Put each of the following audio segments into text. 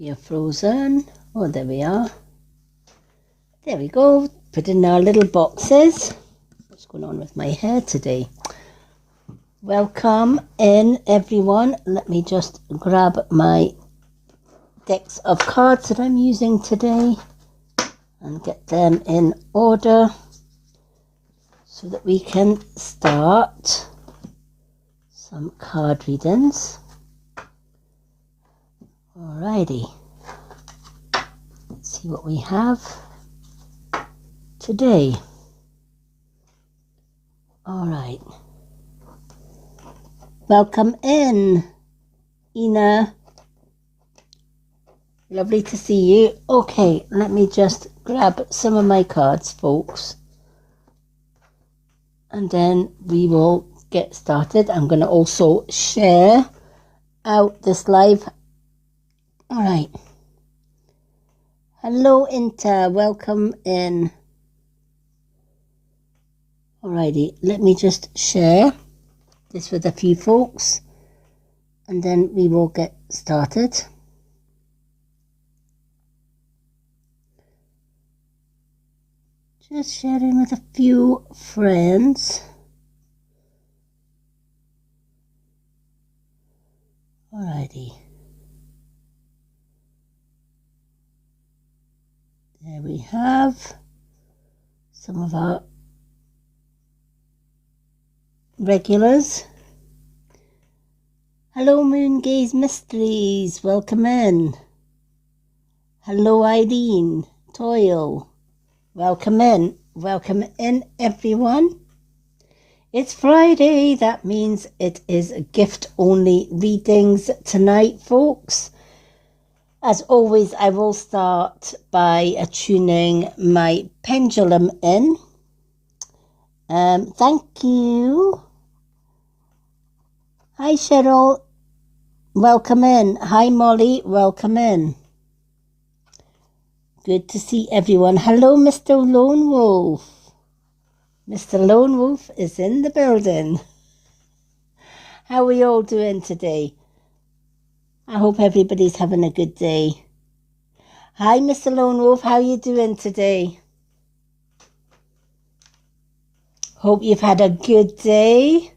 You're frozen. Oh, there we are. There we go. Put in our little boxes. What's going on with my hair today? Welcome in, everyone. Let me just grab my decks of cards that I'm using today and get them in order so that we can start some card readings. Alrighty, let's see what we have today. Alright, welcome in, Ina. Lovely to see you. Okay, let me just grab some of my cards, folks, and then we will get started. I'm going to also share out this live. All right. Hello, Inta. Welcome in. Alrighty, let me just share this with a few folks, and then we will get started. Just sharing with a few friends. Alrighty. There we have some of our regulars. Hello, Moon Gaze Mysteries. Welcome in. Hello, Irene. Toil. Welcome in. Welcome in, everyone. It's Friday. That means it is gift-only readings tonight, folks. As always, I will start by attuning my pendulum in. Thank you. Hi, Cheryl. Welcome in. Hi, Molly. Welcome in. Good to see everyone. Hello, Mr. Lone Wolf. Mr. Lone Wolf is in the building. How are we all doing today? I hope everybody's having a good day. Hi, Mr. Lone Wolf. How are you doing today? Hope you've had a good day.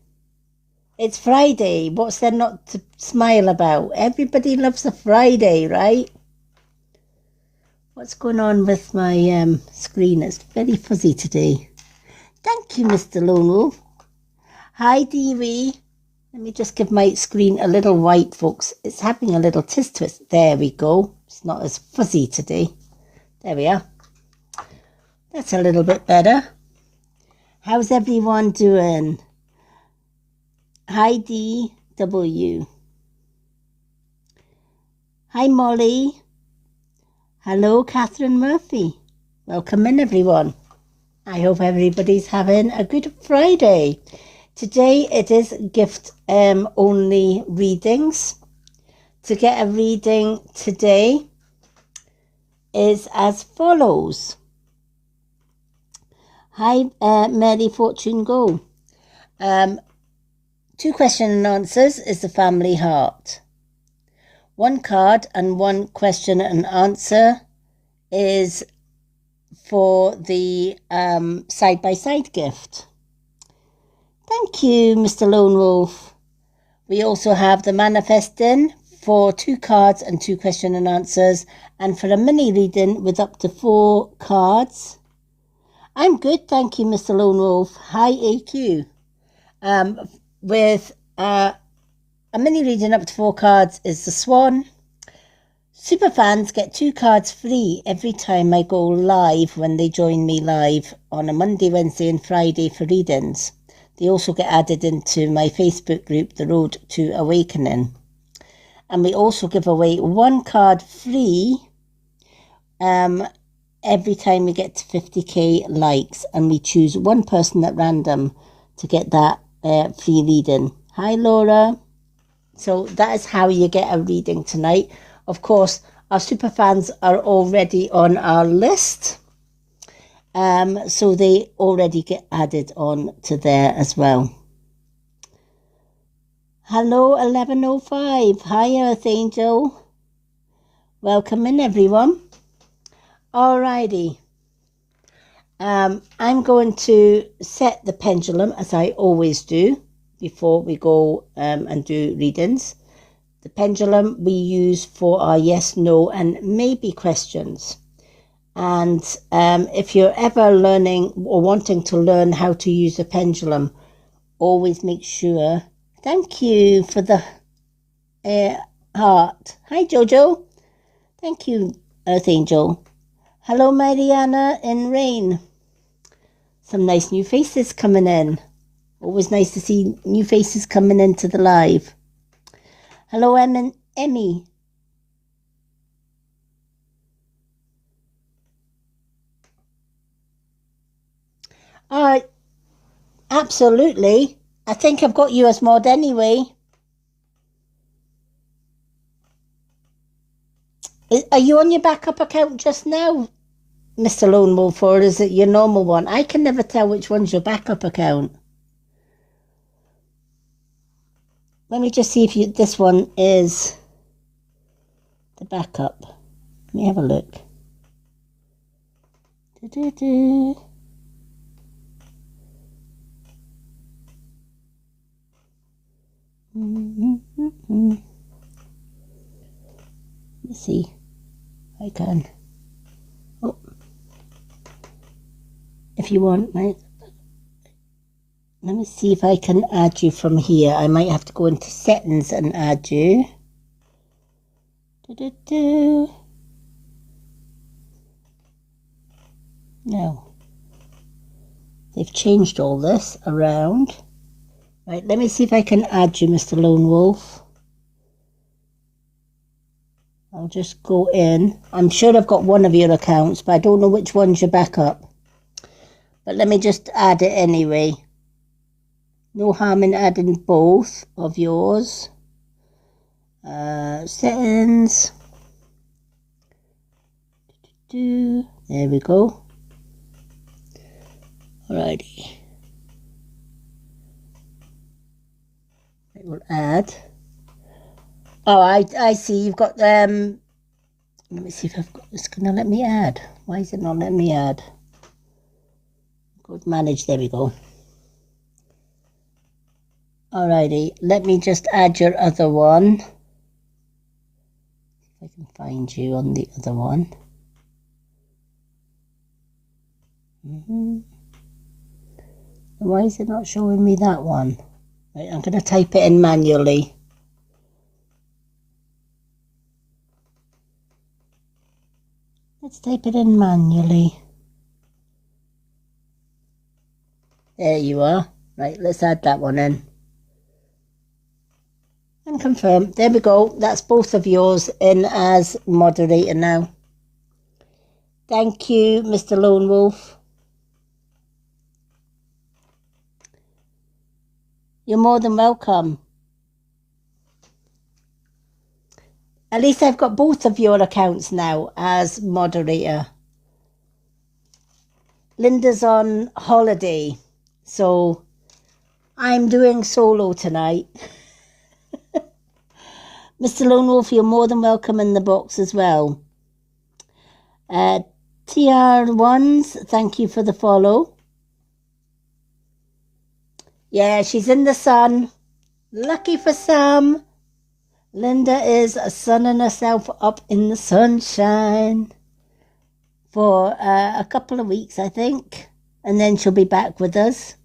It's Friday. What's there not to smile about? Everybody loves a Friday, right? What's going on with my screen? It's very fuzzy today. Thank you, Mr. Lone Wolf. Hi, Dee. Let me just give my screen a little white, folks. It's having a little twist. There we go. It's not as fuzzy today. There we are. That's a little bit better. How's everyone doing? Hi, DW. Hi, Molly. Hello, Catherine Murphy. Welcome in, everyone. I hope everybody's having a good Friday. Today it is gift only readings. To get a reading today is as follows. Hi, Mary Fortune Go. 2 question and answers is the family heart. 1 card and 1 question and answer is for the side-by-side gift. Thank you, Mr. Lone Wolf. We also have the manifesting for 2 cards and 2 question and answers, and for a mini reading with up to 4 cards. I'm good, thank you, Mr. Lone Wolf. Hi, AQ. With a mini reading up to 4 cards is the Swan. Superfans get 2 cards free every time I go live when they join me live on a Monday, Wednesday and Friday for readings. They also get added into my Facebook group, The Road to Awakening. And we also give away 1 card free every time we get to 50k likes. And we choose 1 person at random to get that free reading. Hi, Laura. So that is how you get a reading tonight. Of course, our superfans are already on our list. So they already get added on to there as well. Hello, 1105. Hi, Earth Angel. Welcome in, everyone. Alrighty. I'm going to set the pendulum, as I always do, before we go and do readings. The pendulum we use for our yes, no, and maybe questions. And if you're ever learning or wanting to learn how to use a pendulum, always make sure. Thank you for the heart. Hi, Jojo. Thank you, Earth Angel. Hello, Mariana in Rain. Some nice new faces coming in. Always nice to see new faces coming into the live. Hello, Emmy. Absolutely. I think I've got you as mod anyway. Are you on your backup account just now, Mr. Lone Wolf, or is it your normal one? I can never tell which one's your backup account. Let me just see if this one is the backup. Let me have a look. Let's see. I can. Oh. If you want, let me see if I can add you from here. I might have to go into settings and add you. No. They've changed all this around. Right, let me see if I can add you, Mr. Lone Wolf. I'll just go in. I'm sure I've got one of your accounts, but I don't know which one's your backup. But let me just add it anyway. No harm in adding both of yours. Settings. There we go. Alrighty. It will add. Oh, I see. You've got let me see if I've got this. Gonna let me add. Why is it not letting me add? Go to manage. There we go. Alrighty. Let me just add your other one. If I can find you on the other one. Why is it not showing me that one? Right, I'm going to type it in manually. Let's type it in manually. There you are. Right, let's add that one in. And confirm. There we go. That's both of yours in as moderator now. Thank you, Mr. Lone Wolf. You're more than welcome. At least I've got both of your accounts now as moderator. Linda's on holiday, so I'm doing solo tonight. Mr. Lone Wolf, you're more than welcome in the box as well. TR1s, thank you for the follow. Yeah, she's in the sun. Lucky for some. Linda is sunning herself up in the sunshine for a couple of weeks, I think. And then she'll be back with us.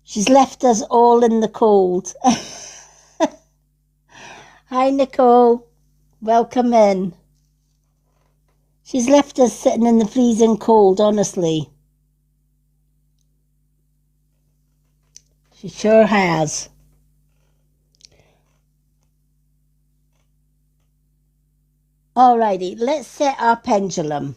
She's left us all in the cold. Hi, Nicole. Welcome in. She's left us sitting in the freezing cold, honestly. She sure has. Alrighty, let's set our pendulum.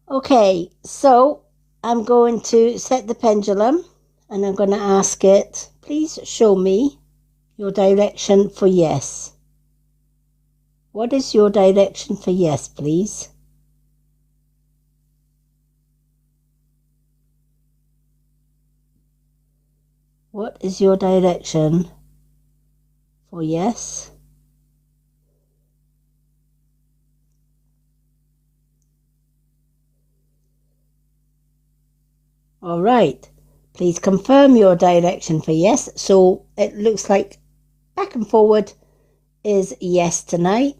Okay, so I'm going to set the pendulum and I'm going to ask it, please show me your direction for yes. What is your direction for yes, please? What is your direction for yes? All right. Please confirm your direction for yes. So it looks like back and forward is yes tonight.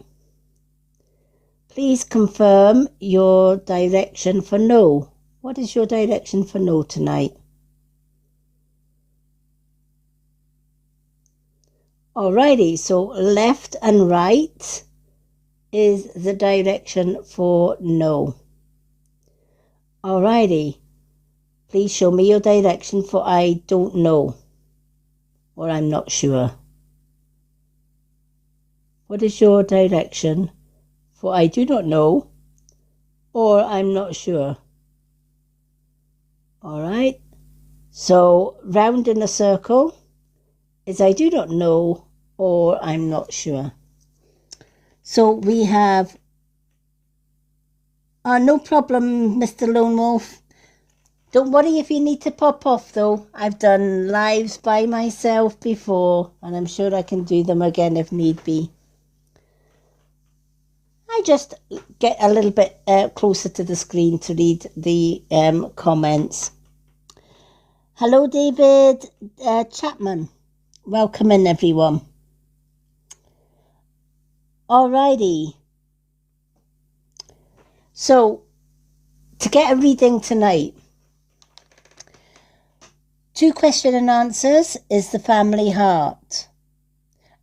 Please confirm your direction for no. What is your direction for no tonight? Alrighty, so left and right is the direction for no. Alrighty, please show me your direction for I don't know or I'm not sure. What is your direction for I do not know or I'm not sure? Alright, so round in a circle is I do not know or I'm not sure. So we have, no problem, Mr. Lone Wolf. Don't worry if you need to pop off though. I've done lives by myself before and I'm sure I can do them again if need be. I just get a little bit closer to the screen to read the comments. Hello, David Chapman. Welcome in, everyone. Alrighty. So, to get a reading tonight, 2 question and answers is the family heart.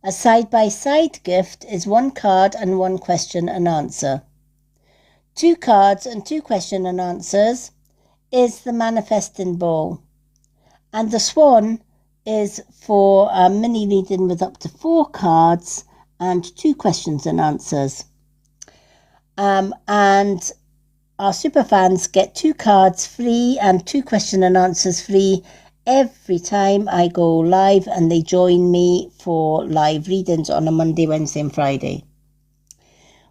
A side-by-side gift is 1 card and 1 question and answer. 2 cards and 2 question and answers is the manifesting ball. And the swan is for a mini reading with up to 4 cards and 2 questions and answers. And our super fans get 2 cards free and 2 question and answers free every time I go live and they join me for live readings on a Monday, Wednesday and Friday.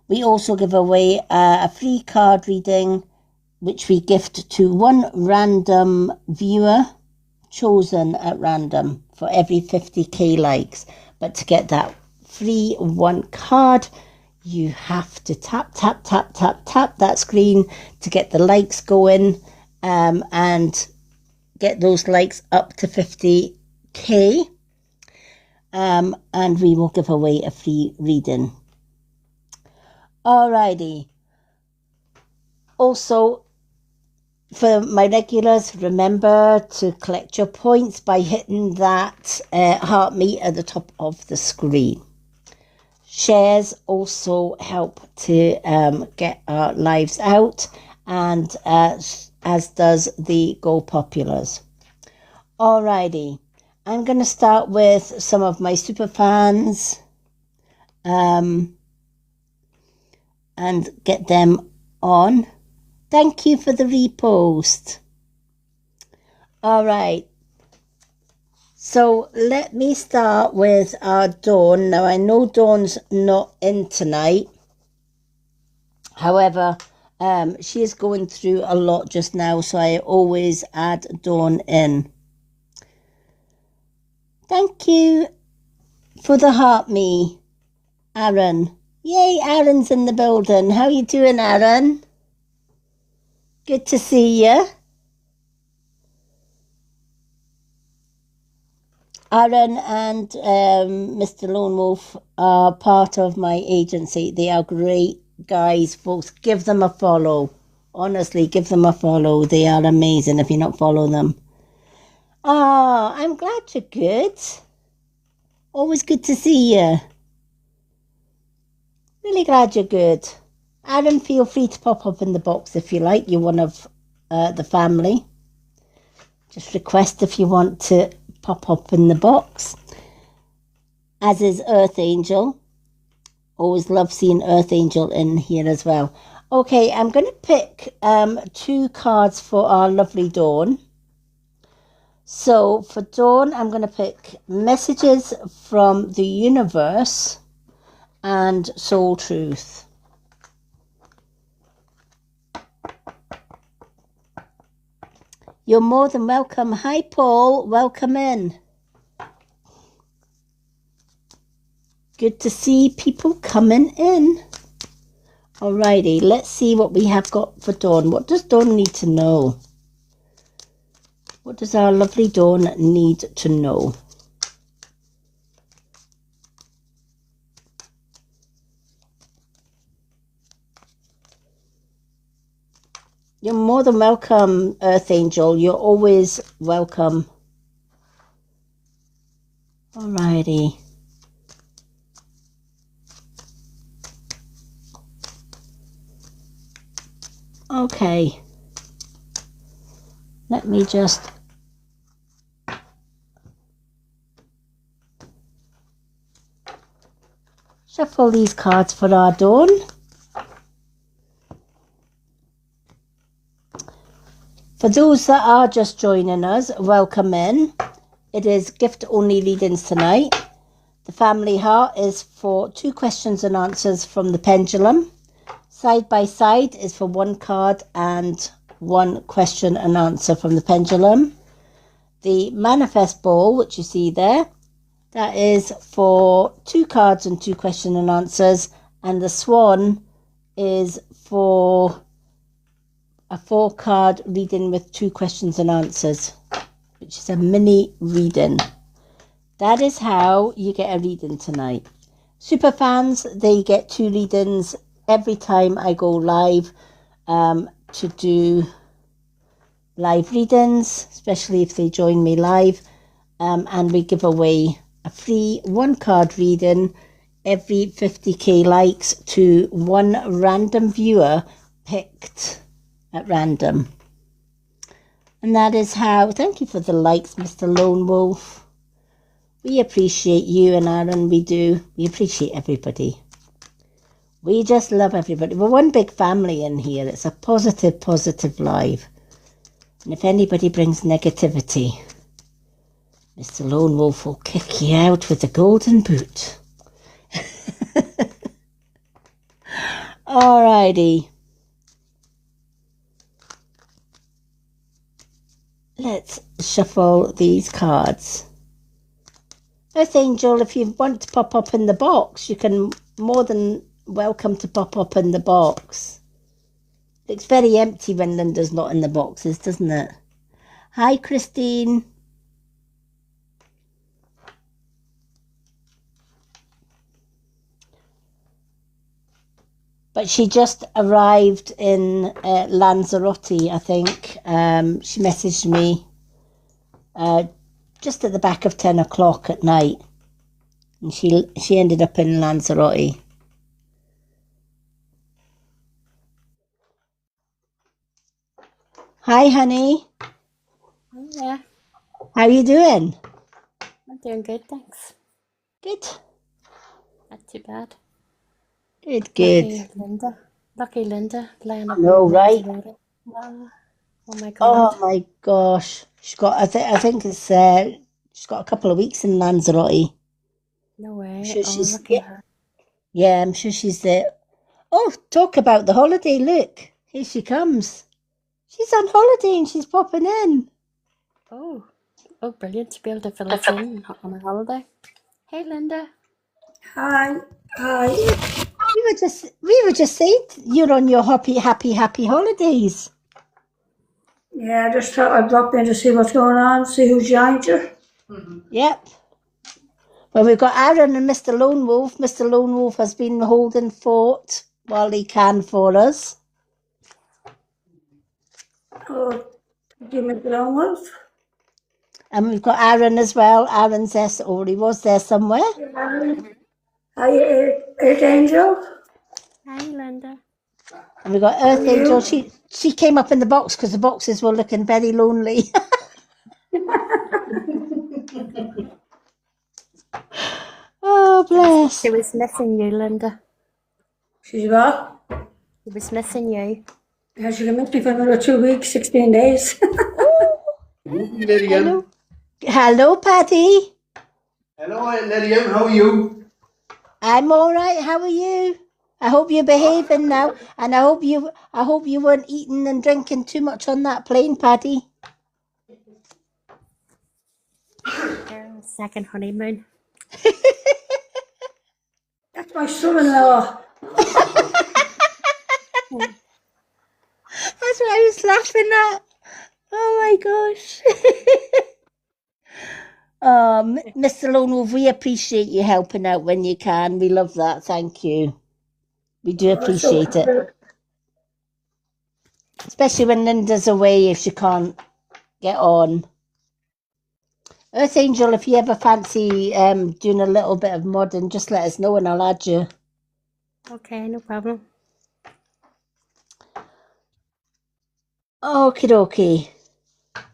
We also give away a free card reading which we gift to 1 random viewer chosen at random for every 50k likes. But to get that free 1 card, you have to tap that screen to get the likes going and get those likes up to 50k and we will give away a free reading. Alrighty. Also, for my regulars, remember to collect your points by hitting that heart meter at the top of the screen. Shares also help to get our lives out, and as does the Go Populars. Alrighty, I'm going to start with some of my super fans and get them on. Thank you for the repost. Alright, so let me start with our Dawn. Now I know Dawn's not in tonight. However, she is going through a lot just now, so I always add Dawn in. Thank you for the heart me, Aaron. Yay, Aaron's in the building. How you doing, Aaron? Good to see you. Aaron and Mr. Lone Wolf are part of my agency. They are great guys, folks. Give them a follow. Honestly, give them a follow. They are amazing if you not follow them. Oh, I'm glad you're good. Always good to see you. Really glad you're good. Aaron, feel free to pop up in the box if you like. You're one of the family. Just request if you want to pop up in the box. As is Earth Angel. Always love seeing Earth Angel in here as well. Okay, I'm going to pick 2 cards for our lovely Dawn. So for Dawn, I'm going to pick Messages from the Universe and Soul Truth. You're more than welcome. Hi, Paul. Welcome in. good to see people coming in. Alrighty, let's see what we have got for Dawn. What does Dawn need to know? What does our lovely Dawn need to know? You're more than welcome, Earth Angel. You're always welcome. Alrighty. Okay. Let me just shuffle these cards for our Dawn. For those that are just joining us, welcome in. It is gift-only readings tonight. The family heart is for 2 questions and answers from the pendulum. Side by side is for 1 card and 1 question and answer from the pendulum. The manifest ball, which you see there, that is for 2 cards and 2 question and answers. And the swan is for a 4-card reading with 2 questions and answers, which is a mini reading. That is how you get a reading tonight. Super fans, they get 2 readings every time I go live to do live readings, especially if they join me live. And we give away a free 1-card reading every 50k likes to 1 random viewer picked at random. And that is how. Thank you for the likes, Mr. Lone Wolf. We appreciate you and Aaron. We do. We appreciate everybody. We just love everybody. We're one big family in here. It's a positive live. And if anybody brings negativity, Mr. Lone Wolf will kick you out with the golden boot. Alrighty. Let's shuffle these cards. Earth Angel, if you want to pop up in the box, you can more than welcome to pop up in the box. Looks very empty when Linda's not in the boxes, doesn't it? Hi, Christine. But she just arrived in Lanzarote, I think. She messaged me just at the back of 10 o'clock at night. And she ended up in Lanzarote. Hi, honey. Yeah, How are you doing? I'm doing good, thanks. Good. Not too bad. Good. Lucky Linda, playing up No, in right? Lanzarote. Wow. Oh my Oh God. my gosh. She's got, I think it's, she's got a couple of weeks in Lanzarote. No I'm way. sure Oh, she's, lucky her. yeah, I'm sure she's there. Oh, talk about the holiday. Look, here she comes. She's on holiday and she's popping in. Oh, brilliant to be able to fill us in on a holiday. Hey, Linda. Hi. We were just saying you're on your happy holidays. Yeah, I just thought I'd drop in to see what's going on, see who joined you. Yep. Well, we've got Aaron and Mr. Lone Wolf. Mr. Lone Wolf has been holding fort while he can for us. Oh, give me the long ones. And we've got Aaron as well. Aaron's there, or he was there somewhere. Hi, Earth Angel. Hi, Linda. And we've got Earth Angel. She came up in the box because the boxes were looking very lonely. Oh, bless. She was missing you, Linda. She's what? She was missing you. Yeah, she can miss me for another 2 weeks, 16 days. Hello. Hello, Patty. Hello, Lillian. How are you? I'm all right. How are you? I hope you're behaving now, and I hope you weren't eating and drinking too much on that plane, Patty. Second honeymoon. That's my son-in-law. That's what I was laughing at. Oh my gosh. Mr. Lone Wolf, we appreciate you helping out when you can. We love that. Thank you. We do appreciate it. Especially when Linda's away if she can't get on. Earth Angel, if you ever fancy doing a little bit of modding, just let us know and I'll add you. Okay, no problem. Okie dokie.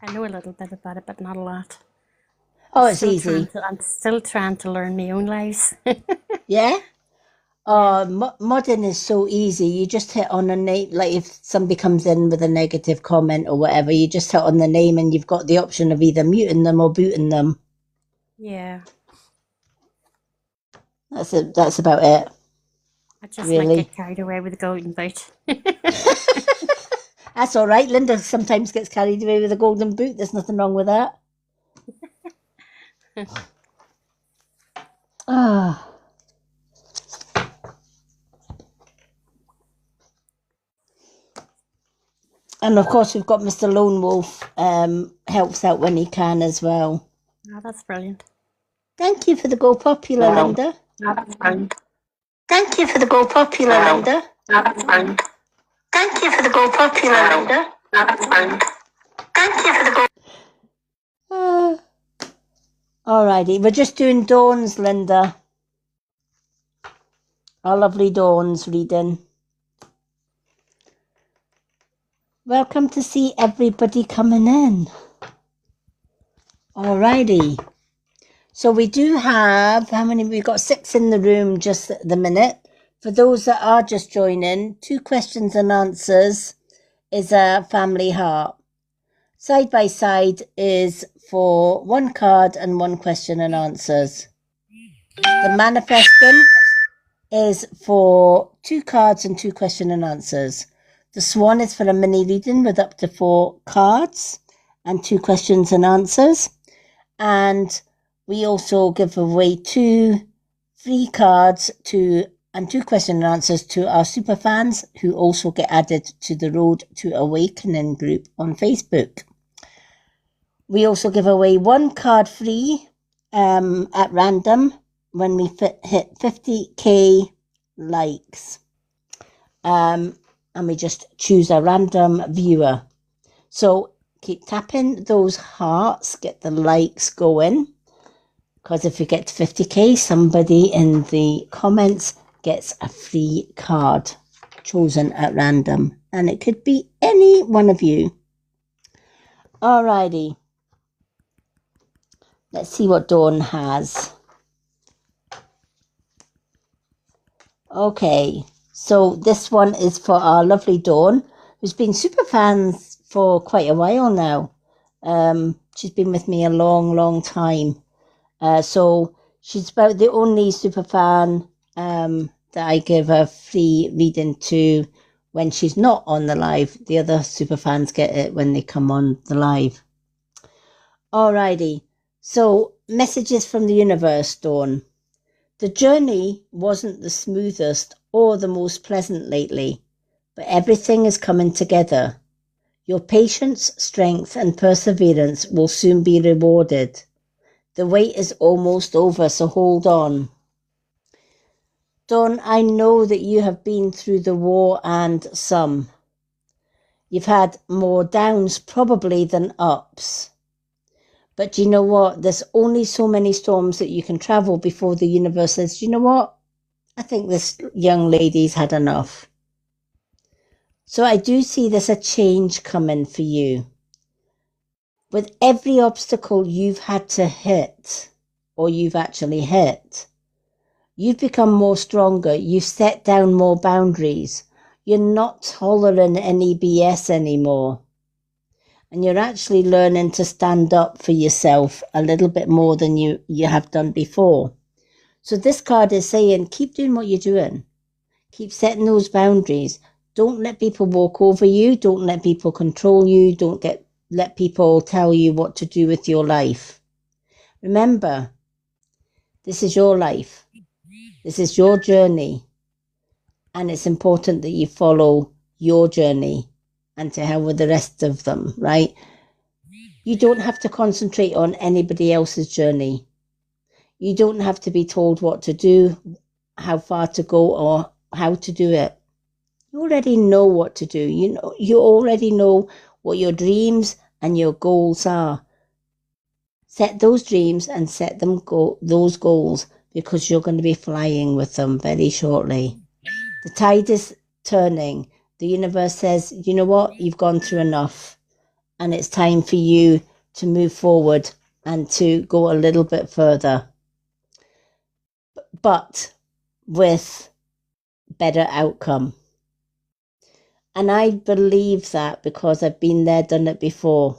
I know a little bit about it, but not a lot. Oh, it's easy. I'm still trying to learn my own lives. Yeah? Modding is so easy. You just hit on a name, like if somebody comes in with a negative comment or whatever, you just hit on the name and you've got the option of either muting them or booting them. Yeah. That's about it. I just Really? might get carried away with the golden boot. That's all right. Linda sometimes gets carried away with a golden boot. There's nothing wrong with that. Ah. And of course, we've got Mr. Lone Wolf, helps out when he can as well. Oh, that's brilliant. Thank you for the Go Popular, Linda. Oh, that's brilliant. Thank you for the Go Popular, Linda. Oh, that's brilliant. Thank you for the Go Popular, Linda. Oh, that's brilliant. Thank you for the Go... Alrighty, we're just doing Dawn's, Linda. Our lovely Dawn's reading. Welcome to see everybody coming in. Alrighty. So we do have, how many? We've got 6 in the room just at the minute. For those that are just joining, 2 questions and answers is a family heart. Side by side is for 1 card and 1 question and answers. The manifesting is for 2 cards and 2 question and answers. The Swan is for a mini reading with up to 4 cards and 2 questions and answers. And we also give away 2 free cards and 2 question and answers to our super fans who also get added to the Road to Awakening group on Facebook. We also give away 1 card free at random when we hit 50k likes. And we just choose a random viewer. So keep tapping those hearts, get the likes going. Because if we get to 50k, somebody in the comments gets a free card chosen at random. And it could be any one of you. Alrighty. Let's see what Dawn has. Okay. So this one is for our lovely Dawn, who's been super fans for quite a while now. She's been with me a long, long time. So she's about the only super fan that I give a free reading to when she's not on the live. The other super fans get it when they come on the live. Alrighty. So messages from the universe, Dawn. The journey wasn't the smoothest or the most pleasant lately, but everything is coming together. Your patience, strength, and perseverance will soon be rewarded. The wait is almost over, so hold on. Dawn, I know that you have been through the war and some. You've had more downs probably than ups. But you know what? There's only so many storms that you can travel before the universe says, you know what? I think this young lady's had enough. So I do see there's a change coming for you. With every obstacle you've had to hit, or you've actually hit, you've become more stronger. You've set down more boundaries. You're not tolerating any BS anymore. And you're actually learning to stand up for yourself a little bit more than you have done before. So this card is saying, keep doing what you're doing. Keep setting those boundaries. Don't let people walk over you. Don't let people control you. Don't let people tell you what to do with your life. Remember, this is your life. This is your journey. And it's important that you follow your journey, and to hell with the rest of them, right? You don't have to concentrate on anybody else's journey. You don't have to be told what to do, how far to go, or how to do it. You already know what to do. You already know what your dreams and your goals are. Set those dreams and set those goals, because you're going to be flying with them very shortly. The tide is turning. The universe says, you know what? You've gone through enough, and it's time for you to move forward and to go a little bit further, but with better outcome. And I believe that because I've been there, done it before.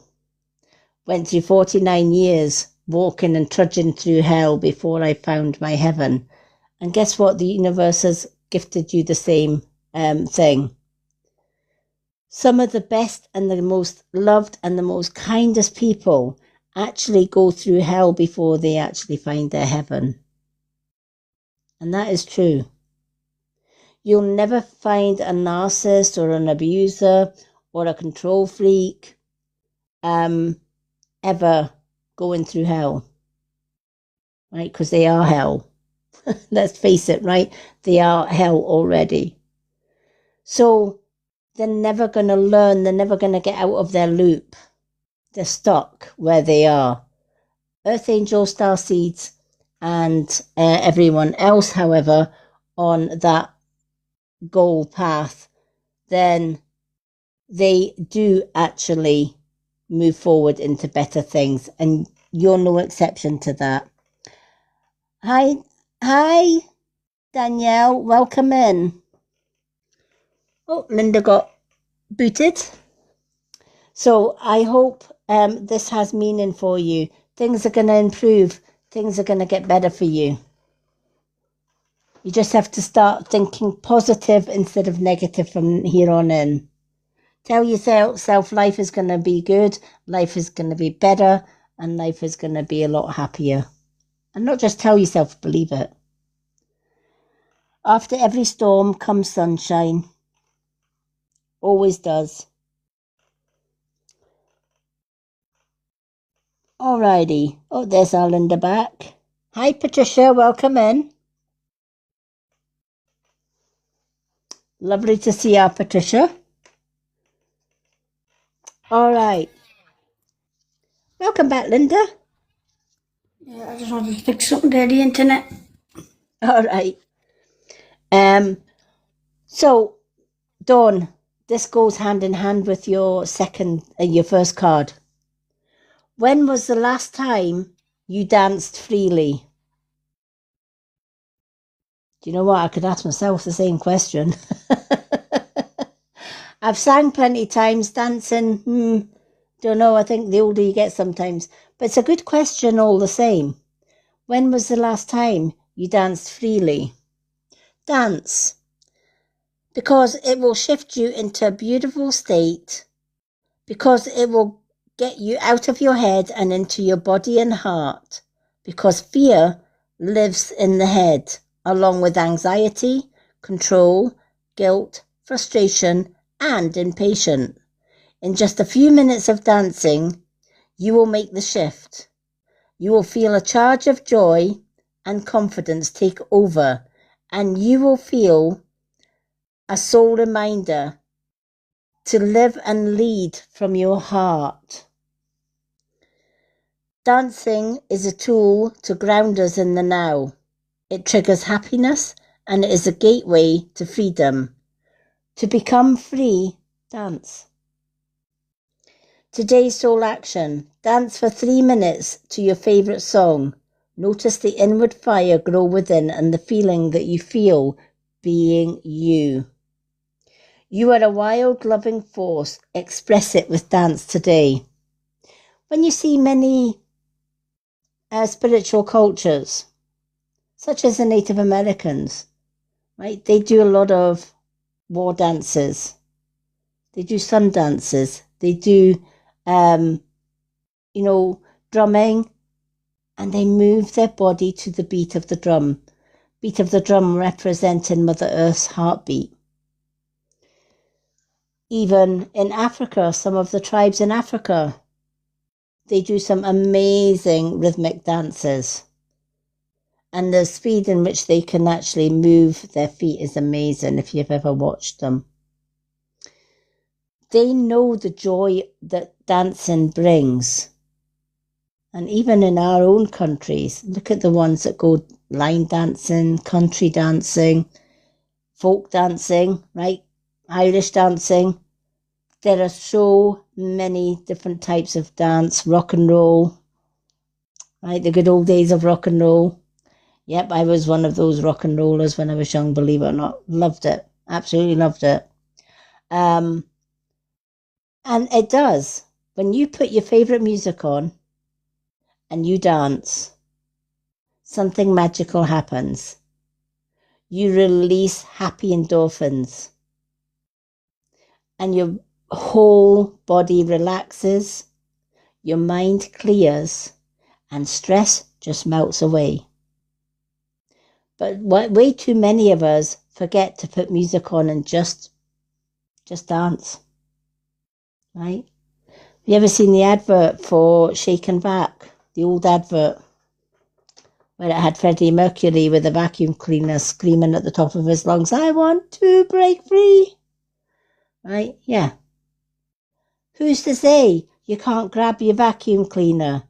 Went through 49 years walking and trudging through hell before I found my heaven. And guess what? The universe has gifted you the same thing. Some of the best and the most loved and the most kindest people actually go through hell before they actually find their heaven. And that is true. You'll never find a narcissist or an abuser or a control freak ever going through hell, right? Because they are hell. Let's face it, right? They are hell already. So they're never going to learn. They're never going to get out of their loop. They're stuck where they are. Earth angels, starseeds, and everyone else, however, on that goal path, then they do actually move forward into better things, and you're no exception to that. Hi Danielle, welcome in. Oh, Linda got booted. So I hope this has meaning for you. Things are going to improve. Things are going to get better for you. You just have to start thinking positive instead of negative from here on in. Tell yourself life is going to be good, life is going to be better, and life is going to be a lot happier. And not just tell yourself, believe it. After every storm comes sunshine. Always does. Alrighty. Oh, there's our Linda back. Hi, Patricia. Welcome in. Lovely to see our Patricia. All right. Welcome back, Linda. Yeah, I just wanted to fix something there, the internet. All right. So, Dawn, this goes hand in hand with your first card. When was the last time you danced freely? Do you know what? I could ask myself the same question. I've sang plenty times, dancing, don't know, I think the older you get sometimes. But it's a good question all the same. When was the last time you danced freely? Dance. Because it will shift you into a beautiful state. Because it will get you out of your head and into your body and heart. Because fear lives in the head, along with anxiety, control, guilt, frustration, and impatience. In just a few minutes of dancing, you will make the shift. You will feel a charge of joy and confidence take over, and you will feel a soul reminder to live and lead from your heart. Dancing is a tool to ground us in the now. It triggers happiness, and it is a gateway to freedom. To become free, dance. Today's soul action. Dance for 3 minutes to your favourite song. Notice the inward fire grow within and the feeling that you feel being you. You are a wild, loving force. Express it with dance today. When you see many spiritual cultures, such as the Native Americans, right? They do a lot of war dances. They do sun dances. They do drumming, and they move their body to the beat of the drum, beat of the drum representing Mother Earth's heartbeat. Even in Africa, some of the tribes in Africa, they do some amazing rhythmic dances. And the speed in which they can actually move their feet is amazing if you've ever watched them. They know the joy that dancing brings. And even in our own countries, look at the ones that go line dancing, country dancing, folk dancing, right? Irish dancing. There are so many different types of dance, rock and roll, right? The good old days of rock and roll. Yep, I was one of those rock and rollers when I was young, believe it or not. Loved it. Absolutely loved it. And it does. When you put your favourite music on and you dance, something magical happens. You release happy endorphins. And your whole body relaxes, your mind clears, and stress just melts away. But way too many of us forget to put music on and just dance, right? Have you ever seen the advert for Shaken Back, the old advert, where it had Freddie Mercury with a vacuum cleaner screaming at the top of his lungs, "I want to break free," right? Yeah. Who's to say you can't grab your vacuum cleaner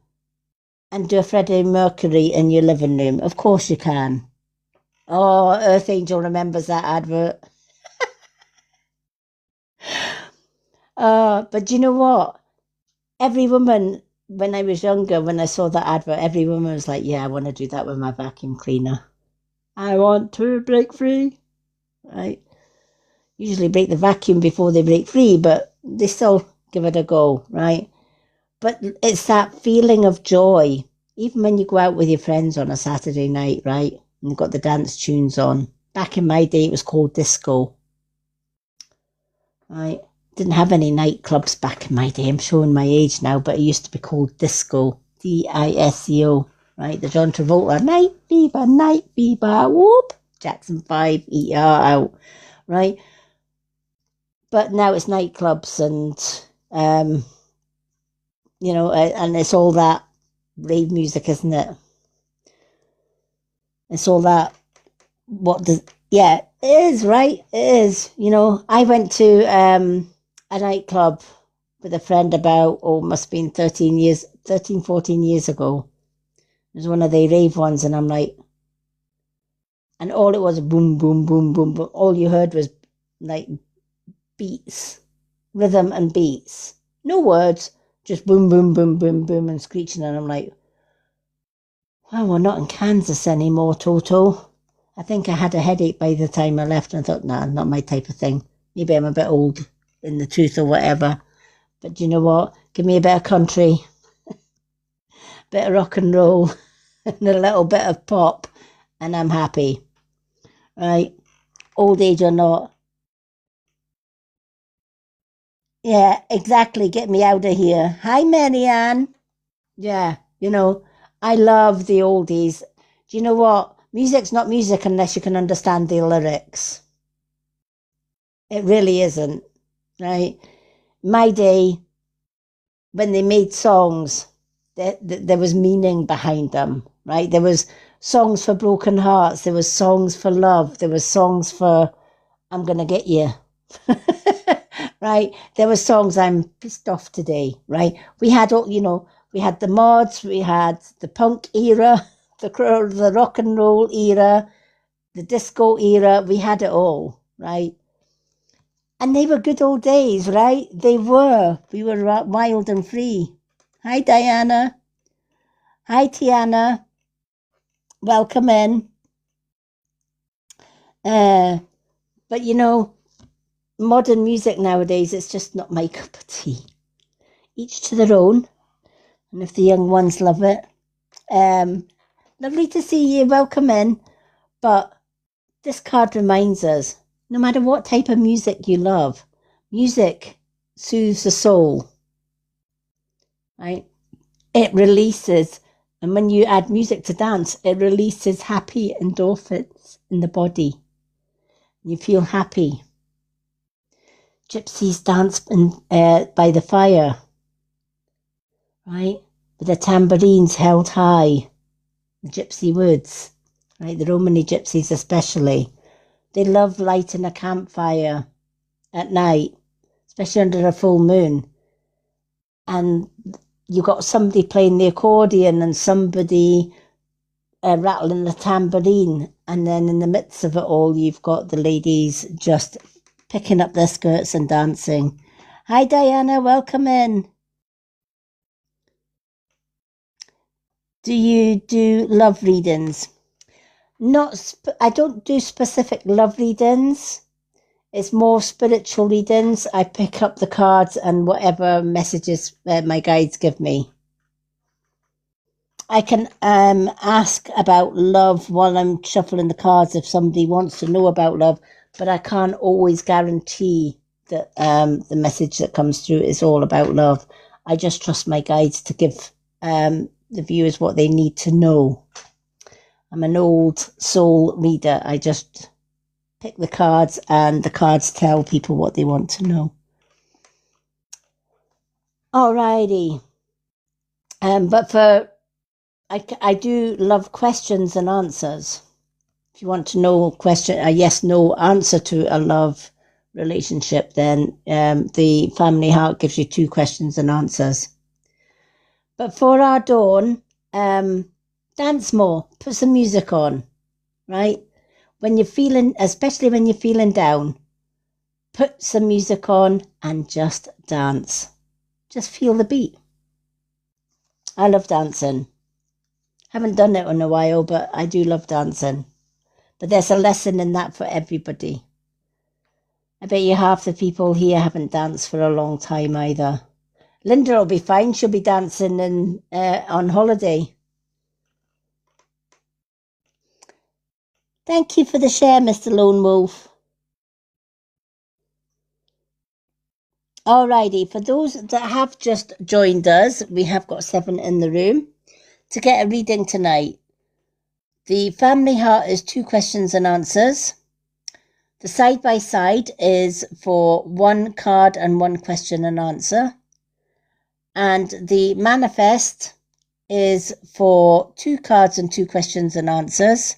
and do a Freddie Mercury in your living room? Of course you can. Oh, Earth Angel remembers that advert. But you know what? Every woman, when I was younger, when I saw that advert, every woman was like, yeah, I want to do that with my vacuum cleaner. I want to break free. Right? Usually break the vacuum before they break free, but they still give it a go, right? But it's that feeling of joy. Even when you go out with your friends on a Saturday night, right? And you've got the dance tunes on. Back in my day, it was called disco. Right? Didn't have any nightclubs back in my day. I'm showing my age now, but it used to be called disco. D-I-S-C-O. Right? The John Travolta. Night fever, whoop. Jackson 5, eat your heart out. Right? But now it's nightclubs and, and it's all that rave music, isn't it? It's all that, it is, right? It is. I went to a nightclub with a friend about, must have been 14 years ago. It was one of the rave ones, and I'm like, and all it was boom, boom, boom, boom, boom. All you heard was like beats, rhythm and beats. No words, just boom, boom, boom, boom, boom, and screeching. And I'm like, wow, we're not in Kansas anymore, Toto. I think I had a headache by the time I left, and I thought, nah, not my type of thing. Maybe I'm a bit old in the tooth or whatever. But you know what? Give me a bit of country, bit of rock and roll, and a little bit of pop, and I'm happy. Right? Old age or not. Yeah, exactly. Get me out of here. Hi, Marianne. Yeah, I love the oldies. Do you know what? Music's not music unless you can understand the lyrics. It really isn't, right? My day, when they made songs, there was meaning behind them, right? There was songs for broken hearts. There was songs for love. There was songs for, I'm going to get you. Right? There were songs, I'm pissed off today, right? We had we had the mods, we had the punk era, the rock and roll era, the disco era. We had it all, right? And they were good old days, right? They were. We were wild and free. Hi, Diana. Hi, Tiana. Welcome in. But modern music nowadays, it's just not my cup of tea. Each to their own. And if the young ones love it. Lovely to see you. Welcome in. But this card reminds us, no matter what type of music you love, music soothes the soul. Right? It releases And when you add music to dance, it releases happy endorphins in the body. You feel happy. Gypsies dance by the fire, right? With the tambourines held high, the gypsy woods, right? The Romany gypsies especially. They love lighting a campfire at night, especially under a full moon. And you got somebody playing the accordion and somebody rattling the tambourine. And then in the midst of it all, you've got the ladies just picking up their skirts and dancing. Hi, Diana, welcome in. Do you do love readings? I don't do specific love readings. It's more spiritual readings. I pick up the cards and whatever messages my guides give me. I can ask about love while I'm shuffling the cards if somebody wants to know about love, but I can't always guarantee that the message that comes through is all about love. I just trust my guides to give the viewers what they need to know. I'm an old soul reader. I just pick the cards and the cards tell people what they want to know. Alrighty. But I do love questions and answers. If you want to know a yes, no answer to a love relationship, then the family heart gives you 2 questions and answers. But for our dawn, dance more, put some music on, right? When you're feeling, especially when you're feeling down, put some music on and just dance. Just feel the beat. I love dancing. Haven't done it in a while, but I do love dancing. But there's a lesson in that for everybody. I bet you half the people here haven't danced for a long time either. Linda will be fine. She'll be dancing on holiday. Thank you for the share, Mr. Lone Wolf. Alrighty, for those that have just joined us, we have got 7 in the room to get a reading tonight. The family heart is 2 questions and answers. The side by side is for 1 card and 1 question and answer. And the manifest is for 2 cards and 2 questions and answers.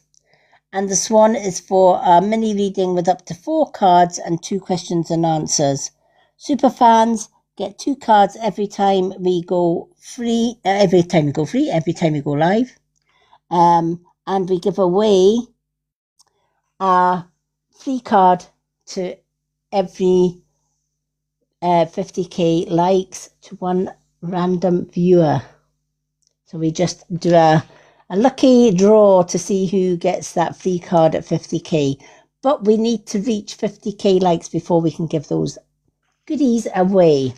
And the swan is for a mini reading with up to 4 cards and 2 questions and answers. Super fans get 2 cards every time we go free, every time we go live. And we give away a free card to every 50k likes to 1 random viewer. So we just do a lucky draw to see who gets that free card at 50k. But we need to reach 50k likes before we can give those goodies away.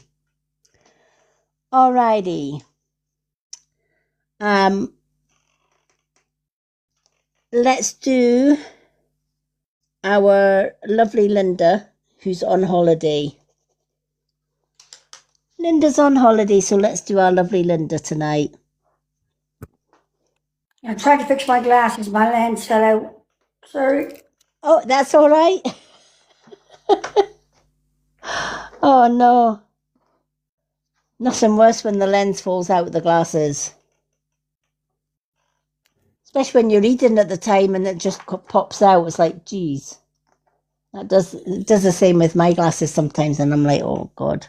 Alrighty. Let's do our lovely Linda, who's on holiday. Linda's on holiday, so let's do our lovely Linda tonight. I'm trying to fix my glasses. My lens fell out. Sorry. Oh, that's all right. Oh, no. Nothing worse when the lens falls out of the glasses. Especially when you're reading at the time and it just pops out. It's like, geez. It does the same with my glasses sometimes, and I'm like, oh, God.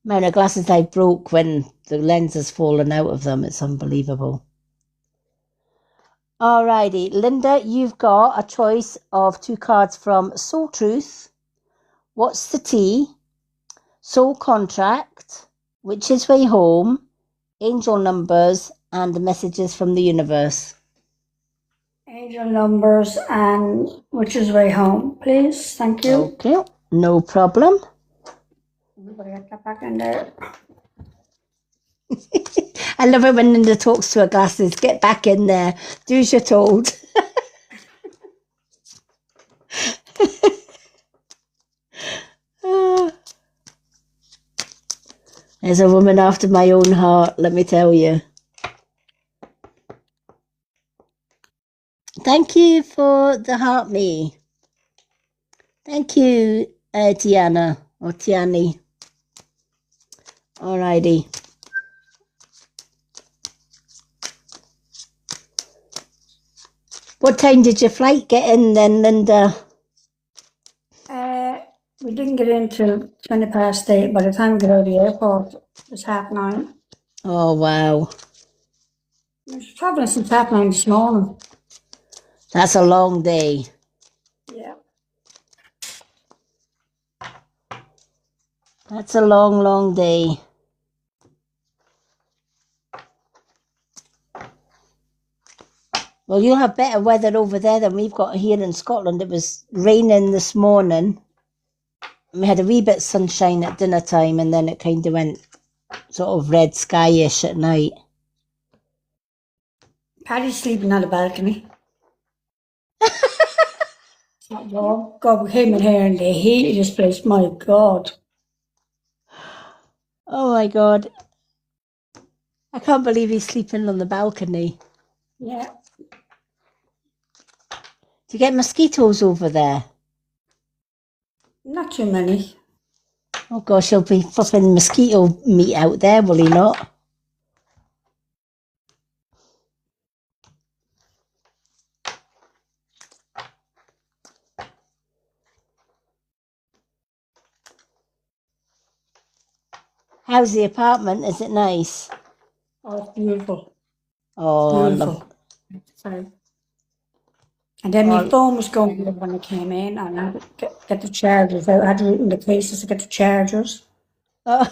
The amount of glasses I broke when the lens has fallen out of them, it's unbelievable. Alrighty, Linda, you've got a choice of 2 cards from Soul Truth, What's the Tea, Soul Contract, Witch's Way Home, Angel Numbers, and the Messages from the Universe. Angel numbers and Witch's Way Home, please. Thank you. Okay, no problem. Everybody get that back in there. I love it when Linda talks to her glasses. Get back in there. Do as you're told. There's a woman after my own heart, let me tell you. Thank you for the heart me. Thank you, Tiana or Tiani. Alrighty. What time did your flight get in then, Linda? We didn't get in till 8:20. By the time we got out of the airport, it was 9:30. Oh, wow. I was travelling since 9:30 this morning. That's a long day. Yeah. That's a long, long day. Well, you'll have better weather over there than we've got here in Scotland. It was raining this morning. We had a wee bit of sunshine at dinner time, and then it kind of went sort of red skyish at night. Paddy's sleeping on the balcony. It's not warm. God, we came in here and the heat of this place, my God. Oh my God. I can't believe he's sleeping on the balcony. Yeah. Do you get mosquitoes over there? Not too many. Oh gosh, he'll be fluffing mosquito meat out there, will he not? How's the apartment? Is it nice? Oh, it's beautiful. Oh, Beautiful. Sorry. And then my phone was going dead when I came in, and I had to get the chargers out. I had to root in the cases to get the chargers. oh.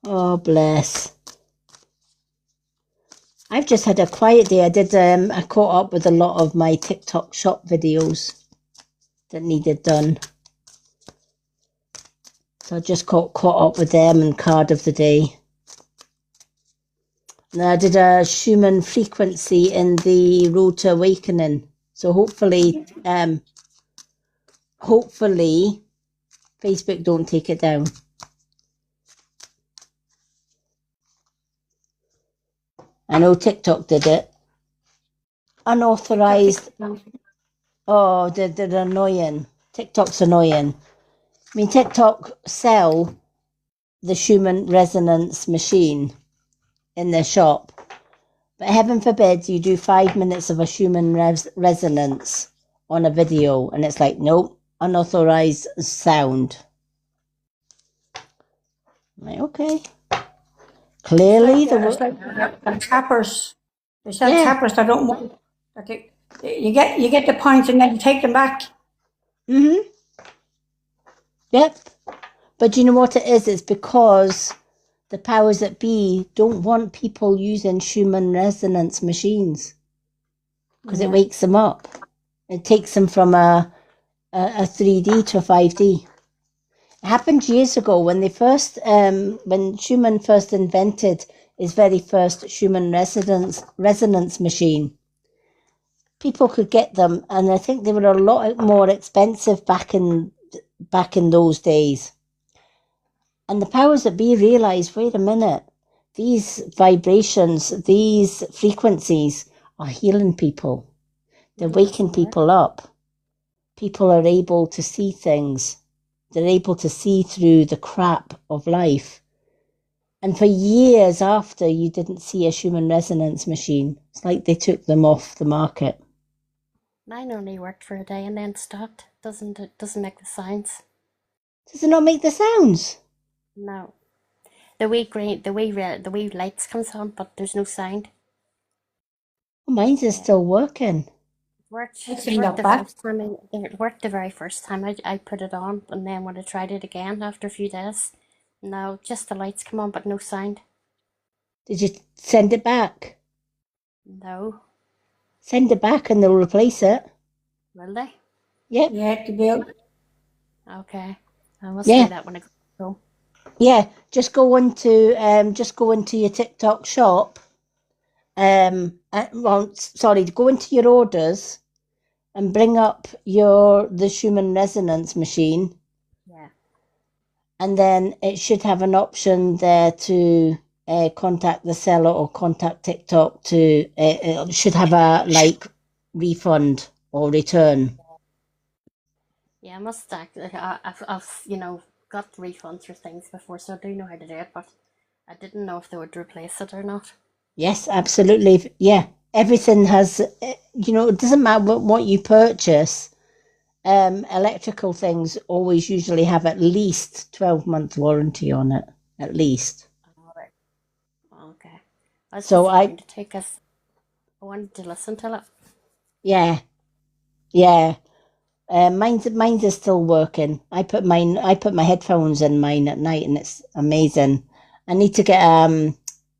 Oh, bless. I've just had a quiet day. I caught up with a lot of my TikTok shop videos that needed done. So I just caught up with them and card of the day. And I did a Schumann frequency in the Road to Awakening. So hopefully Facebook don't take it down. I know TikTok did it. Unauthorized. Oh, they're annoying. TikTok's annoying. I mean, TikTok sell the Schumann resonance machine in their shop. But heaven forbid you do 5 minutes of a Schumann resonance on a video, and it's like, nope, unauthorized sound. I'm like, okay. Clearly, It's like tappers. They sell tappers that don't want. You get the points and then you take them back. Mm-hmm. Yep. But you know what it is? It's because the powers that be don't want people using Schumann resonance machines because it wakes them up. It takes them from a 3D to a 5D. It happened years ago when when Schumann first invented his very first Schumann resonance machine. People could get them, and I think they were a lot more expensive back in those days. And the powers that be realised, wait a minute, these vibrations, these frequencies are healing people. They're waking people up. People are able to see things. They're able to see through the crap of life. And for years after, you didn't see a Schumann resonance machine. It's like they took them off the market. Mine only worked for a day and then stopped. It doesn't make the sounds. Does it not make the sounds? No. The wee lights comes on, but there's no sound. Well, mine's is still working. It worked the very first time I put it on, and then when I tried it again after a few days, no, just the lights come on, but no sound. Did you send it back? No. Send it back and they'll replace it. Will they? Yep. Yeah, to be able. Okay. I must do that when I go home. Yeah, just go into your TikTok shop. Go into your orders and bring up the Schumann resonance machine. Yeah. And then it should have an option there to contact the seller or contact TikTok to it should have a like refund or return. Yeah, I must act. I've got refunds for things before, so I do know how to do it, but I didn't know if they would replace it or not. Yes, absolutely. Yeah, everything has. It doesn't matter what you purchase. Electrical things always usually have at least 12-month warranty on it, at least. All right. Okay. I was So just trying to take us. I wanted to listen to it. yeah, yeah. Mine's is still working. I put my headphones in mine at night, and it's amazing. I need to get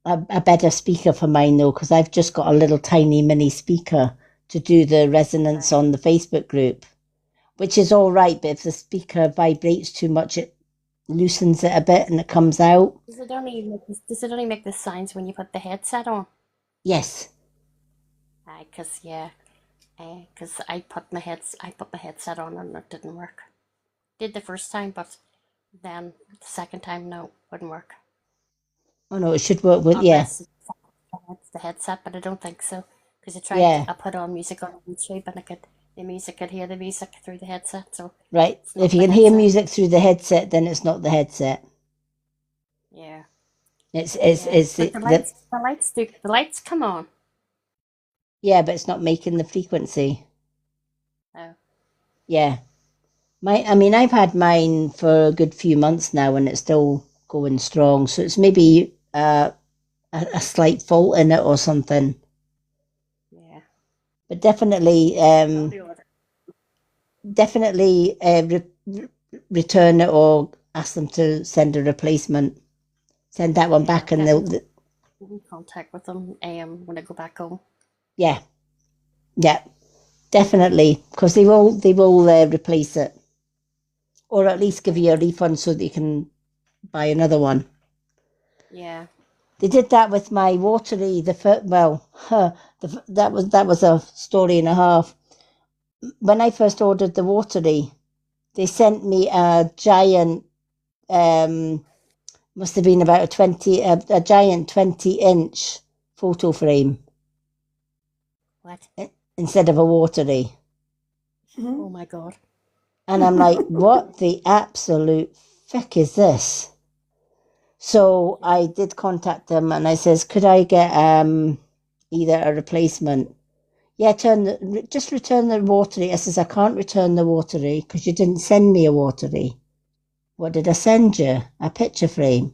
a better speaker for mine though, because I've just got a little tiny mini speaker to do the resonance Right. on the Facebook group, which is all right. But if the speaker vibrates too much, it loosens it a bit and it comes out. Does it only make the sounds when you put the headset on? Yes. Because I put my headset on and it didn't work. Did the first time, but then the second time, no, wouldn't work. Oh no, it should work with Unless it's the headset, but I don't think so. Because yeah. I put on music on YouTube and could hear the music through the headset, so Right. it's not If you the can hear headset. music through the headset, then it's not the headset. Yeah. It's But the lights come on. yeah, but it's not making the frequency. Oh. Yeah. I've had mine for a good few months now and it's still going strong. So it's maybe a slight fault in it or something. Yeah. But definitely, return it or ask them to send a replacement. Send that one Yeah, back I'll and get they'll, in contact with them when I go back home. yeah, definitely, because they will replace it, or at least give you a refund so that you can buy another one. Yeah. They did that with my watery. That was a story and a half. When I first ordered the watery, they sent me a giant. Must have been about a giant 20-inch photo frame What? instead of a watery. Oh my God. And I'm like, what the absolute frick is this? So I did contact them and I says, could I get either a replacement? Yeah, just return the watery. I says, I can't return the watery because you didn't send me a watery. What did I send you? A picture frame.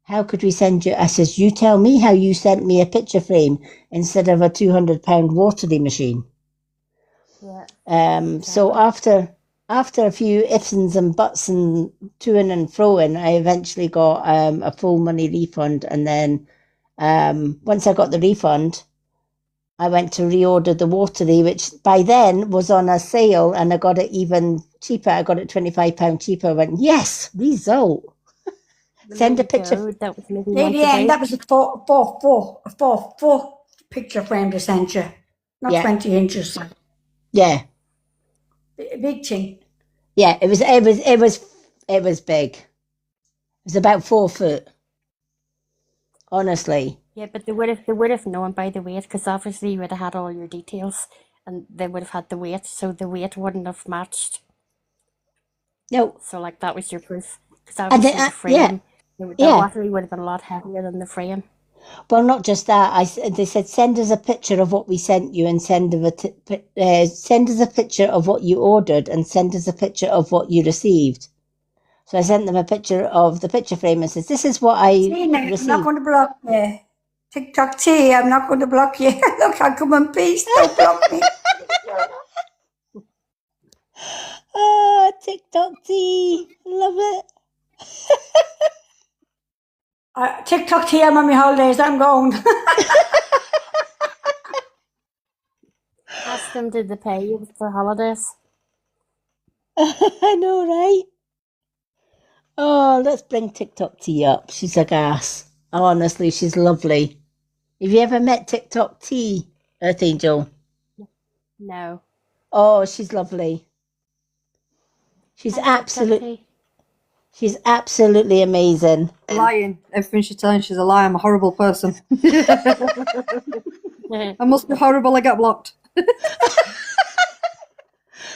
How could we send you? I says, you tell me how you sent me a picture frame instead of a £200 watery machine. Yeah. So after a few ifs and buts and toing and froing, I eventually got a full money refund. And then once I got the refund, I went to reorder the watery, which by then was on a sale, and I got it even cheaper. I got it £25 cheaper. I went, yes, result. Send a picture. That was maybe Lady meant to Anne, be. that was a four picture frame they sent you, not Yeah, 20 inches. yeah, Big thing. yeah. It was big. It was about 4 foot. Honestly, Yeah, but they would have known by the weight, because obviously you would have had all your details, and they would have had the weight, so the weight wouldn't have matched. no. So like that was your proof, because And then, obviously the yeah, frame, the yeah. battery would have been a lot heavier than the frame. Well, not just that. They said send us a picture of what we sent you, and send us a picture of what you ordered, and send us a picture of what you received. So I sent them a picture of the picture frame and says, "This is what I See, now, I'm not received." going to block you. TikTok T, I'm not going to block you. Look, I'll come in peace. Don't block me. Ah, TikTok tea, love it. TikTok T, I'm on my holidays. I'm going. Ask them, did they pay you for holidays? I know, right? Oh, let's bring TikTok tea up. She's a gas. Honestly, she's lovely. Have you ever met TikTok tea, Earth Angel? No. Oh, she's lovely. She's Hi, TikTok absolute. T. She's absolutely amazing. Lying. Everything she's telling, she's a liar. I'm a horrible person. I must be horrible. I get blocked.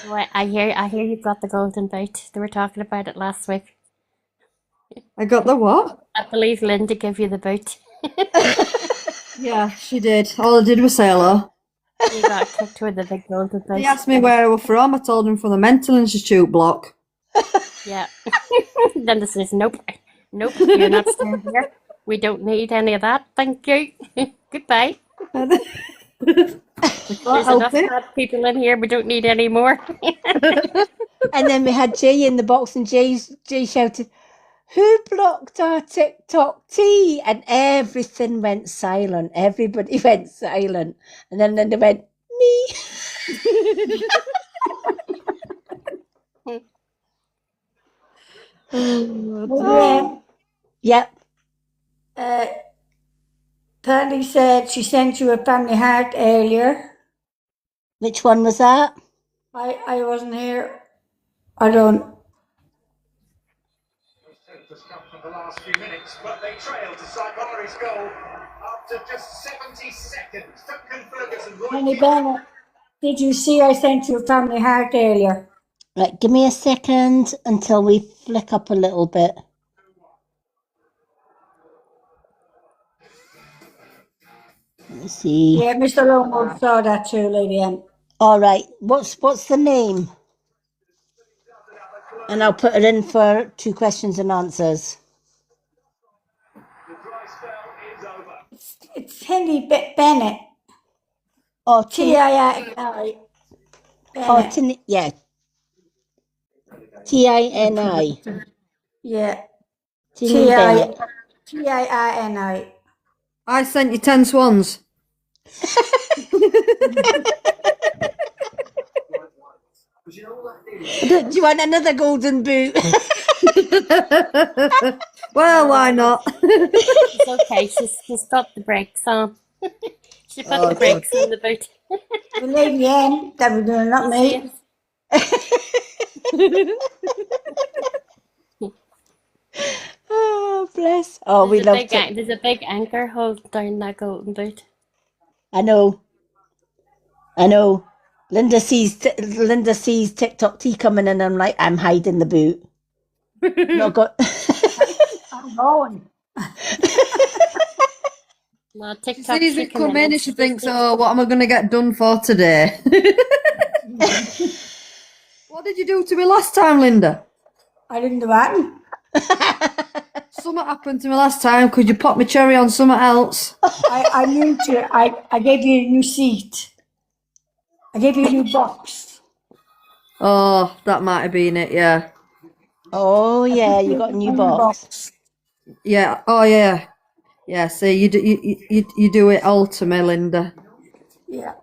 Right, I hear you got the golden boot. They were talking about it last week. I got the what? I believe Linda gave you the boot. Yeah, she did. All I did was say hello. You got kicked with the big golden boot. He asked me where I was from. I told him from the mental institute block. Yeah. Then this says, nope, you're not staying here. We don't need any of that. Thank you. Goodbye. There's enough bad people in here. We don't need any more. And then we had Jay in the box, and Jay shouted, "Who blocked our TikTok tea?" And everything went silent. Everybody went silent. And then Linda went, "Me." Yep. Paddy said she sent you a family heart earlier. Which one was that? I wasn't here. I don't. For the last few minutes, but they trailed to St Mary's goal after just 70 seconds. Duncan Ferguson. Penny Bennett, did you see I sent you a family heart earlier? Right, give me a second until we flick up a little bit. Let's see. Yeah, Mr. Longwood saw that too, Lady Anne. All right. What's the name? And I'll put it in for 2 questions and answers. It's Henry Bennett. Oh, T-I-I. Oh, yeah. T-I-N-I. Yeah. Tinny Bennett. T-I-I-N-I. I sent you 10 swans. Do you want another golden boot? Well, why not? It's okay. She's got the brakes on. She put the brakes on the boot. The Lady Anne, that was doing, not me. Oh, bless. Oh, we love it. There's a big anchor hold down that golden boot. I know. Linda sees TikTok tea coming in, and I'm like, I'm hiding the boot. Not got. I'm going. Well, She TikTok sees it come in and she thinks, oh, what am I going to get done for today? What did you do to me last time, Linda? I didn't do that. Something happened to me last time. Could you pop my cherry on something else? I knew to. I gave you a new seat. I gave you a new box. Oh, that might have been it, yeah. Oh yeah, you got a new box. Yeah, oh yeah. Yeah, see, you do it all to me, Linda. Yeah.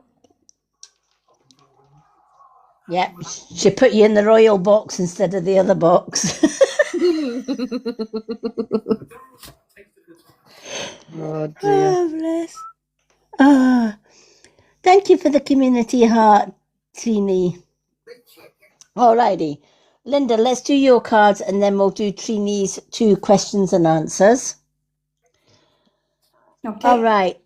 Yep, she put you in the royal box instead of the other box. Oh dear. Oh, bless. Thank you for the community heart, Trini. Alrighty. Linda, let's do your cards and then we'll do Trini's 2 questions and answers. Okay. All right.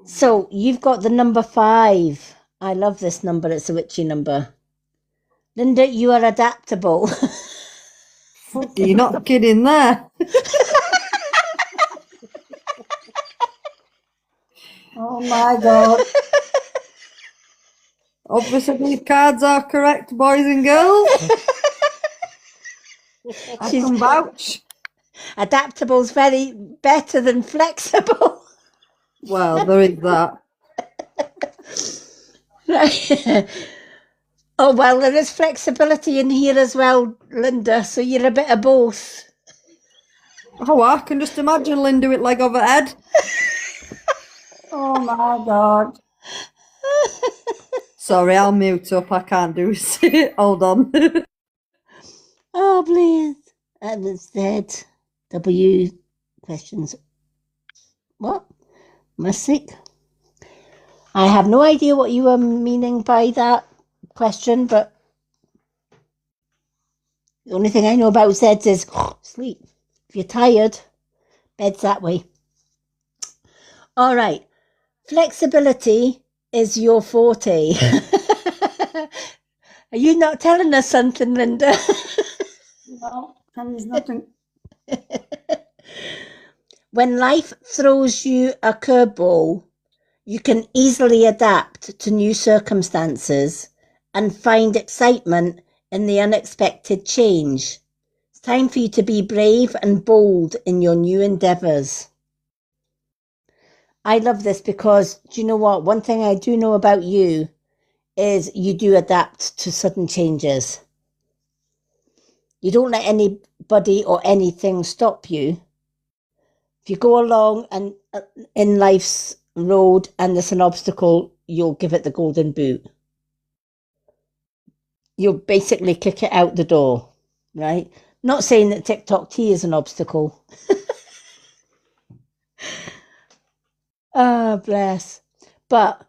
So you've got the number 5. I love this number. It's a witchy number. Linda, you are adaptable. You're not kidding there. Oh my God. Obviously, these cards are correct, boys and girls. I can vouch. Adaptable's very better than flexible. Well, there is that. Right. Oh, well, there is flexibility in here as well, Linda, so you're a bit of both. Oh, I can just imagine Linda with leg over head. Oh my God. Sorry, I'll mute up. I can't do it. Hold on. Oh, please. That was dead. W questions. What? Mystic? I have no idea what you were meaning by that question, but The only thing I know about Zeds is sleep. If you're tired, bed's that way. All right. Flexibility is your forte. Are you not telling us something, Linda? No, and there's nothing. When life throws you a curveball, you can easily adapt to new circumstances and find excitement in the unexpected change. It's time for you to be brave and bold in your new endeavours. I love this because, do you know what? One thing I do know about you is you do adapt to sudden changes. You don't let anybody or anything stop you. If you go along and in life's road and there's an obstacle, you'll give it the golden boot. You'll basically kick it out the door, right? Not saying that TikTok tea is an obstacle. Ah, bless. But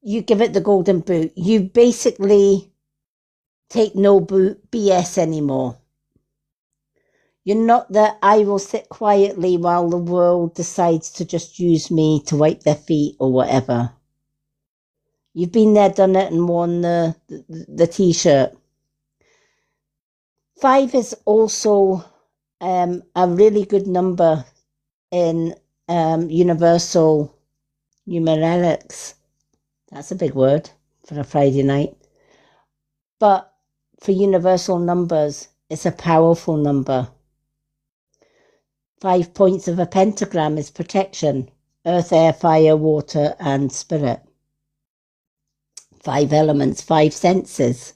you give it the golden boot. You basically take no BS anymore. You're not that I will sit quietly while the world decides to just use me to wipe their feet or whatever. You've been there, done it, and worn the t-shirt. 5 is also a really good number in universal numerics. That's a big word for a Friday night. But for universal numbers, it's a powerful number. 5 points of a pentagram is protection: earth, air, fire, water, and spirit. 5 elements, 5 senses.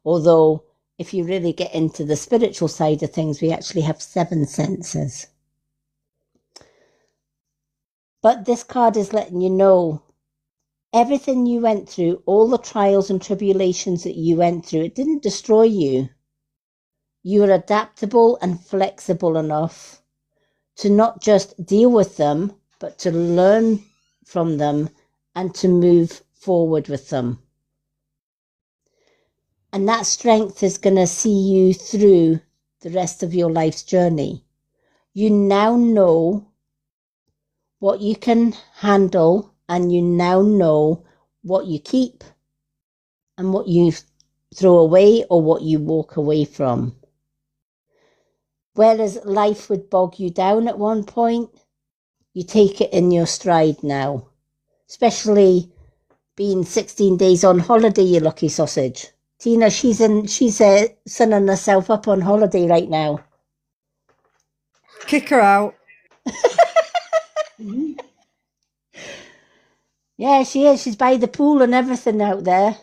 Although, if you really get into the spiritual side of things, we actually have 7 senses. But this card is letting you know everything you went through, all the trials and tribulations that you went through, it didn't destroy you. You were adaptable and flexible enough to not just deal with them, but to learn from them and to move forward with them. And that strength is going to see you through the rest of your life's journey. You now know what you can handle, and you now know what you keep and what you throw away or what you walk away from. Whereas life would bog you down at one point, you take it in your stride now. Especially being 16 days on holiday, you lucky sausage. Tina, she's sunning herself up on holiday right now. Kick her out. Yeah, she is. She's by the pool and everything out there.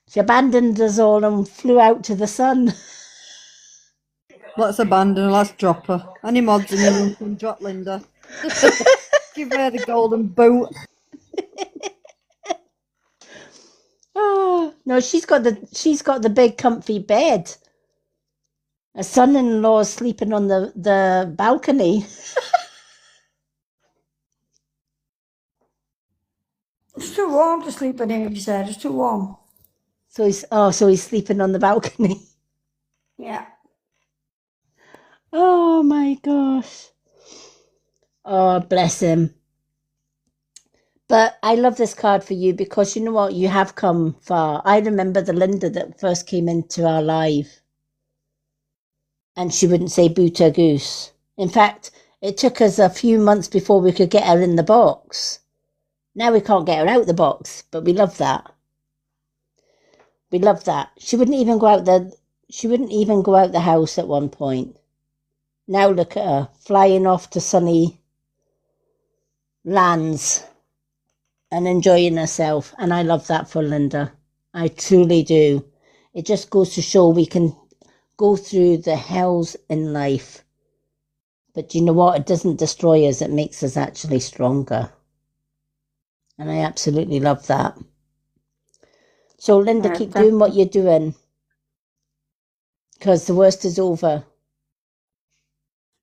She abandoned us all and flew out to the sun. Let's abandon her, let's drop her. Any mods in the room can drop Linda. Give her the golden boot. Oh no, she's got the big comfy bed. Her son-in-law is sleeping on the balcony. It's too warm to sleep in here, he said. It's too warm. So he's sleeping on the balcony. Yeah. Oh my gosh. Oh, bless him. But I love this card for you because you know what? You have come far. I remember the Linda that first came into our live. And she wouldn't say boot or goose. In fact, it took us a few months before we could get her in the box. Now we can't get her out the box, but we love that. We love that. She wouldn't even go out the house at one point. Now look at her, flying off to sunny lands and enjoying herself. And I love that for Linda. I truly do. It just goes to show we can go through the hells in life. But you know what? It doesn't destroy us. It makes us actually stronger. And I absolutely love that. So Linda, keep doing what you're doing. Because the worst is over.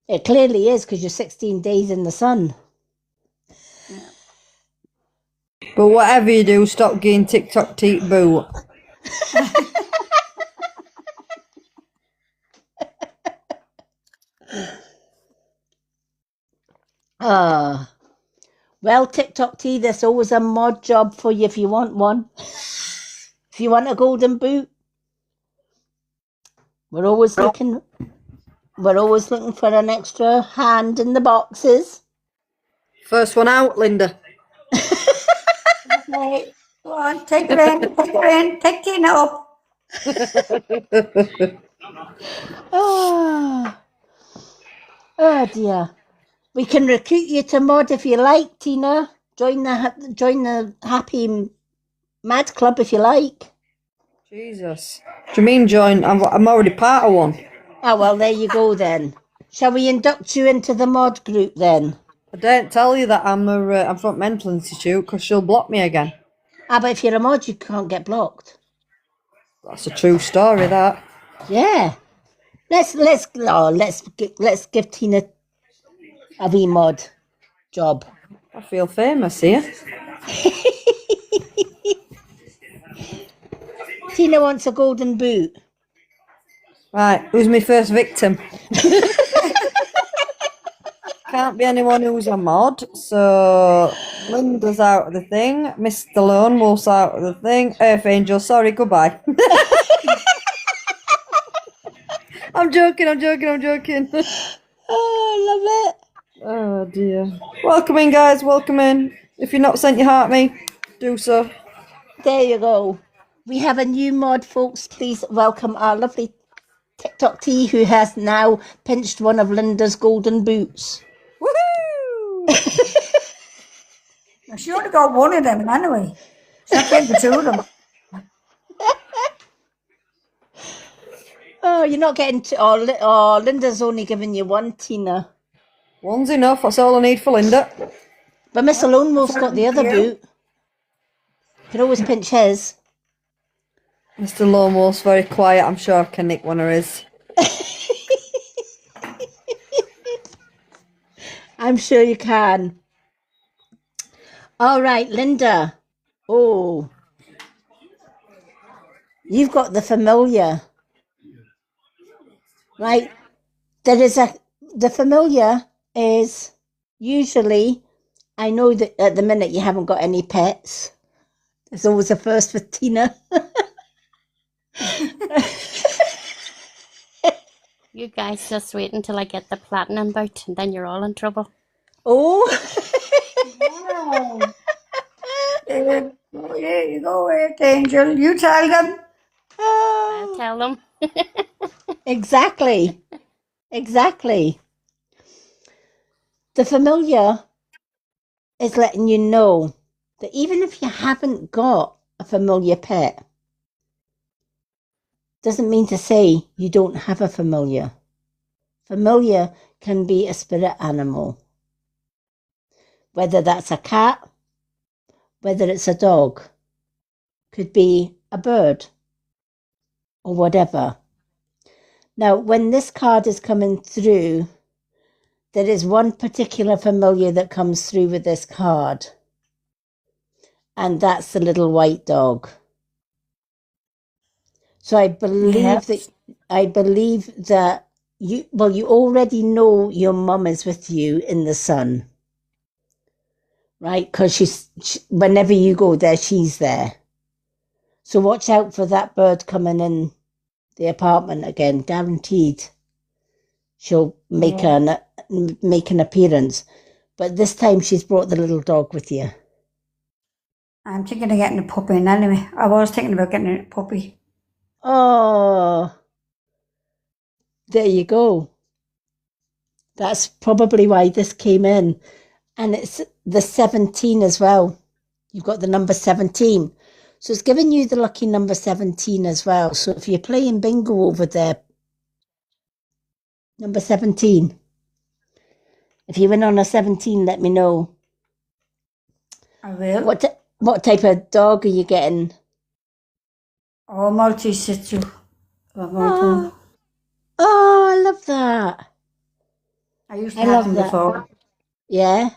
It clearly is, because you're 16 days in the sun. But whatever you do, stop getting TikTok teat boot. Ah. Well, TikTok T, there's always a mod job for you if you want one. If you want a golden boot, we're always looking for an extra hand in the boxes. First one out, Linda. Okay, go on, take her in, take Tina up. Oh, oh dear. We can recruit you to mod if you like, Tina. Join the happy mad club if you like. Jesus. Do you mean join? I'm already part of one. Oh, well, there you go then. Shall we induct you into the mod group then? I don't tell you that I'm from mental institute because she'll block me again. Ah, but if you're a mod, you can't get blocked. That's a true story, that. Yeah. Let's give Tina a wee mod job. I feel famous here. Tina wants a golden boot. Right, who's my first victim? Can't be anyone who's a mod, so Linda's out of the thing. Mr. Lone Wolf's out of the thing. Earth Angel, sorry, goodbye. I'm joking. Oh, I love it. Oh dear. Welcome in, guys, welcome in. If you're not sent your heart me, do so. There you go. We have a new mod, folks. Please welcome our lovely TikTok T who has now pinched one of Linda's golden boots. Woohoo! She only got one of them anyway. She's not getting the two of them. Oh, you're not getting to. Linda's only giving you one, Tina. One's enough, that's all I need for Linda. But Mr. Lone Wolf's got the other boot. Can always pinch his. Mr. Lone Wolf's very quiet, I'm sure I can nick one of his. I'm sure you can. All right, Linda. Oh, you've got the familiar. Right. The familiar is usually, I know that at the minute you haven't got any pets. There's always a first with Tina. You guys just wait until I get the platinum boot and then you're all in trouble. Oh. Wow. There you go, Earth Angel. You tell them. I'll tell them. Exactly. The familiar is letting you know that even if you haven't got a familiar pet, doesn't mean to say you don't have a familiar. Familiar can be a spirit animal. Whether that's a cat, whether it's a dog, could be a bird, or whatever. Now, when this card is coming through, there is one particular familiar that comes through with this card, and that's the little white dog. So I believe that you already know your mum is with you in the sun, right? Because whenever you go there, she's there. So watch out for that bird coming in the apartment again, guaranteed. She'll make an appearance, but this time she's brought the little dog with you. I'm thinking of getting a puppy in anyway. I was thinking about getting a puppy. Oh, there you go. That's probably why this came in. And it's the 17 as well. You've got the number 17. So it's giving you the lucky number 17 as well. So if you're playing bingo over there, number 17. If you win on a 17, let me know. I will. What type of dog are you getting? Oh, Maltese Shih Tzu. Oh, I love that. I used to have them before. Yeah.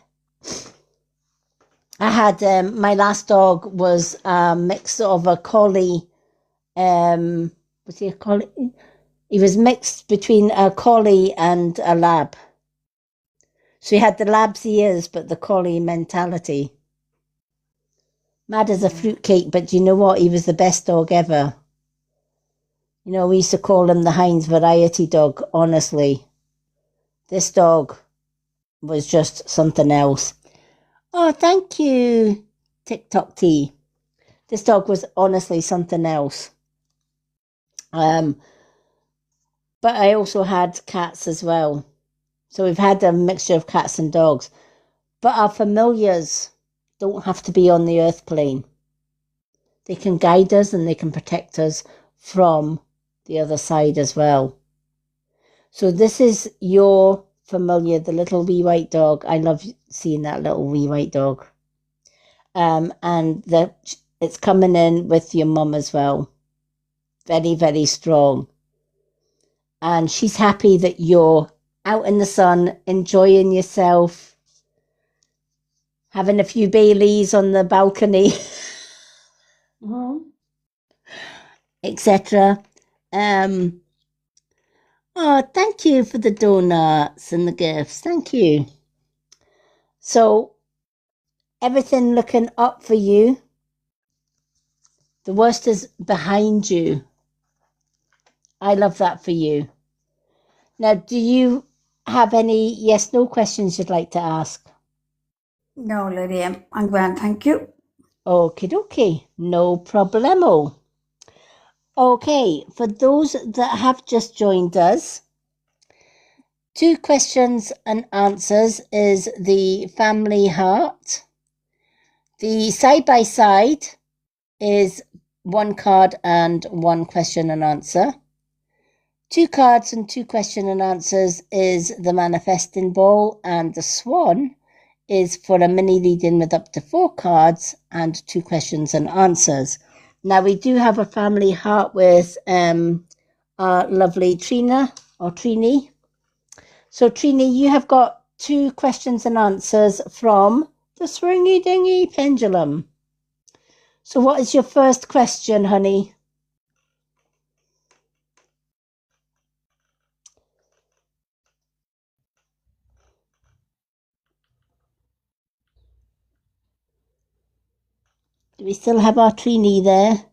I had my last dog was a mix of a collie. Was he a collie? He was mixed between a collie and a lab. So he had the lab's ears, but the collie mentality. Mad as a fruitcake, but you know what? He was the best dog ever. You know, we used to call him the Heinz variety dog, honestly. This dog was just something else. Oh, thank you, TikTok Tea. This dog was honestly something else. But I also had cats as well. So we've had a mixture of cats and dogs. But our familiars don't have to be on the earth plane. They can guide us and they can protect us from the other side as well. So this is your familiar, the little wee white dog. I love seeing that little wee white dog. And it's coming in with your mum as well. Very, very strong. And she's happy that you're out in the sun, enjoying yourself, having a few Baileys on the balcony, etc. Oh, thank you for the donuts and the gifts. Thank you. So, everything looking up for you. The worst is behind you. I love that for you. Now, do you have any yes/no questions you'd like to ask? No, Lady M. I'm grand, thank you. Okie dokie, no problemo. Okay, for those that have just joined us, 2 questions and answers is the family heart. The side-by-side is 1 card and 1 question and answer. 2 cards and 2 question and answers is the manifesting ball, and the swan is for a mini reading with up to 4 cards and 2 questions and answers. Now we do have a family heart with our lovely Trina or Trini. So Trini, you have got 2 questions and answers from the Swingy Dingy Pendulum. So what is your first question, honey? Do we still have our Trini there?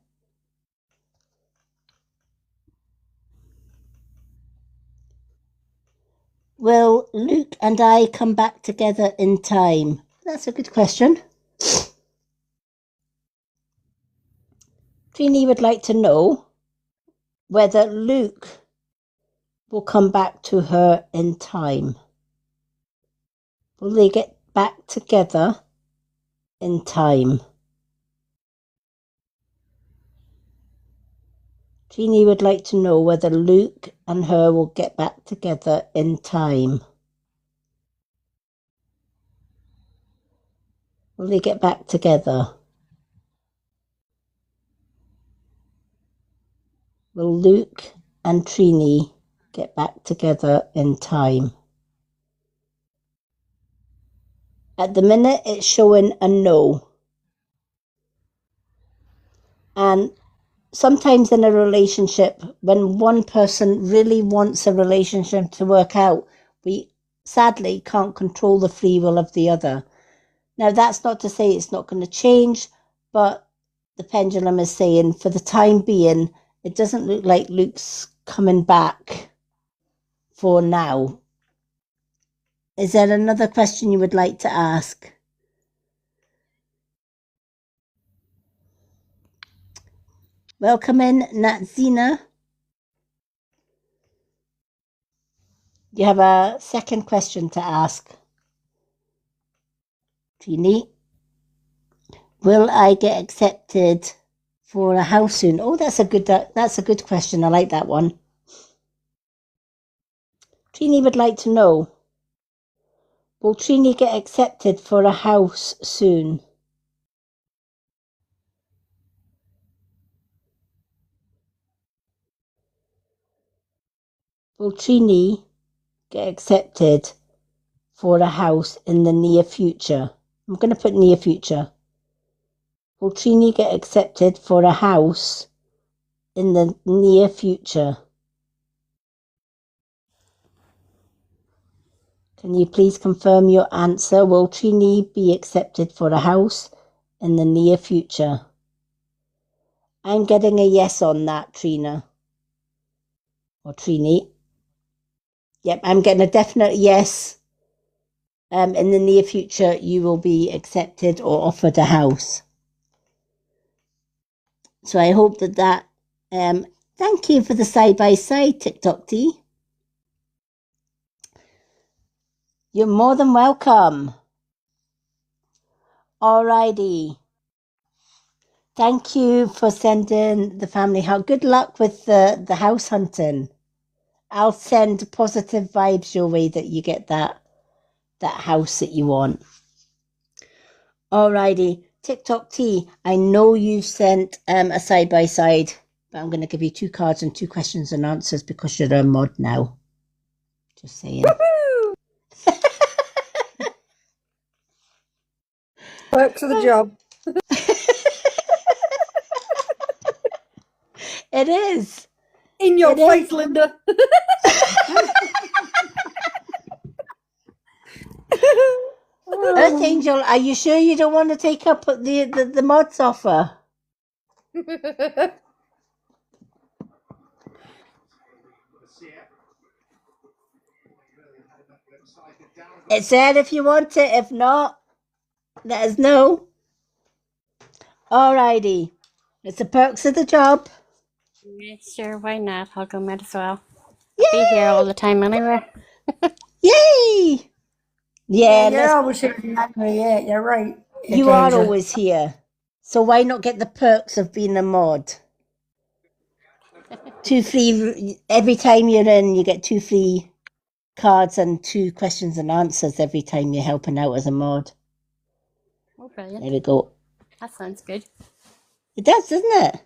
Will Luke and I come back together in time? That's a good question. Trini would like to know whether Luke will come back to her in time. Will they get back together in time? Trini would like to know whether Luke and her will get back together in time. Will they get back together? Will Luke and Trini get back together in time? At the minute, it's showing a no. And sometimes in a relationship, when one person really wants a relationship to work out, we sadly can't control the free will of the other. Now, that's not to say it's not going to change, but the pendulum is saying for the time being, it doesn't look like Luke's coming back for now. Is there another question you would like to ask? Welcome in, Natzina. You have a second question to ask. Trini, will I get accepted for a house soon? Oh, that's a good question. I like that one. Trini would like to know, will Trini get accepted for a house soon? Will Trini get accepted for a house in the near future? I'm going to put near future. Will Trini get accepted for a house in the near future? Can you please confirm your answer? Will Trini be accepted for a house in the near future? I'm getting a yes on that, Trina. Or Trini. Yep, I'm getting a definite yes. In the near future, you will be accepted or offered a house. So I hope that thank you for the side-by-side TikTok tea. You're more than welcome. Alrighty. Thank you for sending the family house. Good luck with the house hunting. I'll send positive vibes your way that you get that house that you want. Alrighty. TikTok tea. I know you've sent a side-by-side, but I'm going to give you 2 cards and 2 questions and answers because you're a mod now. Just saying. Perks of the job. It is. In your It face, is. Linda. Earth Angel, are you sure you don't want to take up the mods offer? It's there if you want it. If not, let us know. Alrighty. It's the perks of the job. Yeah, sure, why not? I'll go might as well. I'll be here all the time anyway. Yay! Yeah, Yeah, you're always here. Yeah, you're right. you are Angel. always here. So why not get the perks of being a mod? 2 free every time you're in. You get 2 free cards and 2 questions and answers every time you're helping out as a mod. Oh, brilliant. There we go. That sounds good. It does, doesn't it?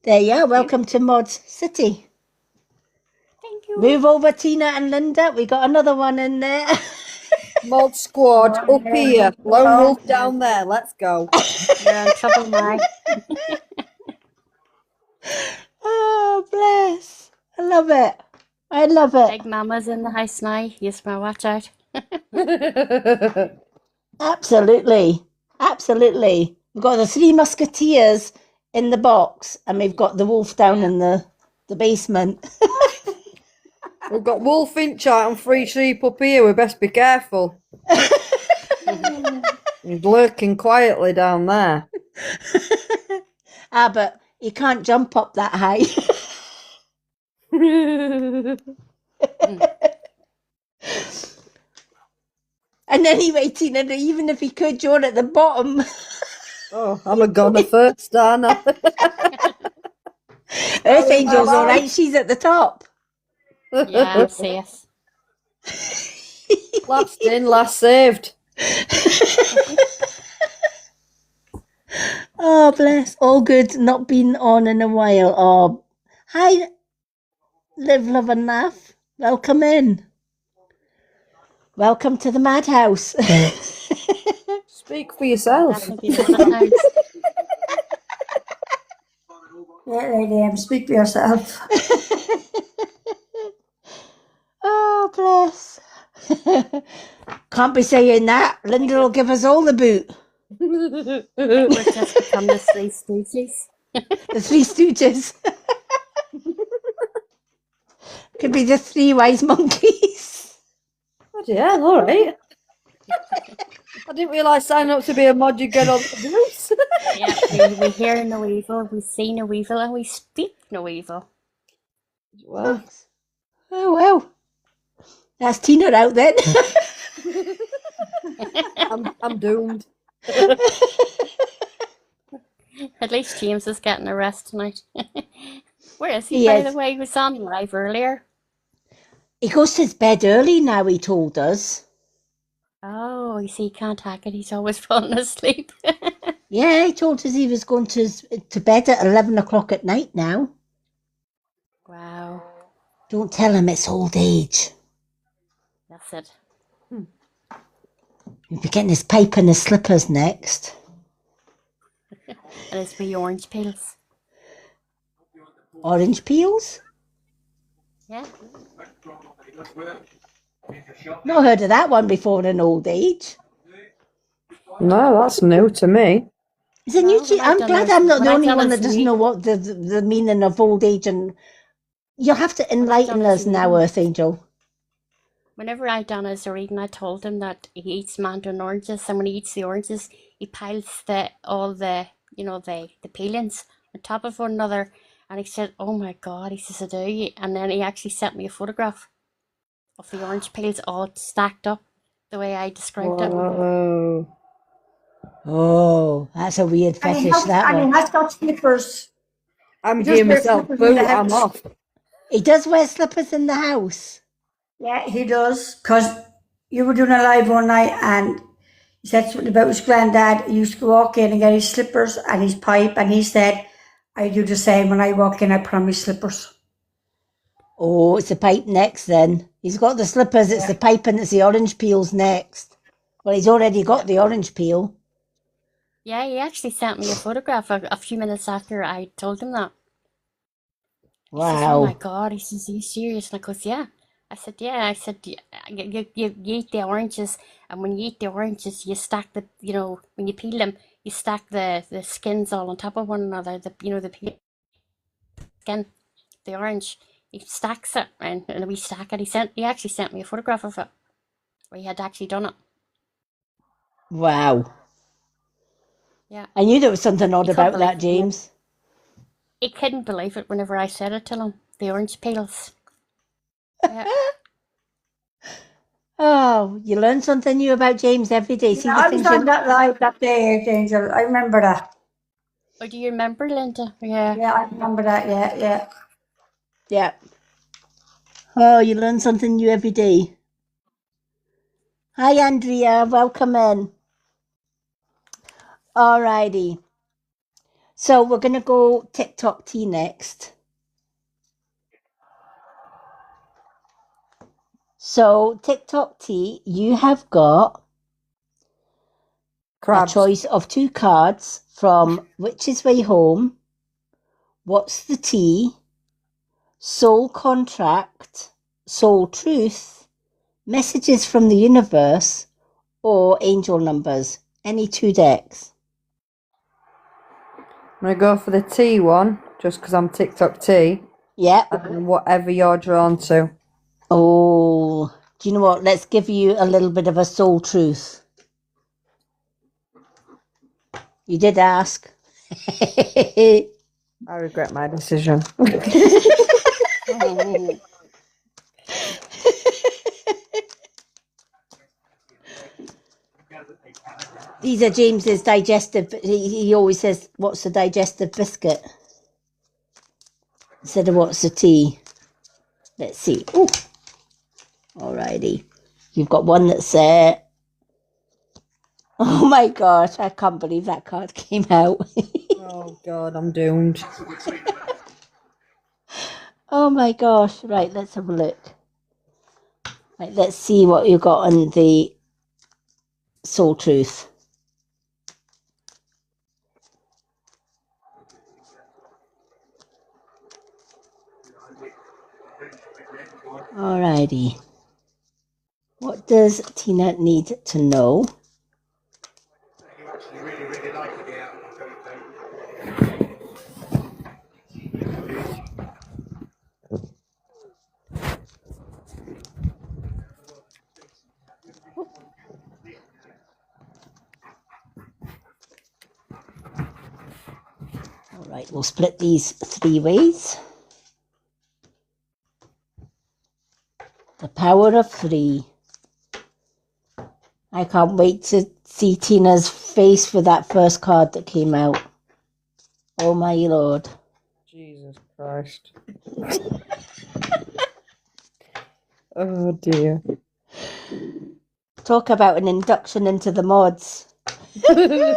There you are. Welcome to Mod City. Thank you. Move over, Tina and Linda. We got another one in there. Mod squad up here. Lone wolf down there. Let's go. You're in trouble now. Oh, bless. I love it. I love it. Big Mama's in the house now. Yes, my watch out. Absolutely. Absolutely. We've got the 3 musketeers in the box and we've got the wolf down in the basement. We've got Wolfinch out and 3 sheep up here. We best be careful. He's lurking quietly down there. But he can't jump up that high. And anyway, Tina, even if he could, you're at the bottom. Oh, I'm a goner first, aren't I? Earth Angel's all right. She's at the top. Yeah, I'm safe. Last in, last saved. Oh, bless. All good. Not been on in a while. Oh, hi, Live, Love and Laugh. Welcome in. Welcome to the madhouse. Speak for yourself. Definitely another time. Yeah, lady, speak for yourself. Oh, bless. Can't be saying that. Linda will give us all the boot. We've just become the 3 Stooges. The 3 Stooges. Could be the 3 wise monkeys. Bloody hell, alright. I didn't realise signing up to be a mod you get on the boots. Yeah, we hear no evil, we see no evil, and we speak no evil. Well, Oh, well. That's Tina out then. I'm doomed. At least James is getting a rest tonight. Where is he, He by is. the way? He was on live earlier. He goes to his bed early now, he told us. Oh, you see, he can't hack it. He's always falling asleep. Yeah, he told us he was going to bed at 11 o'clock at night now. Wow, Don't tell him it's old age. that's it. He'll be getting his pipe and his slippers next. And his wee orange peels. Orange peels? Yeah. Not heard of that one before in an old age. No, that's new to me. It's a Well, new. what I I'm done glad is I'm not what the I only done one is that doesn't read know what the meaning of old age, and you'll have to what I enlighten done is us now, reading. Earth Angel. Whenever I done his reading, I told him that he eats mandarin oranges, and when he eats the oranges, he piles all the the peelings on top of one another. And he said, "Oh my God," he says, "I do." And then he actually sent me a photograph of the orange peels all stacked up the way I described it. Whoa. Oh, that's a weird And he fetish, has, that and he one. has got slippers. I'm He does giving wear myself slippers in boot. the I'm house. off. He does wear slippers in the house. Yeah, he does. Because you were doing a live one night and he said something about his granddad. He used to walk in and get his slippers and his pipe, and he said, I do the same when I walk in, I put on my slippers. Oh, it's the pipe next then. He's got the slippers, it's the pipe, and it's the orange peels next. Well, he's already got the orange peel. Yeah, he actually sent me a photograph a few minutes after I told him that. He says, "Oh my Wow. God," he says, "Are you serious?" And I goes, "Yeah." I said, "Yeah." I said, You eat the oranges, and when you eat the oranges, you stack when you peel them, you stack the skins all on top of one another. The peel skin, the orange, he stacks it, and we stack it. He actually sent me a photograph of it, where he had actually done it. Wow. Yeah. I knew there was something odd He couldn't about believe that, it. James. He couldn't believe it whenever I said it to him. The orange peels. Yeah. Oh, you learn something new about James every day. See Yeah, the I was things on you. that live that day, Angel. I remember that. Oh, do you remember, Linda? Yeah. Yeah, I remember that. Yeah, yeah. Yeah. Oh, you learn something new every day. Hi, Andrea. Welcome in. Alrighty. So we're going to go TikTok tea next. So, TikTok tea, you have got a Crabs. choice of 2 cards from Witch's Way Home, What's the Tea, Soul Contract, Soul Truth, Messages from the Universe, or Angel Numbers. Any 2 decks. I'm going to go for the T one, just because I'm TikTok T, Yep. and whatever you're drawn to. Oh, do you know what? Let's give you a little bit of a soul truth. You did ask. I regret my decision. These are James's digestive. He always says, "What's the digestive biscuit?" instead of "What's the tea?" Let's see. Oh, alrighty. You've got one that's oh my gosh, I can't believe that card came out. Oh God, I'm doomed. Oh my gosh. Right, let's have a look. Right, let's see what you got on the soul truth. Alrighty. What does Tina need to know? You actually really, really like the outcome. Alright, we'll split these 3 ways. The power of 3. I can't wait to see Tina's face for that first card that came out. Oh my lord. Jesus Christ. Oh dear. Talk about an induction into the mods. I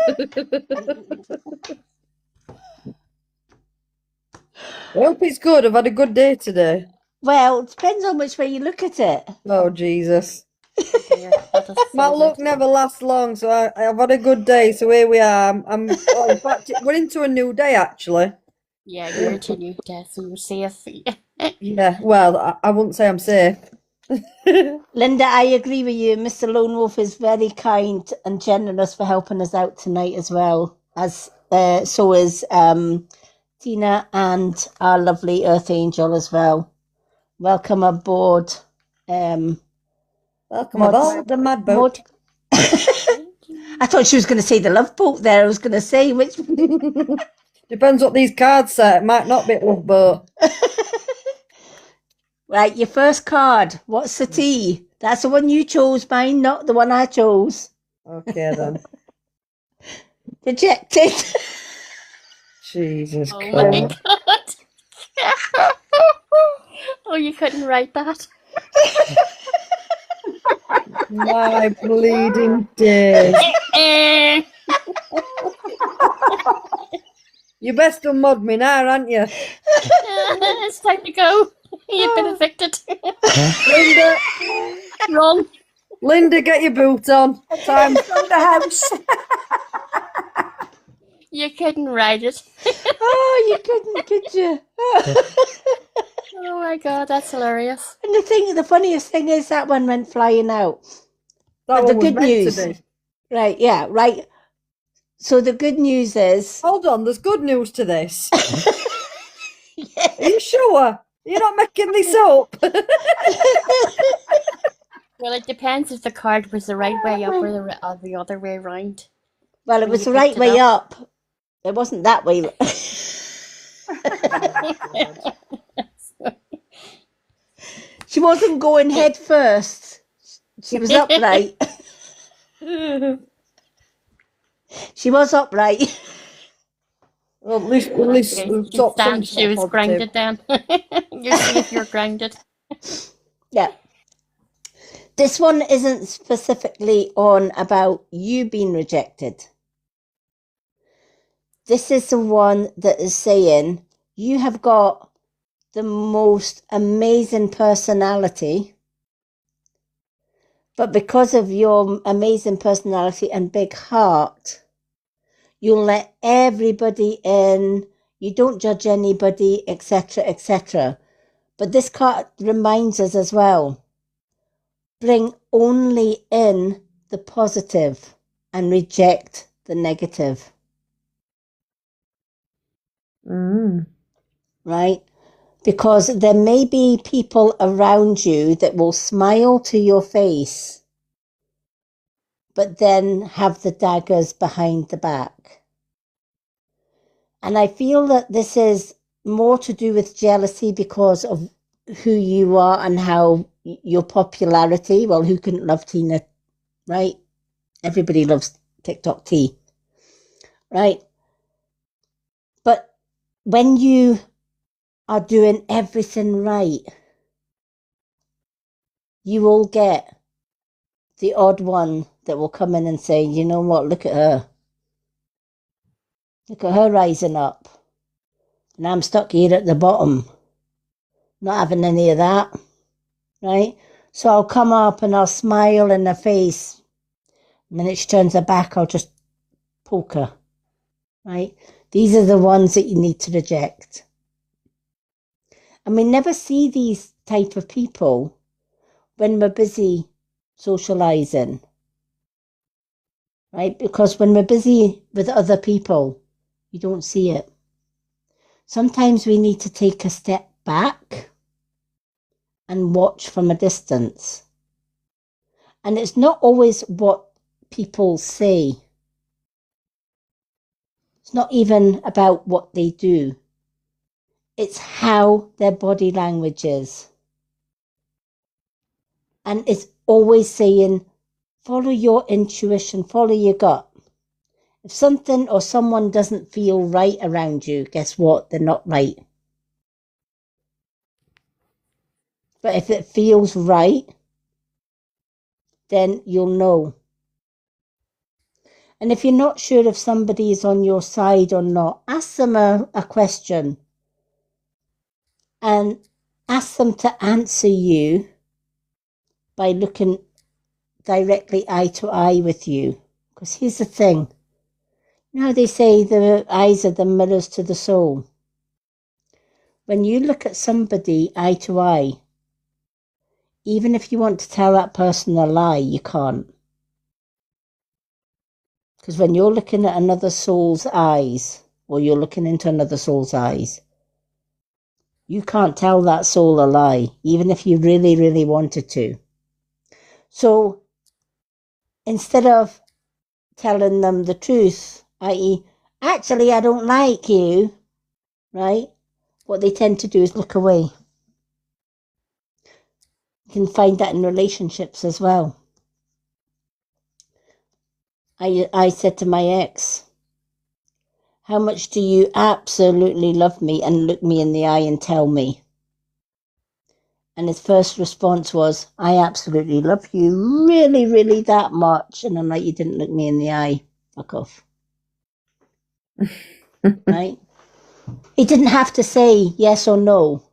hope it's good. I've had a good day today. Well, it depends on which way you look at it. Oh Jesus. Dear, that is My so luck good. never lasts long, so I've had a good day. So here we are. Oh, in fact, we're into a new day actually. Yeah, you're into new death, so you're safe. Yeah. Well, I wouldn't say I'm safe. Linda, I agree with you. Mr. Lone Wolf is very kind and generous for helping us out tonight as well. As so is Tina and our lovely Earth Angel as well. Welcome aboard. Welcome Mod- aboard the mad boat. I thought she was going to say the love boat there. I was going to say which. Depends what these cards say. It might not be love boat. Right, your first card. What's the T? That's the one you chose, mine, not the one I chose. Okay then. Rejected. Jesus Oh my Christ. God. Oh, you couldn't write that. My bleeding days. Eh. You best unmod me now, aren't you? It's time to go. You've been evicted. Linda, Wrong. Linda, get your boot on. Time. From the house. You couldn't write it. Oh, you couldn't, could you? Oh my God, that's hilarious. And the funniest thing is that one went flying out. That But the one was good meant news- to be. Right, yeah, right. So the good news is, Hold on, there's good news to this. Are you sure? You're not making this up? Well, it depends if the card was the right way up or the other way around. well, it When was you the right picked it way up. It wasn't that way. She wasn't going head first. She was upright. She was upright. Well, at least we've got some She was sort of grounded then. You see if you're grounded. Yeah. This one isn't specifically on about you being rejected. This is the one that is saying you have got the most amazing personality, but because of your amazing personality and big heart, you'll let everybody in, you don't judge anybody, etc., etc. But this card reminds us as well, bring only in the positive and reject the negative. Right? Because there may be people around you that will smile to your face, but then have the daggers behind the back. And I feel that this is more to do with jealousy because of who you are and how your popularity. Well, who couldn't love Tina, right? Everybody loves TikTok T, right? But when you are doing everything right, you will get the odd one that will come in and say, you know what, look at her. Look at her rising up. And I'm stuck here at the bottom, not having any of that, right? So I'll come up and I'll smile in her face. The minute she turns her back, I'll just poke her, right? These are the ones that you need to reject. And we never see these type of people when we're busy socializing, right? Because when we're busy with other people, you don't see it. Sometimes we need to take a step back and watch from a distance. And it's not always what people say. It's not even about what they do. It's how their body language is. And it's always saying, follow your intuition, follow your gut. If something or someone doesn't feel right around you, guess what? They're not right. But if it feels right, then you'll know. And if you're not sure if somebody is on your side or not, ask them a question. And ask them to answer you by looking directly eye to eye with you. Because here's the thing. You know how they say the eyes are the mirrors to the soul? When you look at somebody eye to eye, even if you want to tell that person a lie, you can't. Because when you're looking at another soul's eyes, or you're looking into another soul's eyes, you can't tell that soul a lie, even if you really, really wanted to. So instead of telling them the truth, i.e., actually, I don't like you, right? What they tend to do is look away. You can find that in relationships as well. I said to my ex, how much do you absolutely love me, and look me in the eye and tell me? And his first response was, I absolutely love you really, really that much. And I'm like, you didn't look me in the eye. Fuck off. Right? He didn't have to say yes or no.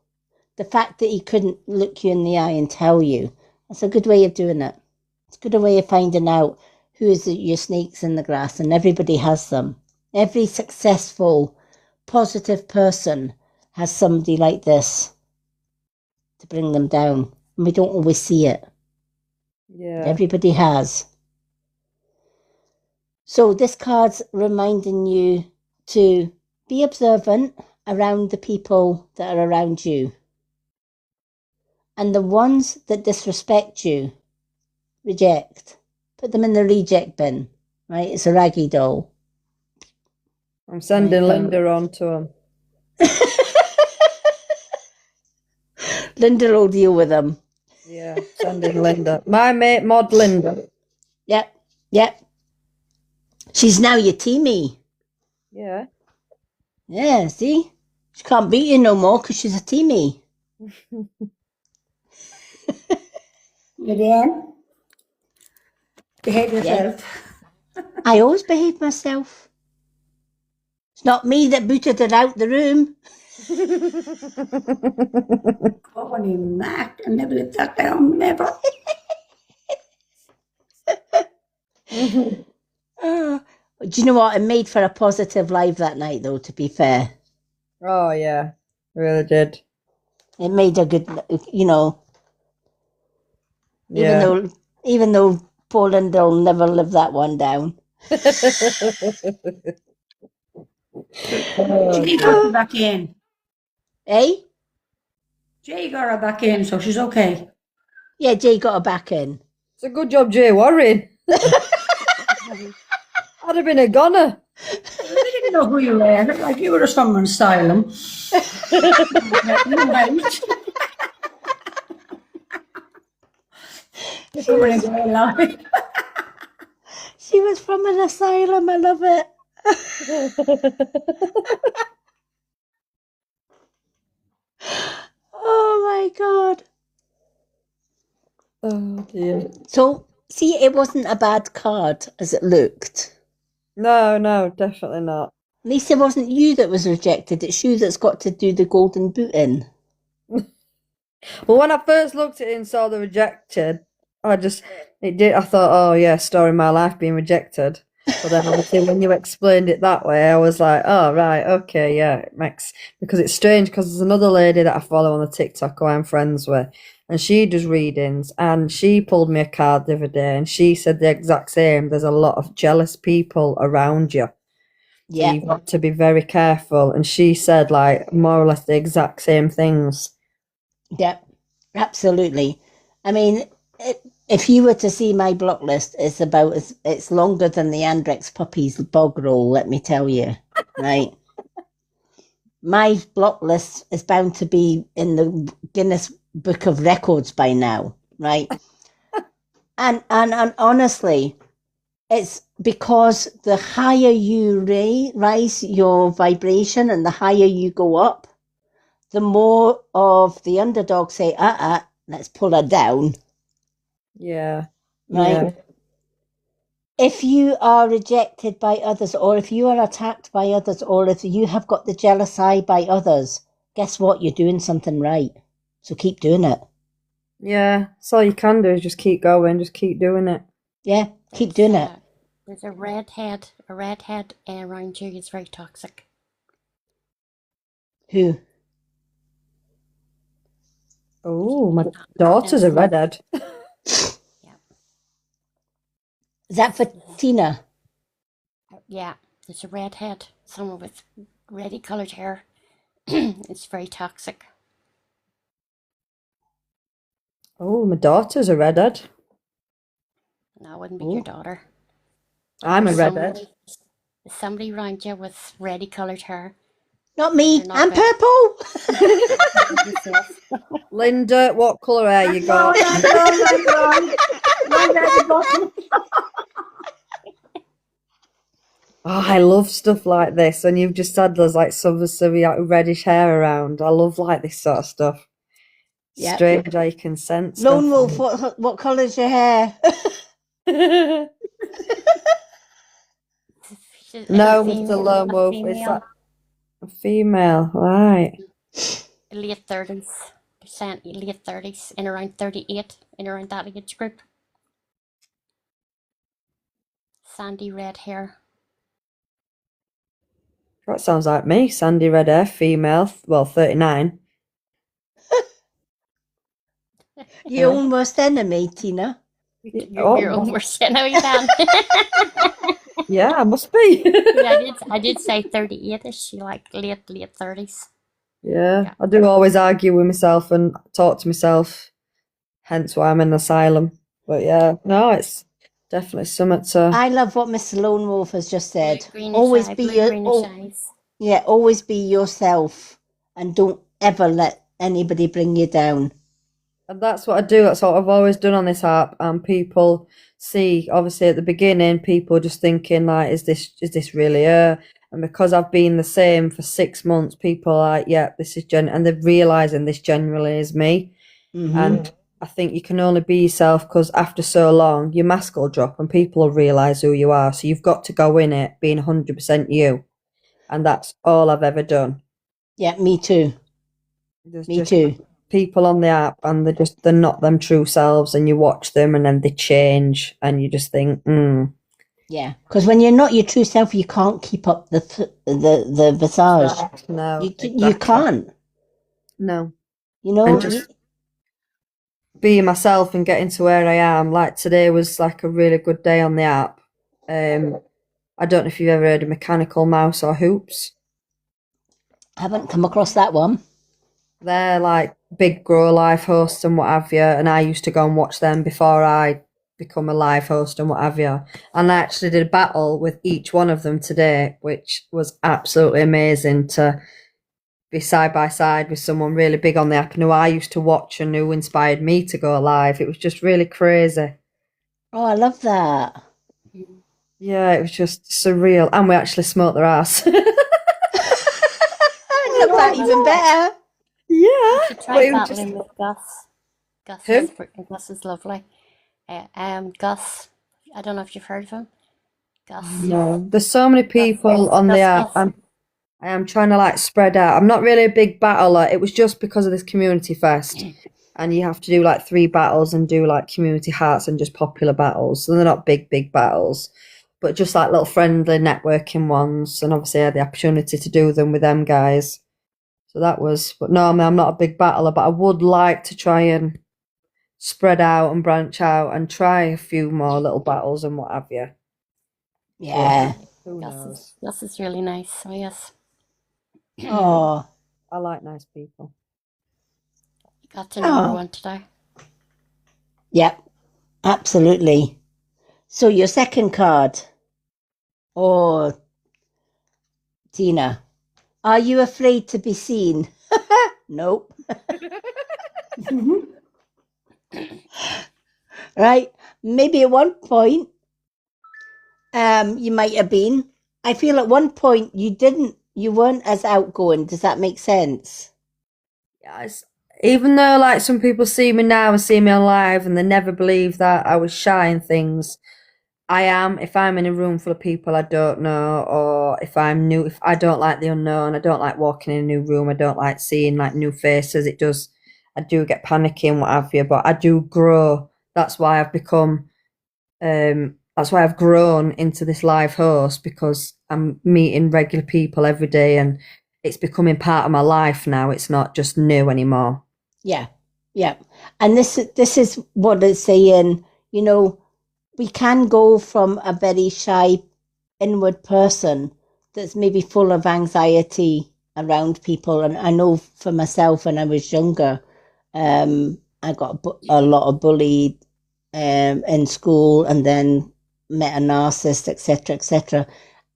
The fact that he couldn't look you in the eye and tell you, that's a good way of doing it. It's a good way of finding out who is your snakes in the grass, and everybody has them. Every successful, positive person has somebody like this to bring them down. And we don't always see it. Yeah. Everybody has. So this card's reminding you to be observant around the people that are around you. And the ones that disrespect you, reject. Put them in the reject bin, right? It's a raggy doll. I'm sending Linda on to him. Linda will deal with them. Yeah, sending Linda. My mate, Mod Linda. Yep, yep. She's now your teamie. Yeah. Yeah, see? She can't beat you no more because she's a teamie. Lydian, behave yourself. I always behave myself. It's not me that booted her out the room. Holy Mac, I never let that down, never. Do you know what? It made for a positive live that night, though, to be fair. Oh, yeah. Really did. It made a good, you know, Yeah. even though poor Linda will never live that one down. Jay got her back in. Eh? Jay got her back in, so she's okay. Yeah, Jay got her back in. It's a good job, Jay Warren. I'd have been a goner. I didn't know who you were. Like you were just from an asylum. She was from an asylum. I love it. Oh my God. Oh, dear. So, see, it wasn't a bad card as it looked. No, definitely not. At least it wasn't you that was rejected. It's you that's got to do the golden boot in. Well, when I first looked at it and saw the rejected, I thought, oh yeah, story of my life being rejected. But then obviously when you explained it that way, I was like, oh right, okay, yeah, it makes, because it's strange because there's another lady that I follow on the TikTok who I'm friends with, and she does readings, and she pulled me a card the other day, and she said the exact same. There's a lot of jealous people around you. So Yeah. you've got to be very careful. And she said like more or less the exact same things. Yeah, absolutely. I mean, if you were to see my block list, it's longer than the Andrex puppies bog roll, let me tell you, right? My block list is bound to be in the Guinness Book of Records by now, right? and honestly, it's because the higher you rise your vibration and the higher you go up, the more of the underdog say, let's pull her down. Yeah. Right? Yeah. If you are rejected by others, or if you are attacked by others, or if you have got the jealous eye by others, guess what? You're doing something right. So keep doing it. Yeah. That's all you can do is just keep going, just keep doing it. Yeah, keep doing it. There's a redhead around you. It's very toxic. Who? Oh, my daughter's a redhead. Is that for Tina? Yeah, there's a redhead, someone with reddy coloured hair. It's very toxic. Oh, my daughter's a redhead. No, it wouldn't be your daughter. I'm a There's redhead. somebody around you with reddy coloured hair. Not me. You're not I'm red. purple. Linda, what colour hair you got? Oh, I love stuff like this, and you've just had those like some like reddish hair around. I love like this sort of stuff. Yep. Strange how you can sense Lone stuff. Wolf, what colour's your hair? She's No, a Mr. Lone a Wolf, it's female, like a female, right? late 30s, late 30s, in around 38, in around that age group. Sandy red hair. That sounds like me. Sandy red hair, female, well, 39. Your own worst enemy, Tina. Your own worst enemy, Dan. Yeah, I must be. Yeah, I did say 38ish, like late 30s. Yeah, I do always argue with myself and talk to myself, hence why I'm in asylum. But yeah, no, it's definitely something to. I love what Mr. Lone Wolf has just said. Greenish Always eye, be blue your greenish eyes. yeah, always be yourself, and don't ever let anybody bring you down. And that's what I do. That's what I've always done on this app. And people see, obviously, at the beginning, people just thinking like, is this really her? And because I've been the same for 6 months, people are like, yeah, this is and they're realizing this generally is me. Mm-hmm. And I think you can only be yourself because after so long, your mask will drop and people will realize who you are. So you've got to go in it being 100% you. And that's all I've ever done. Yeah, me too. Me too. People on the app and they're not them true selves, and you watch them and then they change and you just think, Yeah, because when you're not your true self, you can't keep up the visage. No, you exactly. can't. No. You know, And just being myself and getting to where I am. Like today was like a really good day on the app. I don't know if you've ever heard of Mechanical Mouse or Hoops. I haven't come across that one. They're like big Grow Life hosts and what have you, and I used to go and watch them before I become a live host and what have you. And I actually did a battle with each one of them today, which was absolutely amazing to be side by side with someone really big on the app and who I used to watch and who inspired me to go live. It was just really crazy. Oh, I love that. Yeah, it was just surreal. And we actually smoked their ass. I love that even better. Yeah. Try battling with Gus. Who? Gus is lovely. Gus, I don't know if you've heard of him. Gus. No. There's so many people on the app. I am trying to like spread out. I'm not really a big battler. It was just because of this community fest. And you have to do like 3 battles and do like community hearts and just popular battles. So they're not big battles, but just like little friendly networking ones. And obviously I had the opportunity to do them with them guys. So that was, but no, I'm not a big battler, but I would like to try and spread out and branch out and try a few more little battles and what have you. Yeah. Who knows? Gus is really nice. So yes. Oh, I like nice people. Got to number 1 today. Yep, absolutely. So your second card, or Tina, are you afraid to be seen? Nope. Right? Maybe at one point, you might have been. I feel at one point you weren't as outgoing. Does that make sense? Yes. Even though like some people see me now and see me on live and they never believe that I was shy and things, I am. If I'm in a room full of people I don't know, or if I'm new, if I don't like the unknown, I don't like walking in a new room, I don't like seeing like new faces. I do get panicky and what have you, but I do grow. That's why I've become, that's why I've grown into this live host, because I'm meeting regular people every day and it's becoming part of my life now. It's not just new anymore. Yeah. Yeah. And this is what it's saying, you know, we can go from a very shy inward person that's maybe full of anxiety around people. And I know for myself when I was younger, I got a lot of bullied in school, and then met a narcissist, etc., etc.,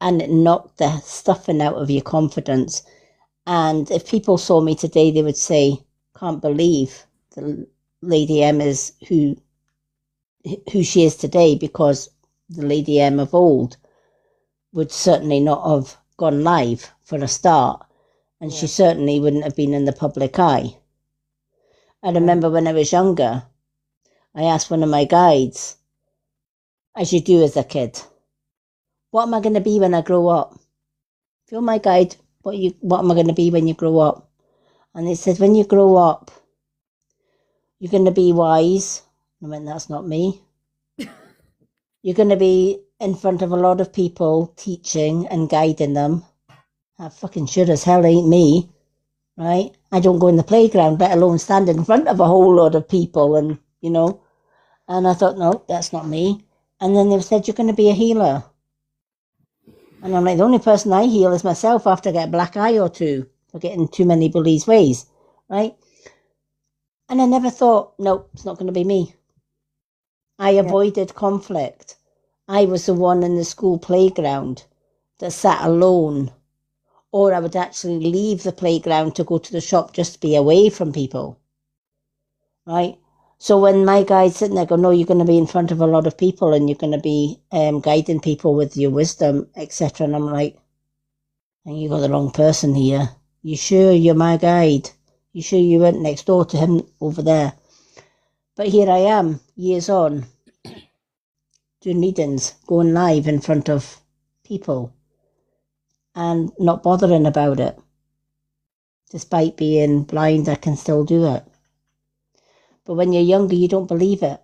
and it knocked the stuffing out of your confidence. And if people saw me today, they would say, "Can't believe the Lady M is who she is today," because the Lady M of old would certainly not have gone live for a start, and she certainly wouldn't have been in the public eye. I remember when I was younger, I asked one of my guides, as you do as a kid, what am I going to be when I grow up? Feel my guide, what am I going to be when you grow up? And they said, when you grow up, you're going to be wise. I went, that's not me. You're going to be in front of a lot of people teaching and guiding them. That fucking sure as hell ain't me, right? I don't go in the playground, let alone stand in front of a whole lot of people and, you know. And I thought, no, that's not me. And then they said, you're going to be a healer. And I'm like, the only person I heal is myself after I get a black eye or two for getting too many bullies' ways, right? And I never thought, no, it's not going to be me. I avoided conflict. I was the one in the school playground that sat alone, or I would actually leave the playground to go to the shop just to be away from people, right? So when my guide's sitting there go, no, you're going to be in front of a lot of people and you're going to be guiding people with your wisdom, etc. And I'm like, you got the wrong person here. You sure you're my guide? You sure you went next door to him over there? But here I am, years on, doing readings, going live in front of people and not bothering about it. Despite being blind, I can still do it. But when you're younger, you don't believe it.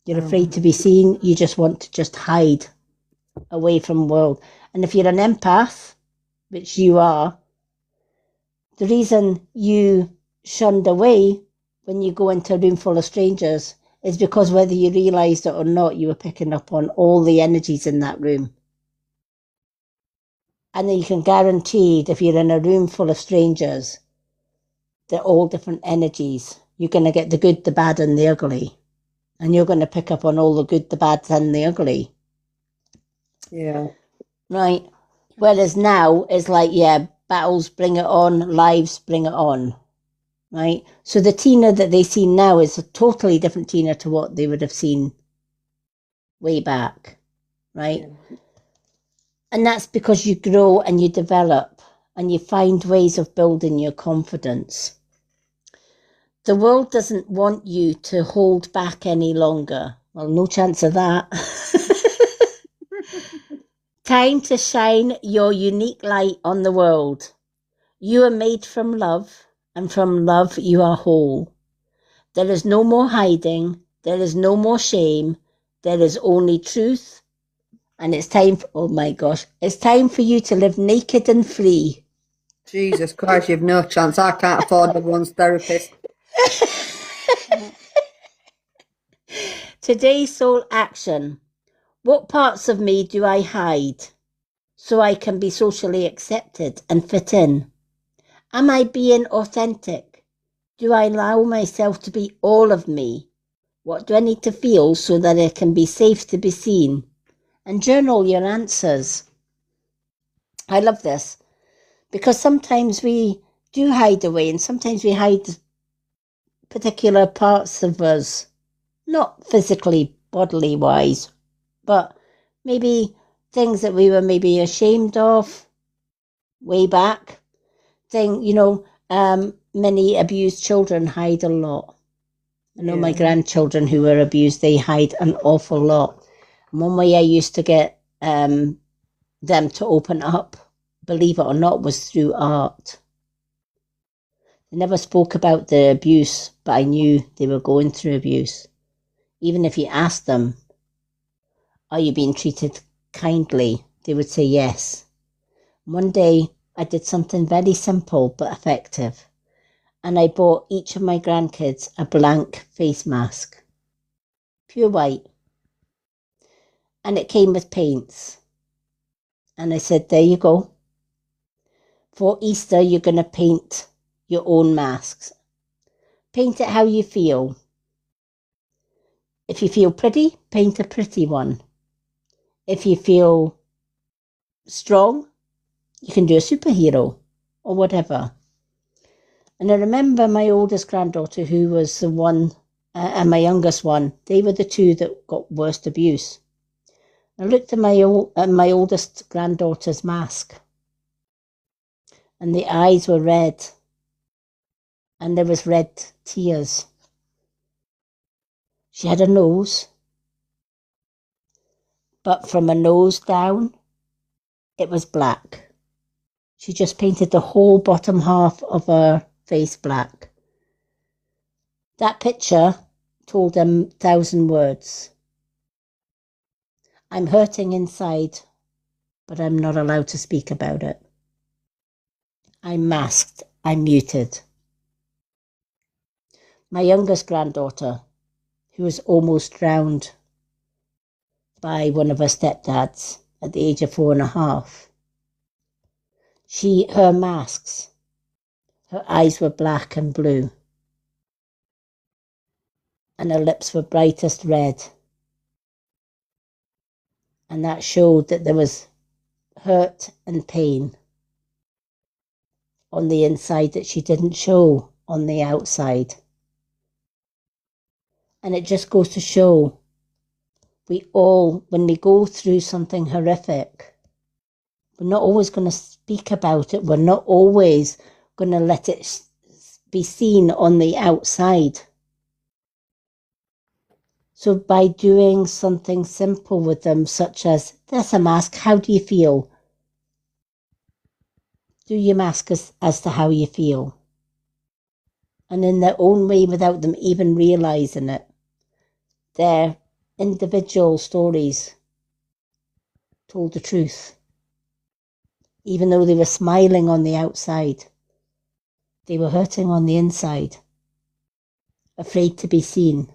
You're afraid to be seen. You just want to just hide away from the world. And if you're an empath, which you are, the reason you shunned away when you go into a room full of strangers is because whether you realised it or not, you were picking up on all the energies in that room. And then you can guarantee if you're in a room full of strangers, they're all different energies. You're going to get the good, the bad, and the ugly. And you're going to pick up on all the good, the bad, and the ugly. Yeah. Right? Whereas now, it's like, yeah, battles, bring it on. Lives, bring it on. Right? So the Tina that they see now is a totally different Tina to what they would have seen way back. Right? Yeah. And that's because you grow and you develop and you find ways of building your confidence. The world doesn't want you to hold back any longer. Well, no chance of that. Time to shine your unique light on the world. You are made from love, and from love you are whole. There is no more hiding. There is no more shame. There is only truth. And it's time for, oh my gosh, it's time for you to live naked and free. Jesus Christ, you've no chance. I can't afford everyone's therapist. Today's soul action. What parts of me do I hide so I can be socially accepted and fit in? Am I being authentic? Do I allow myself to be all of me? What do I need to feel so that I can be safe to be seen? And journal your answers. I love this because sometimes we do hide away and sometimes we hide particular parts of us, not physically, bodily wise, but maybe things that we were maybe ashamed of way back. Many abused children hide a lot. I know my grandchildren who were abused, they hide an awful lot. And one way I used to get them to open up, believe it or not, was through art. They never spoke about the abuse, but I knew they were going through abuse. Even if you asked them, are you being treated kindly? They would say yes. One day I did something very simple but effective. and I bought each of my grandkids a blank face mask, pure white. And it came with paints. And I said, there you go. For Easter, you're going to paint your own masks. Paint it how you feel. If you feel pretty, paint a pretty one. If you feel strong, you can do a superhero or whatever. And I remember my oldest granddaughter, who was the one, and my youngest one, they were the two that got worst abuse. I looked at my oldest granddaughter's mask, and the eyes were red, and there was red tears. She had a nose, but from her nose down, it was black. She just painted the whole bottom half of her face black. That picture told 1,000 words. I'm hurting inside, but I'm not allowed to speak about it. I'm masked, I'm muted. My youngest granddaughter, who was almost drowned by one of her stepdads at the age of 4.5, her masks, her eyes were black and blue, and her lips were brightest red. And that showed that there was hurt and pain on the inside that she didn't show on the outside. And it just goes to show, when we go through something horrific, we're not always going to speak about it. We're not always going to let it be seen on the outside. So by doing something simple with them, such as, there's a mask, how do you feel? Do your mask as to how you feel. And in their own way, without them even realising it, their individual stories told the truth. Even though they were smiling on the outside, they were hurting on the inside, afraid to be seen.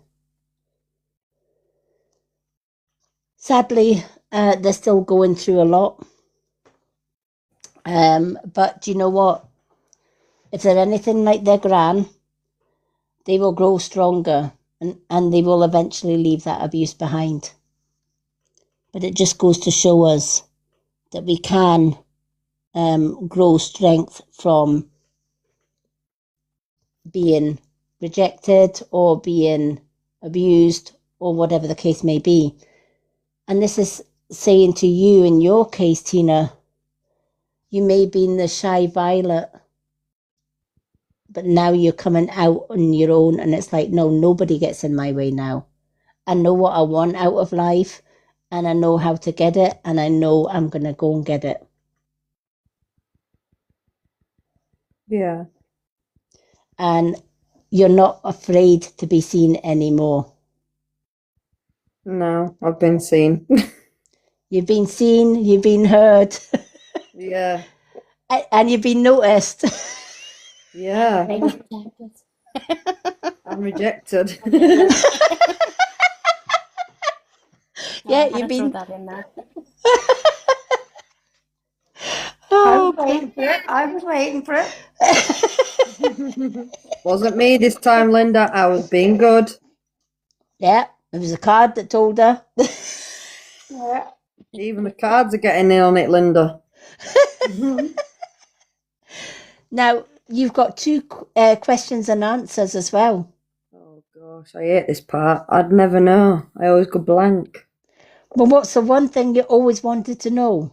Sadly, they're still going through a lot. But do you know what? If they're anything like their gran, they will grow stronger and they will eventually leave that abuse behind. But it just goes to show us that we can grow strength from being rejected or being abused or whatever the case may be. And this is saying to you, in your case, Tina, you may have been the shy violet, but now you're coming out on your own, and it's like, no, nobody gets in my way now. I know what I want out of life, and I know how to get it, and I know I'm going to go and get it. Yeah. And you're not afraid to be seen anymore. No, I've been seen. You've been seen, you've been heard, Yeah. and you've been noticed. Yeah. Rejected. I'm rejected. Yeah, I had you've to throw been. that in there. Oh, I was waiting for it. Wasn't me this time, Linda. I was being good. yeah, it was a card that told her. Yeah. Even the cards are getting in on it, Linda. Now, you've got 2 questions and answers as well. Oh gosh, I hate this part. I'd never know. I always go blank. Well, what's the one thing you always wanted to know?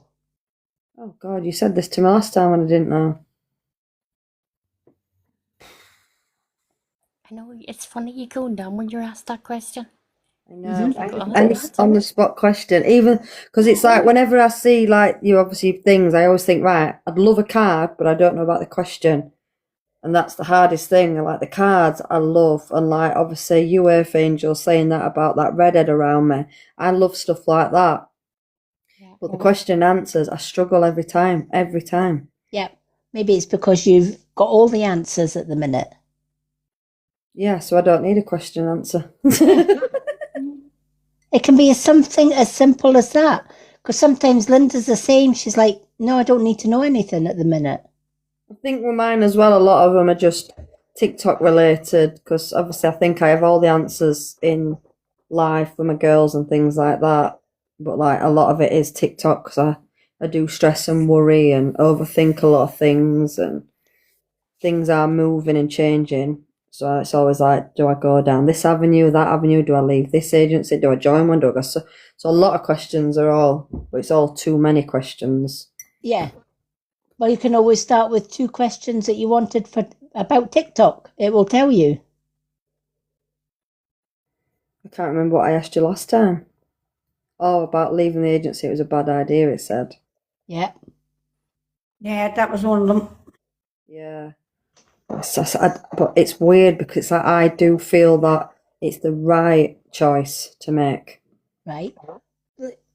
Oh God, you said this to me last time and I didn't know. I know it's funny you go down when you're asked that question. I know. Mhm. And it's on the spot question. Even because it's like whenever I see like you obviously things, I always think, right, I'd love a card, but I don't know about the question. And that's the hardest thing. Like the cards I love, and like obviously you Earth Angel saying that about that redhead around me. I love stuff like that. Yeah. But the question and answers, I struggle every time. Every time. Yeah, maybe it's because you've got all the answers at the minute. Yeah, so I don't need a question and answer. It can be something as simple as that. Because sometimes Linda's the same. She's like, no, I don't need to know anything at the minute. I think with mine as well, a lot of them are just TikTok related because obviously I think I have all the answers in life with my girls and things like that. But like a lot of it is TikTok because I do stress and worry and overthink a lot of things and things are moving and changing. So it's always like, do I go down this avenue, that avenue? Do I leave this agency? Do I join one? Do I go? So a lot of questions but it's all too many questions. Yeah. Well, you can always start with 2 questions that you wanted about TikTok. It will tell you. I can't remember what I asked you last time. Oh, about leaving the agency. It was a bad idea, it said. Yeah. Yeah, that was one of them. Yeah. But it's weird because it's like I do feel that it's the right choice to make. Right.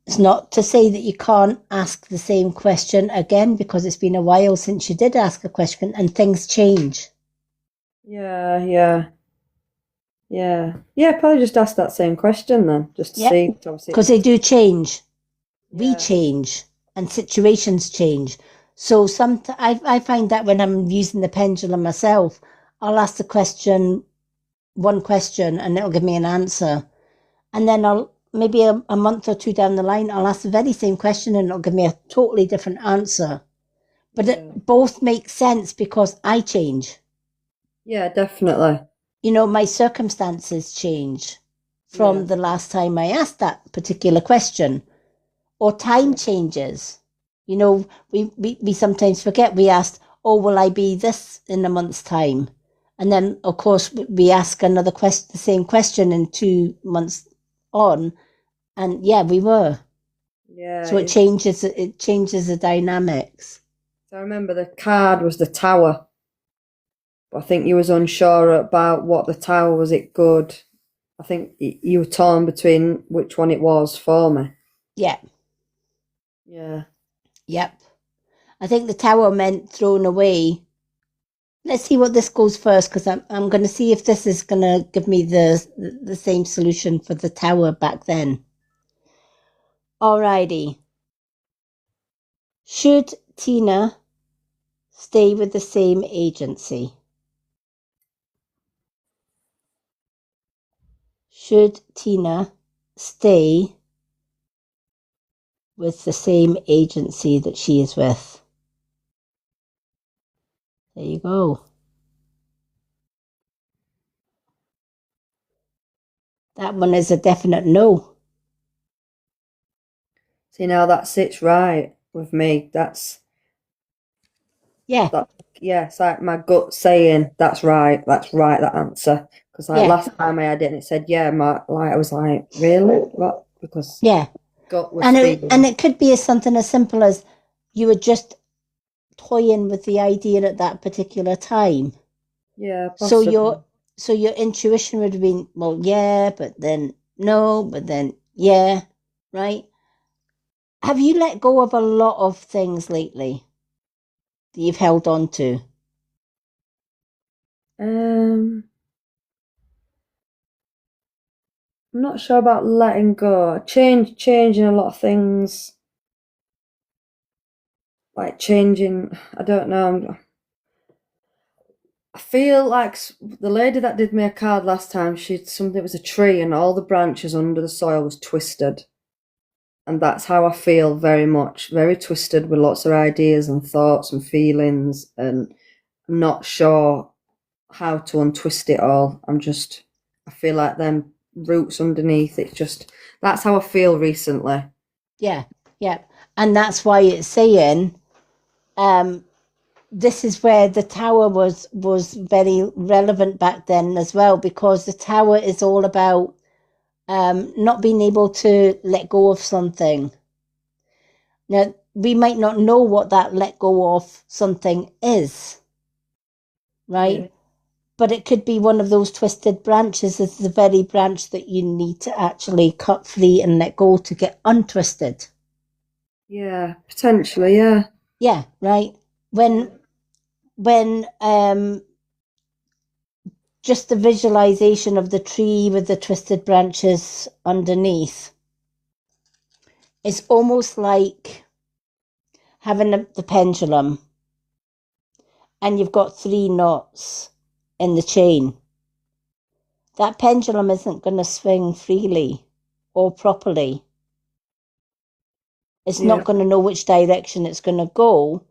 It's not to say that you can't ask the same question again because it's been a while since you did ask a question and things change. Yeah. Probably just ask that same question then, just to Yeah. see. Because they do change. We Yeah. change and situations change. So I find that when I'm using the pendulum myself, I'll ask the question, one question, and it'll give me an answer. And then I'll maybe a month or 2 down the line, I'll ask the very same question and it'll give me a totally different answer. But it both make sense because I change. Yeah, definitely. You know, my circumstances change from the last time I asked that particular question. Or time changes. You know, we sometimes forget. We asked, oh, will I be this in a month's time? And then, of course, we ask another question, the same question in 2 months on. And yeah, we were. Yeah. So it changes the dynamics. So I remember the card was the tower. But I think you was unsure about what the tower was. It good? I think you were torn between which one it was for me. Yeah. Yeah. Yep. I think the tower meant thrown away. Let's see what this goes first, because I'm going to see if this is going to give me the same solution for the tower back then. Alrighty. Should Tina stay with the same agency? Should Tina stay with the same agency that she is with? There you go. That one is a definite no. See, now that sits right with me. Yeah. It's like my gut saying that's right, that answer. Because like last time I had it and it said I was like, really? What? Because gut was feeling. And it could be something as simple as you were just toying with the idea at that particular time. Yeah, possibly. So your intuition would have been, well, yeah, but then no, but then yeah, right? Have you let go of a lot of things lately that you've held on to? I'm not sure about letting go. Changing a lot of things. Like changing, I don't know. I feel like the lady that did me a card last time, it was a tree and all the branches under the soil was twisted. And that's how I feel very much, very twisted with lots of ideas and thoughts and feelings and I'm not sure how to untwist it all. I feel like them roots underneath, that's how I feel recently. Yeah. And that's why it's saying, this is where the tower was very relevant back then as well, because the tower is all about not being able to let go of something. Now, we might not know what that let go of something is, right? Yeah. But it could be one of those twisted branches. It's the very branch that you need to actually cut free and let go to get untwisted. Yeah, potentially, yeah. Yeah, right. When just the visualization of the tree with the twisted branches underneath. It's almost like having the pendulum, and you've got 3 knots in the chain. That pendulum isn't going to swing freely or properly. It's Yeah. not going to know which direction it's going to go,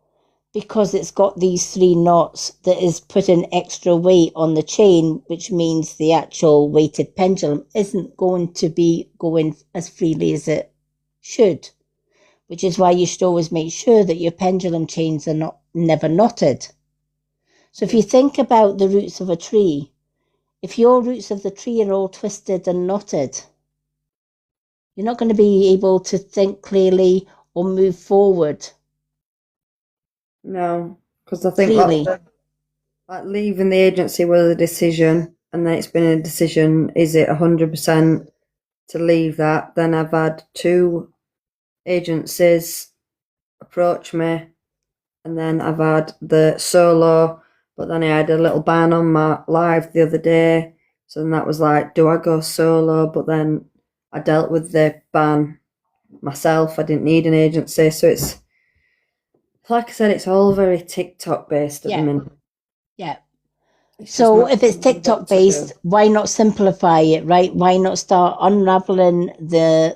because it's got these 3 knots that is putting extra weight on the chain, which means the actual weighted pendulum isn't going to be going as freely as it should, which is why you should always make sure that your pendulum chains are never knotted. So if you think about the roots of a tree, if your roots of the tree are all twisted and knotted, you're not going to be able to think clearly or move forward No, because I think freely. like leaving the agency was a decision, and then it's been a decision. Is it 100% to leave that? Then I've had 2 agencies approach me, and then I've had the solo, but then I had a little ban on my live the other day. So then that was like, do I go solo? But then I dealt with the ban myself. I didn't need an agency. So it's, like I said, it's all very TikTok based at Yeah. the minute. Yeah. It's just So not if it's something I've got TikTok to based, do. why not simplify it, right? Why not start unraveling the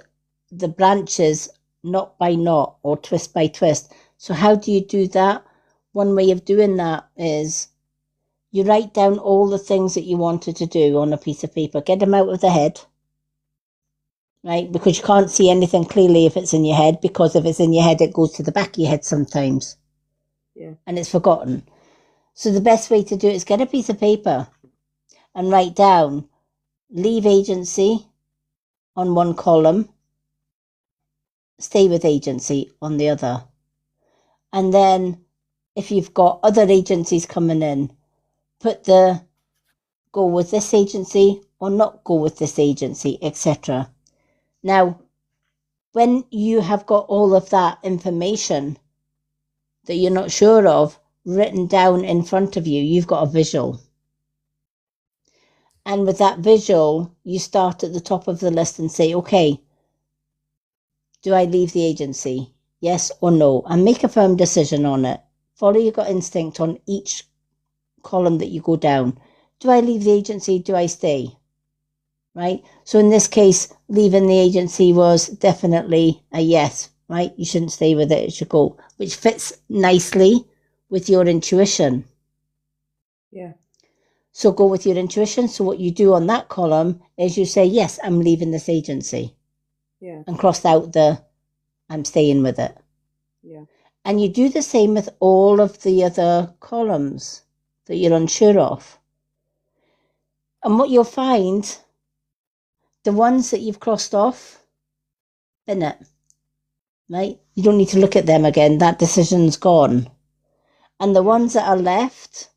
branches knot by knot or twist by twist? So how do you do that? One way of doing that is you write down all the things that you wanted to do on a piece of paper. Get them out of the head, right? Because you can't see anything clearly if it's in your head, because if it's in your head, it goes to the back of your head sometimes. Yeah. And it's forgotten. So the best way to do it is get a piece of paper and write down leave agency on one column, stay with agency on the other. And then if you've got other agencies coming in, put the go with this agency or not go with this agency, etc. Now, when you have got all of that information that you're not sure of written down in front of you, you've got a visual. And with that visual, you start at the top of the list and say, okay, do I leave the agency? Yes or no? And make a firm decision on it. Follow your gut instinct on each column that you go down. Do I leave the agency? Do I stay? Right? So in this case, leaving the agency was definitely a yes, right? You shouldn't stay with it, it should go, which fits nicely with your intuition. Yeah. So go with your intuition. So what you do on that column is you say, yes, I'm leaving this agency. Yeah. And cross out the I'm staying with it. Yeah. And you do the same with all of the other columns that you're unsure of. And what you'll find, the ones that you've crossed off, bin it, right? You don't need to look at them again. That decision's gone. And the ones that are left,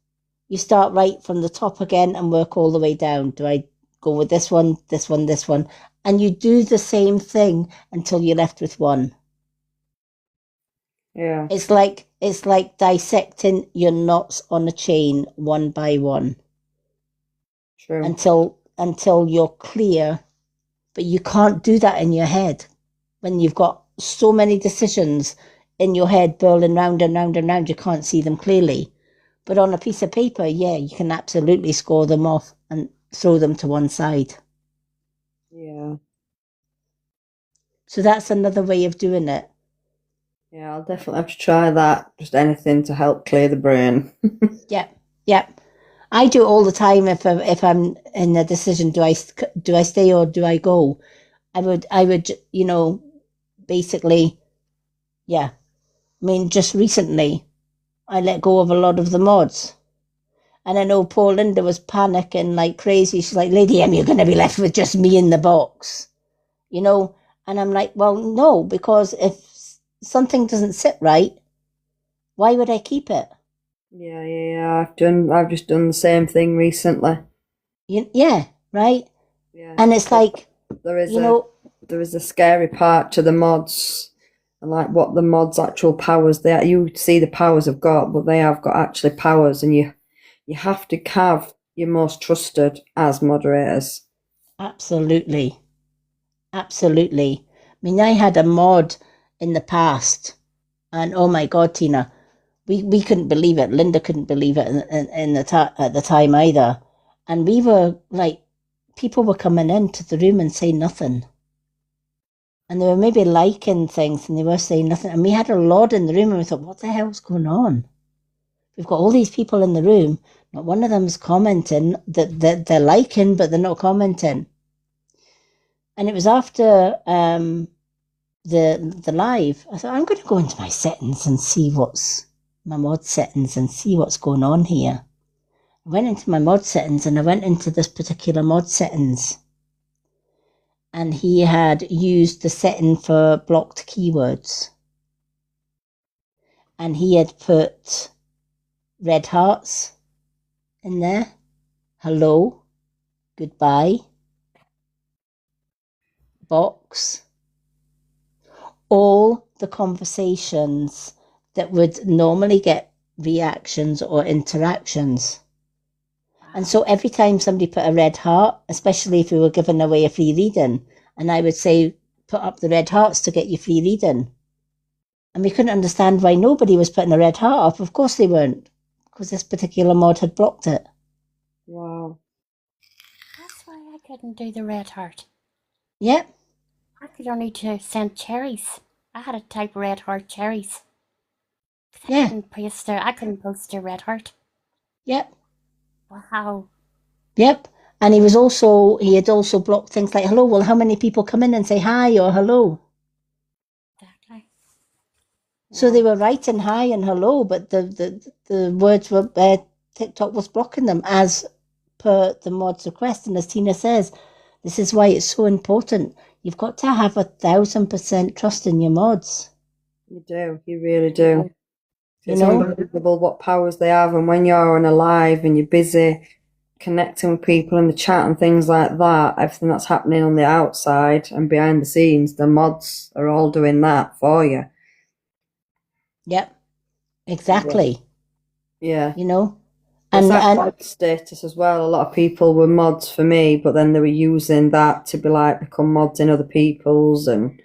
you start right from the top again and work all the way down. Do I go with this one, this one, this one? And you do the same thing until you're left with one. Yeah. It's like dissecting your knots on a chain one by one True. until you're clear. But you can't do that in your head when you've got so many decisions in your head whirling round and round and round. You can't see them clearly. But on a piece of paper, yeah, you can absolutely score them off and throw them to one side. Yeah. So that's another way of doing it. Yeah, I'll definitely have to try that. Just anything to help clear the brain. Yep. I do it all the time. If I'm in a decision, do I stay or do I go? I would, basically, yeah. I mean, just recently, I let go of a lot of the mods. And I know poor Linda was panicking like crazy. She's like, Lady M, you're going to be left with just me in the box. And I'm like, well, no, because if something doesn't sit right, why would I keep it? Yeah. I've just done the same thing recently. Yeah, right? Yeah. And it's like, there is a scary part to the mods, and like what the mods' actual powers. You see the powers have got, but they have got actually powers, and you have to have you're most trusted as moderators. Absolutely. Absolutely. I mean, I had a mod in the past, and oh my God, Tina, we couldn't believe it. Linda couldn't believe it at the time either. And we were like, people were coming into the room and saying nothing. And they were maybe liking things and they were saying nothing. And we had a lot in the room and we thought, what the hell's going on? We've got all these people in the room. Not one of them's commenting that they're liking, but they're not commenting. And it was after the live, I thought, I'm going to go into my settings and see what's my mod settings and see what's going on here. I went into my mod settings and I went into this particular mod settings. And he had used the setting for blocked keywords. And he had put red hearts in there. Hello, goodbye, box. All the conversations that would normally get reactions or interactions. And so every time somebody put a red heart, especially if we were giving away a free reading, and I would say, put up the red hearts to get you free reading. And we couldn't understand why nobody was putting a red heart up. Of course they weren't, because this particular mod had blocked it. Wow. That's why I couldn't do the red heart. Yep. I could only send cherries. I had to type red heart cherries. Yeah. I couldn't post a red heart. Yep. Wow. Yep. And he had also blocked things like hello. Well, how many people come in and say hi or hello? Exactly. So they were writing hi and hello, but the words were TikTok was blocking them as per the mod's request. And as Tina says, this is why it's so important. You've got to have 1,000% trust in your mods. You do. You really do. It's You know? unbelievable what powers they have, and when you're on a live and you're busy connecting with people in the chat and things like that, everything that's happening on the outside and behind the scenes, the mods are all doing that for you. Yep. Exactly. Yeah. You know? It's And that mod status as well. A lot of people were mods for me, but then they were using that to be like become mods in other people's, and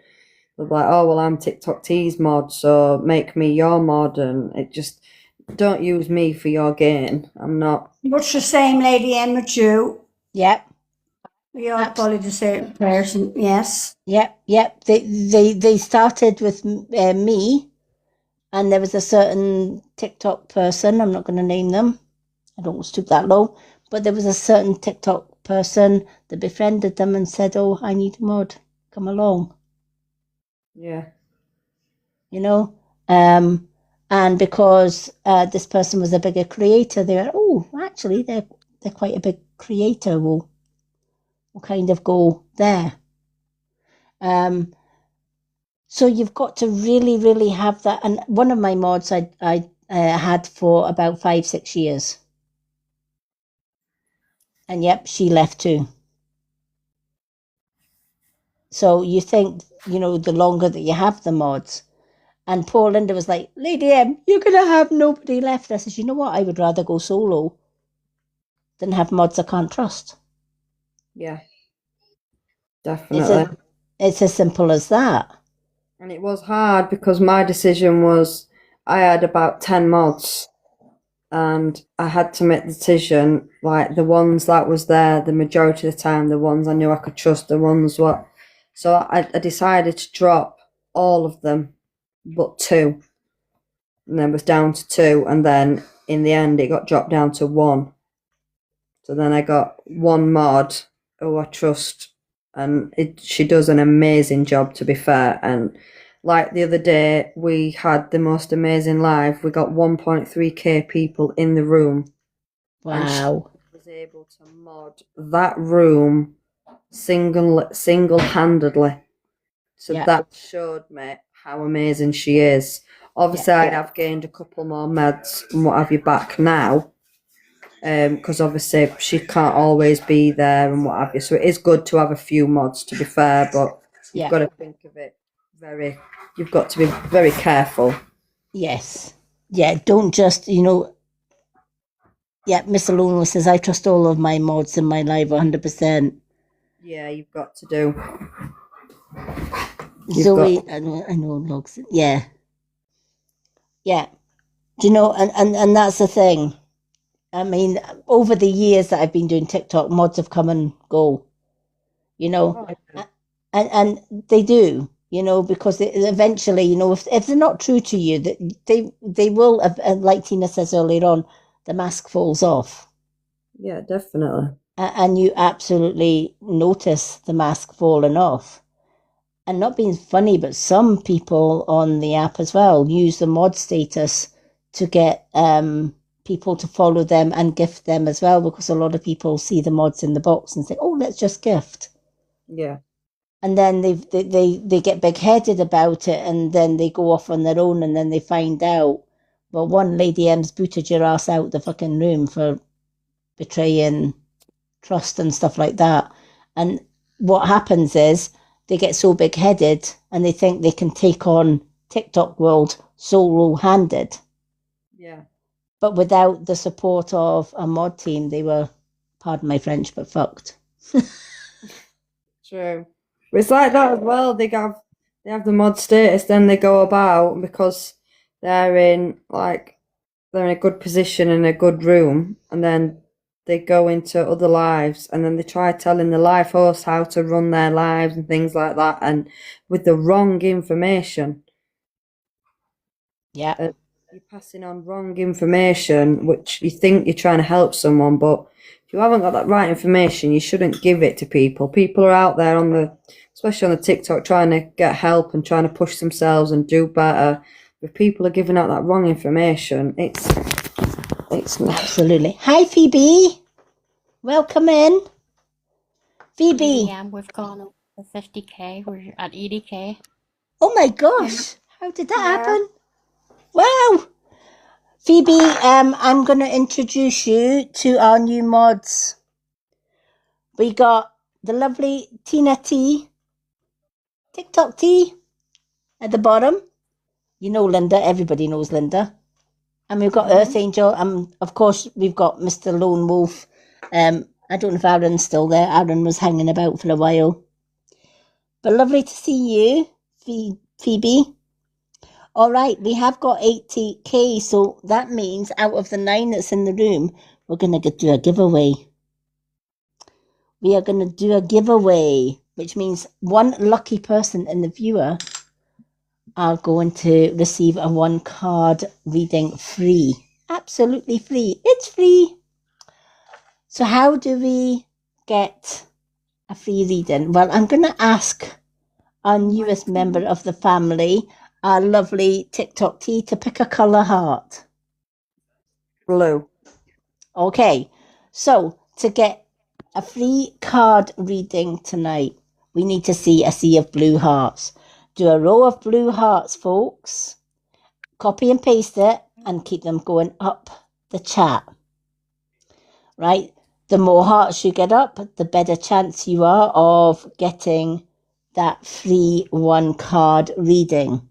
they're like, oh well, I'm TikTok T's mod, so make me your mod, and it just don't use me for your gain. I'm not. Much the same, Lady M, with you. yep. We are probably the same person, yes. Yep. They started with me, and there was a certain TikTok person. I'm not going to name them. I don't stoop that low. But there was a certain TikTok person that befriended them and said, "Oh, I need a mod. Come along." Yeah. You know, and because this person was a bigger creator, they were, oh, actually, they're quite a big creator. We'll kind of go there. So you've got to really, really have that. And one of my mods I had for about 5-6 years. And yep, she left too. So you think, the longer that you have the mods. And poor Linda was like, Lady M, you're going to have nobody left. I said, you know what? I would rather go solo than have mods I can't trust. Yeah. Definitely. It's as simple as that. And it was hard because my decision was I had about 10 mods and I had to make the decision, like the ones that was there the majority of the time, the ones I knew I could trust, the ones what. So I decided to drop all of them but 2. And then it was down to 2, and then in the end it got dropped down to 1. So then I got 1 mod who I trust, and she does an amazing job, to be fair. And like the other day, we had the most amazing live. We got 1.3k people in the room. Wow. And she was able to mod that room single-handedly. So that showed me how amazing she is. Obviously, I have gained a couple more meds and what have you back now. Because obviously she can't always be there and what have you. So it is good to have a few mods, to be fair, but you've got to think of it you've got to be very careful. Yes. Yeah, don't just, Yeah, Mr. Lono says, I trust all of my mods in my live 100%. Yeah, you've got to do. Zoe, I know, logs. Yeah. Yeah. Do you know, and that's the thing. I mean, over the years that I've been doing TikTok, mods have come and go, you know, and they do, you know, because eventually, you know, if they're not true to you, they will, like Tina says earlier on, the mask falls off. Yeah, definitely. And you absolutely notice the mask falling off. And not being funny, but some people on the app as well use the mod status to get people to follow them and gift them as well, because a lot of people see the mods in the box and say, oh, let's just gift. Yeah. And then they get big-headed about it, and then they go off on their own, and then they find out, well, one Lady M's booted your ass out the fucking room for betraying trust and stuff like that. And what happens is they get so big-headed and they think they can take on TikTok world solo-handed. Yeah. But without the support of a mod team, they were, pardon my French, but fucked. True. But it's like that as well. They have the mod status, then they go about because they're in a good position in a good room, and then they go into other lives, and then they try telling the live hosts how to run their lives and things like that, and with the wrong information. Yeah. You're passing on wrong information, which you think you're trying to help someone, but if you haven't got that right information, you shouldn't give it to people. People are out there especially on the TikTok, trying to get help and trying to push themselves and do better. If people are giving out that wrong information, it's absolutely. Hi, Phoebe. Welcome in. Phoebe. Yeah, we've gone over 50k. We're at 80k. Oh my gosh. How did that happen? Wow. Phoebe, I'm going to introduce you to our new mods. We got the lovely Tina T, TikTok T at the bottom. You know Linda, everybody knows Linda. And we've got Earth Angel, and of course we've got Mr. Lone Wolf. I don't know if Aaron's still there. Aaron was hanging about for a while. But lovely to see you, Phoebe. All right, we have got 80k, so that means out of the 9 that's in the room, we're going to do a giveaway. We are going to do a giveaway, which means one lucky person in the viewer are going to receive a 1 card reading free. Absolutely free. It's free. So how do we get a free reading? Well, I'm going to ask our newest member of the family, our lovely TikTok T, to pick a colour heart. blue. Okay, so to get a free card reading tonight, we need to see a sea of blue hearts. Do a row of blue hearts, folks. Copy and paste it and keep them going up the chat. Right? The more hearts you get up, the better chance you are of getting that free 1 card reading.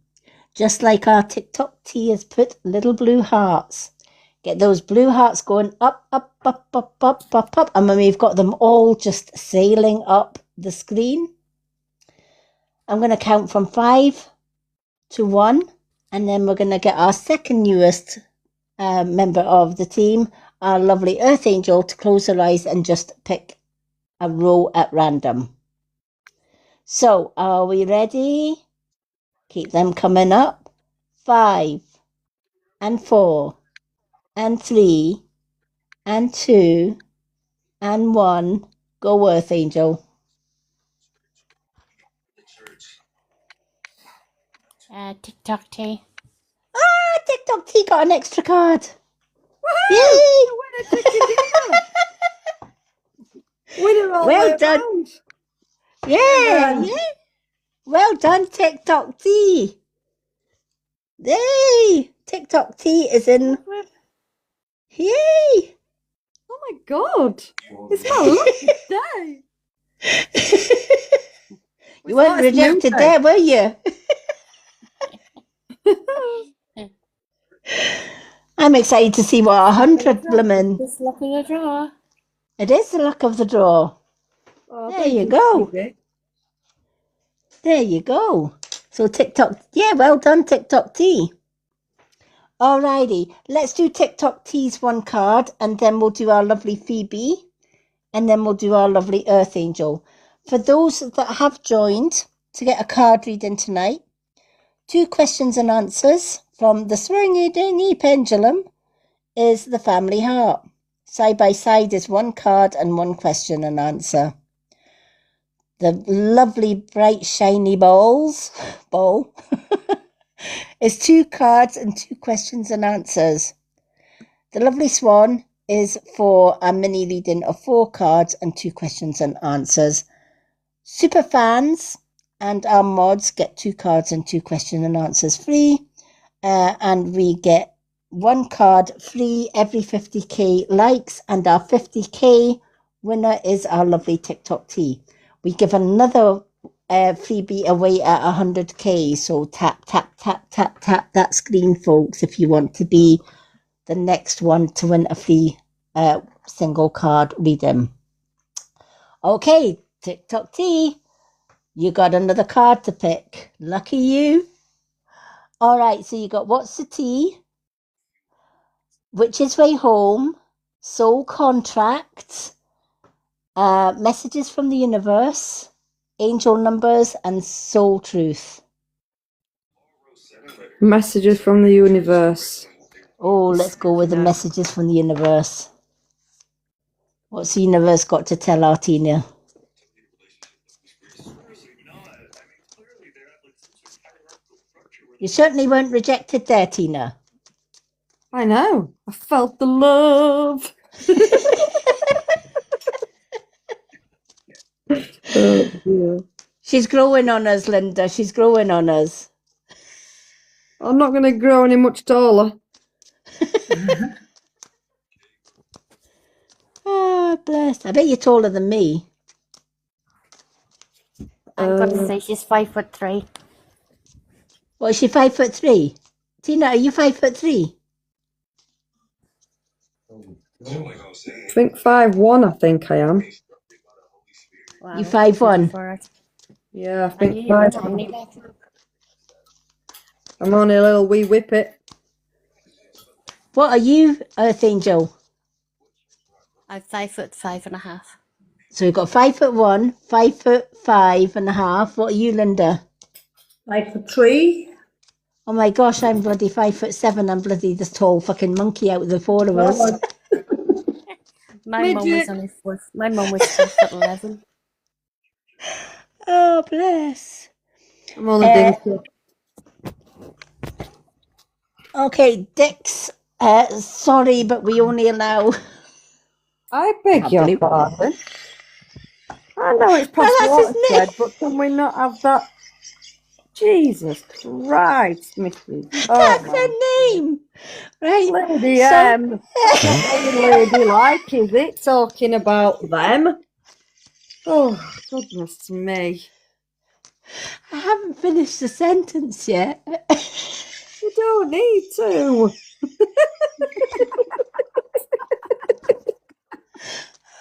Just like our TikTok T has put little blue hearts. Get those blue hearts going up, up, up, up, up, up, up. And when we've got them all just sailing up the screen, I'm going to count from 5 to 1. And then we're going to get our second newest member of the team, our lovely Earth Angel, to close her eyes and just pick a row at random. So, are we ready? Keep them coming up. 5 and 4 and 3 and 2 and 1. Go, Earth Angel. TikTok T. Ah, TikTok T got an extra card. Yay! Well done. Yeah, yeah. Well done, TikTok T. Yay! TikTok T is in. Yay! Oh my god! It's my lucky day! You weren't rejected there, were you? I'm excited to see what 100 blooming. Just luck of the draw. It is the luck of the draw. Oh, There thank you go. Phoebe. There you go. So TikTok, yeah, well done, TikTok T. Alrighty, let's do TikTok T's one card, and then we'll do our lovely Phoebe, and then we'll do our lovely Earth Angel. For those that have joined to get a card reading tonight, 2 questions and answers from the Swingy Pendulum is the Family Heart. Side by side is 1 card and 1 question and answer. The lovely bright shiny bowl is 2 cards and 2 questions and answers. The lovely swan is for a mini reading of 4 cards and 2 questions and answers. Super fans and our mods get 2 cards and 2 question and answers free, and we get 1 card free every 50k likes, and our 50k winner is our lovely TikTok T. We give another freebie away at 100k, so tap that screen, folks, if you want to be the next one to win a free single card reading. Okay, TikTok T, you got another card to pick. Lucky you. All right, so you got What's the Tea, Which Way Home, Soul Contract, Messages from the Universe, Angel Numbers, and Soul Truth. Messages from the universe. Oh, let's go with the messages from the universe. What's the universe got to tell our Tina? You certainly weren't rejected there, Tina. I know. I felt the love. Oh, dear. She's growing on us, Linda. She's growing on us. I'm not going to grow any much taller. Oh, bless. I bet you're taller than me. I'm going to say she's 5'3". What, is she 5'3"? Tina, are you 5'3"? I think 5'1", I think I am. Wow, You 5'1"? for it. Yeah, I I think knew you were 5'1". tiny back. I'm only a little wee whippet. What are you, Earth Angel? I'm 5'5.5". So we've got 5'1", 5'5.5". What are you, Linda? 5'3". Oh my gosh, I'm bloody 5'7". I'm bloody this tall fucking monkey out of the 4 of us. My mum was Midget. only 4. My mum was 4'11". Oh, bless. I'm only dinky. Okay, Dix. Sorry, but we only allow... I beg your believe- pardon. I know it's Well, past that's his watershed, but can we not have that? Jesus Christ, Mrs. That's Oh, her name. Right. Lady So- M. That's not very ladylike, is it? Talking about them. Oh, goodness me. I haven't finished the sentence yet. You don't need to.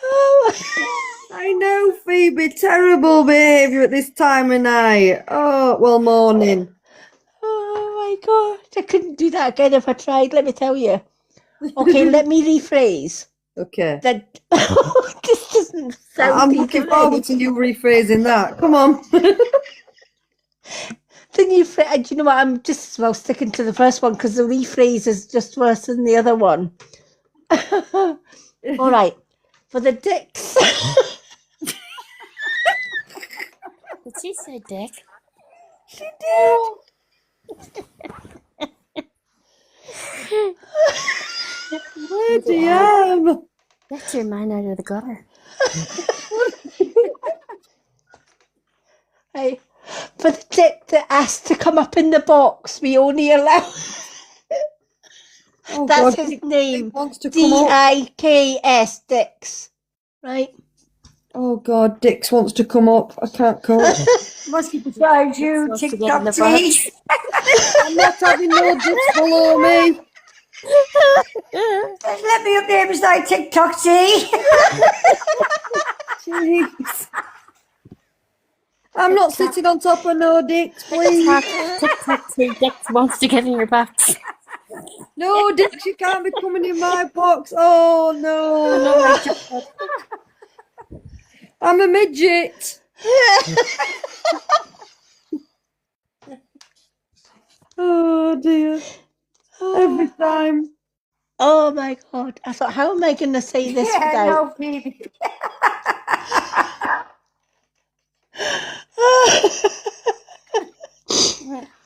Oh. I know, Phoebe. Terrible behaviour at this time of night. Oh, well, morning. Oh my god, I couldn't do that again if I tried, let me tell you. Okay, let me rephrase. Okay. That this doesn't sound I'm looking even forward to you rephrasing that. Come on. The new phrase, do you know what? I'm just as well sticking to the first one because the rephrase is just worse than the other one. All right, for the dicks. Did she say dick? She did. Lady M. Get your man out of the gutter. Right, for the dick that has to come up in the box, we only allow. Oh, That's God, his he name. wants to come up. Dicks. Dix. Right. Oh, God, Dix wants to come up. I can't come up. Must be beside you, Supposed to get in TikTok the T. I'm not having no Dix below me. Just let me up there beside TikTok, see? Jeez. I'm not sitting on top of no dicks, please. TikTok, Dick wants to get in your box. No, dicks, you can't be coming in my box. Oh, no. No, my God. I'm a midget. Oh, dear. Every time. Oh my God. I thought, how am I going to say this Yeah, without? no, Phoebe.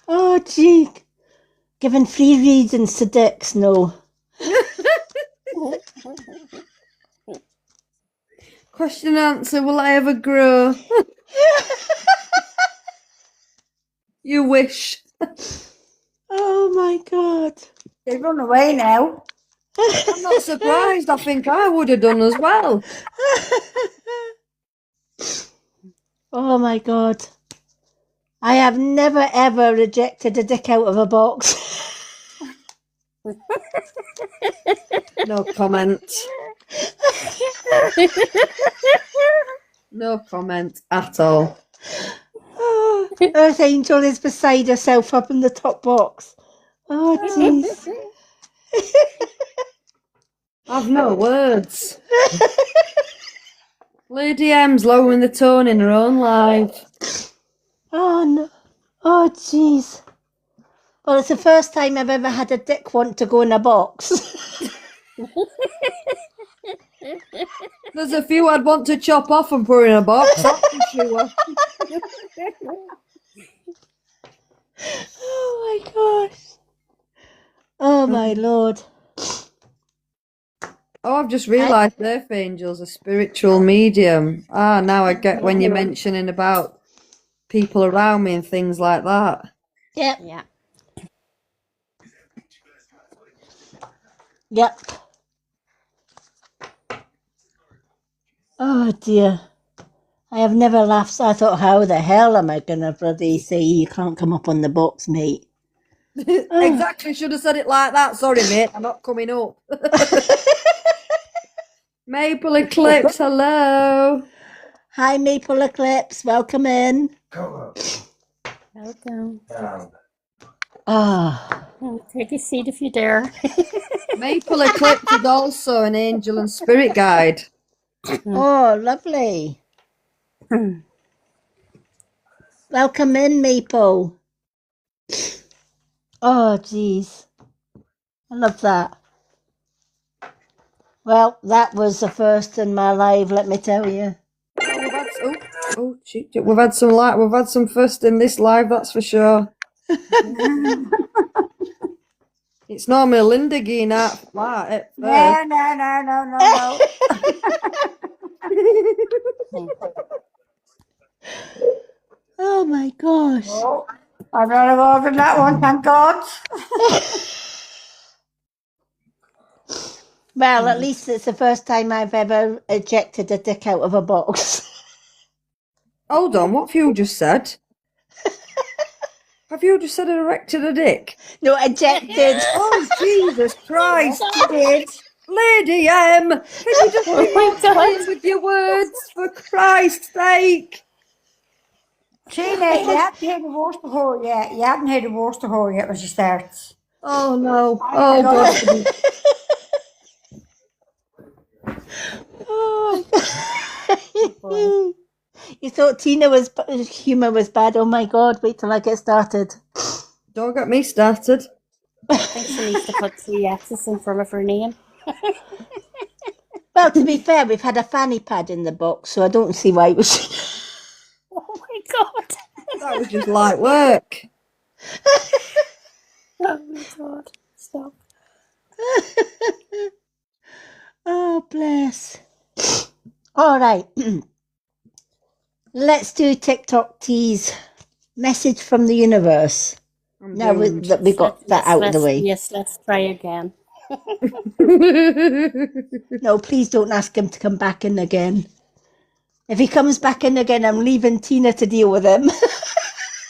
Oh, gee. Giving free readings to dicks, no. Question and answer, will I ever grow? You wish. Oh my God. They run away now. I'm not surprised. I think I would have done as well. Oh my God. I have never ever rejected a dick out of a box. No comment. No comment at all. Oh, Earth Angel is beside herself up in the top box. Oh, jeez. I've no words. Lady M's lowering the tone in her own life. Oh, no. Oh, jeez. Well, it's the first time I've ever had a dick want to go in a box. There's a few I'd want to chop off and put in a box, that's for sure. Oh, my gosh. Oh, my Lord. Oh, I've just realised Earth Angel's a spiritual medium. Ah, now I get when you're mentioning about people around me and things like that. Yep. Yeah. Yep. Oh, dear. I have never laughed. I thought, how the hell am I going to bloody say you can't come up on the box, mate? Exactly, should have said it like that. Sorry, mate, I'm not coming up. Maple Eclipse, hello. Hi, Maple Eclipse. Welcome in. Welcome. Ah. Take a seat if you dare. Maple Eclipse is also an angel and spirit guide. Oh, lovely. Welcome in, Maple. Oh, jeez. I love that. Well, that was the first in my life, let me tell you. We've had some first in this live, that's for sure. It's normally Linda getting out flat at first. No. Oh my gosh. Oh, I'm not involved in that one, thank God. Well, at least it's the first time I've ever ejected a dick out of a box. Hold on, what have you just said? Have you just said erected a dick? No, ejected. Oh, Jesus Christ, you did. Lady M, can you just be more clear with your words, for Christ's sake? Trina, you haven't heard the worst of her yet. You haven't heard the worst of her yet when she starts. Oh, no. Oh, God. Oh. You thought Tina's humour was bad. Oh my God, wait till I get started. Don't get me started. I think she needs to put 3 X's in front of her name. Well, to be fair, we've had a fanny pad in the box, so I don't see why we should. Oh my God. That was just light work. Oh my God. Stop. Oh, bless. All right. Let's do TikTok tease. Message from the universe. Now that we got that out of the way. Yes, let's try again. No, please don't ask him to come back in again. If he comes back in again, I'm leaving Tina to deal with him.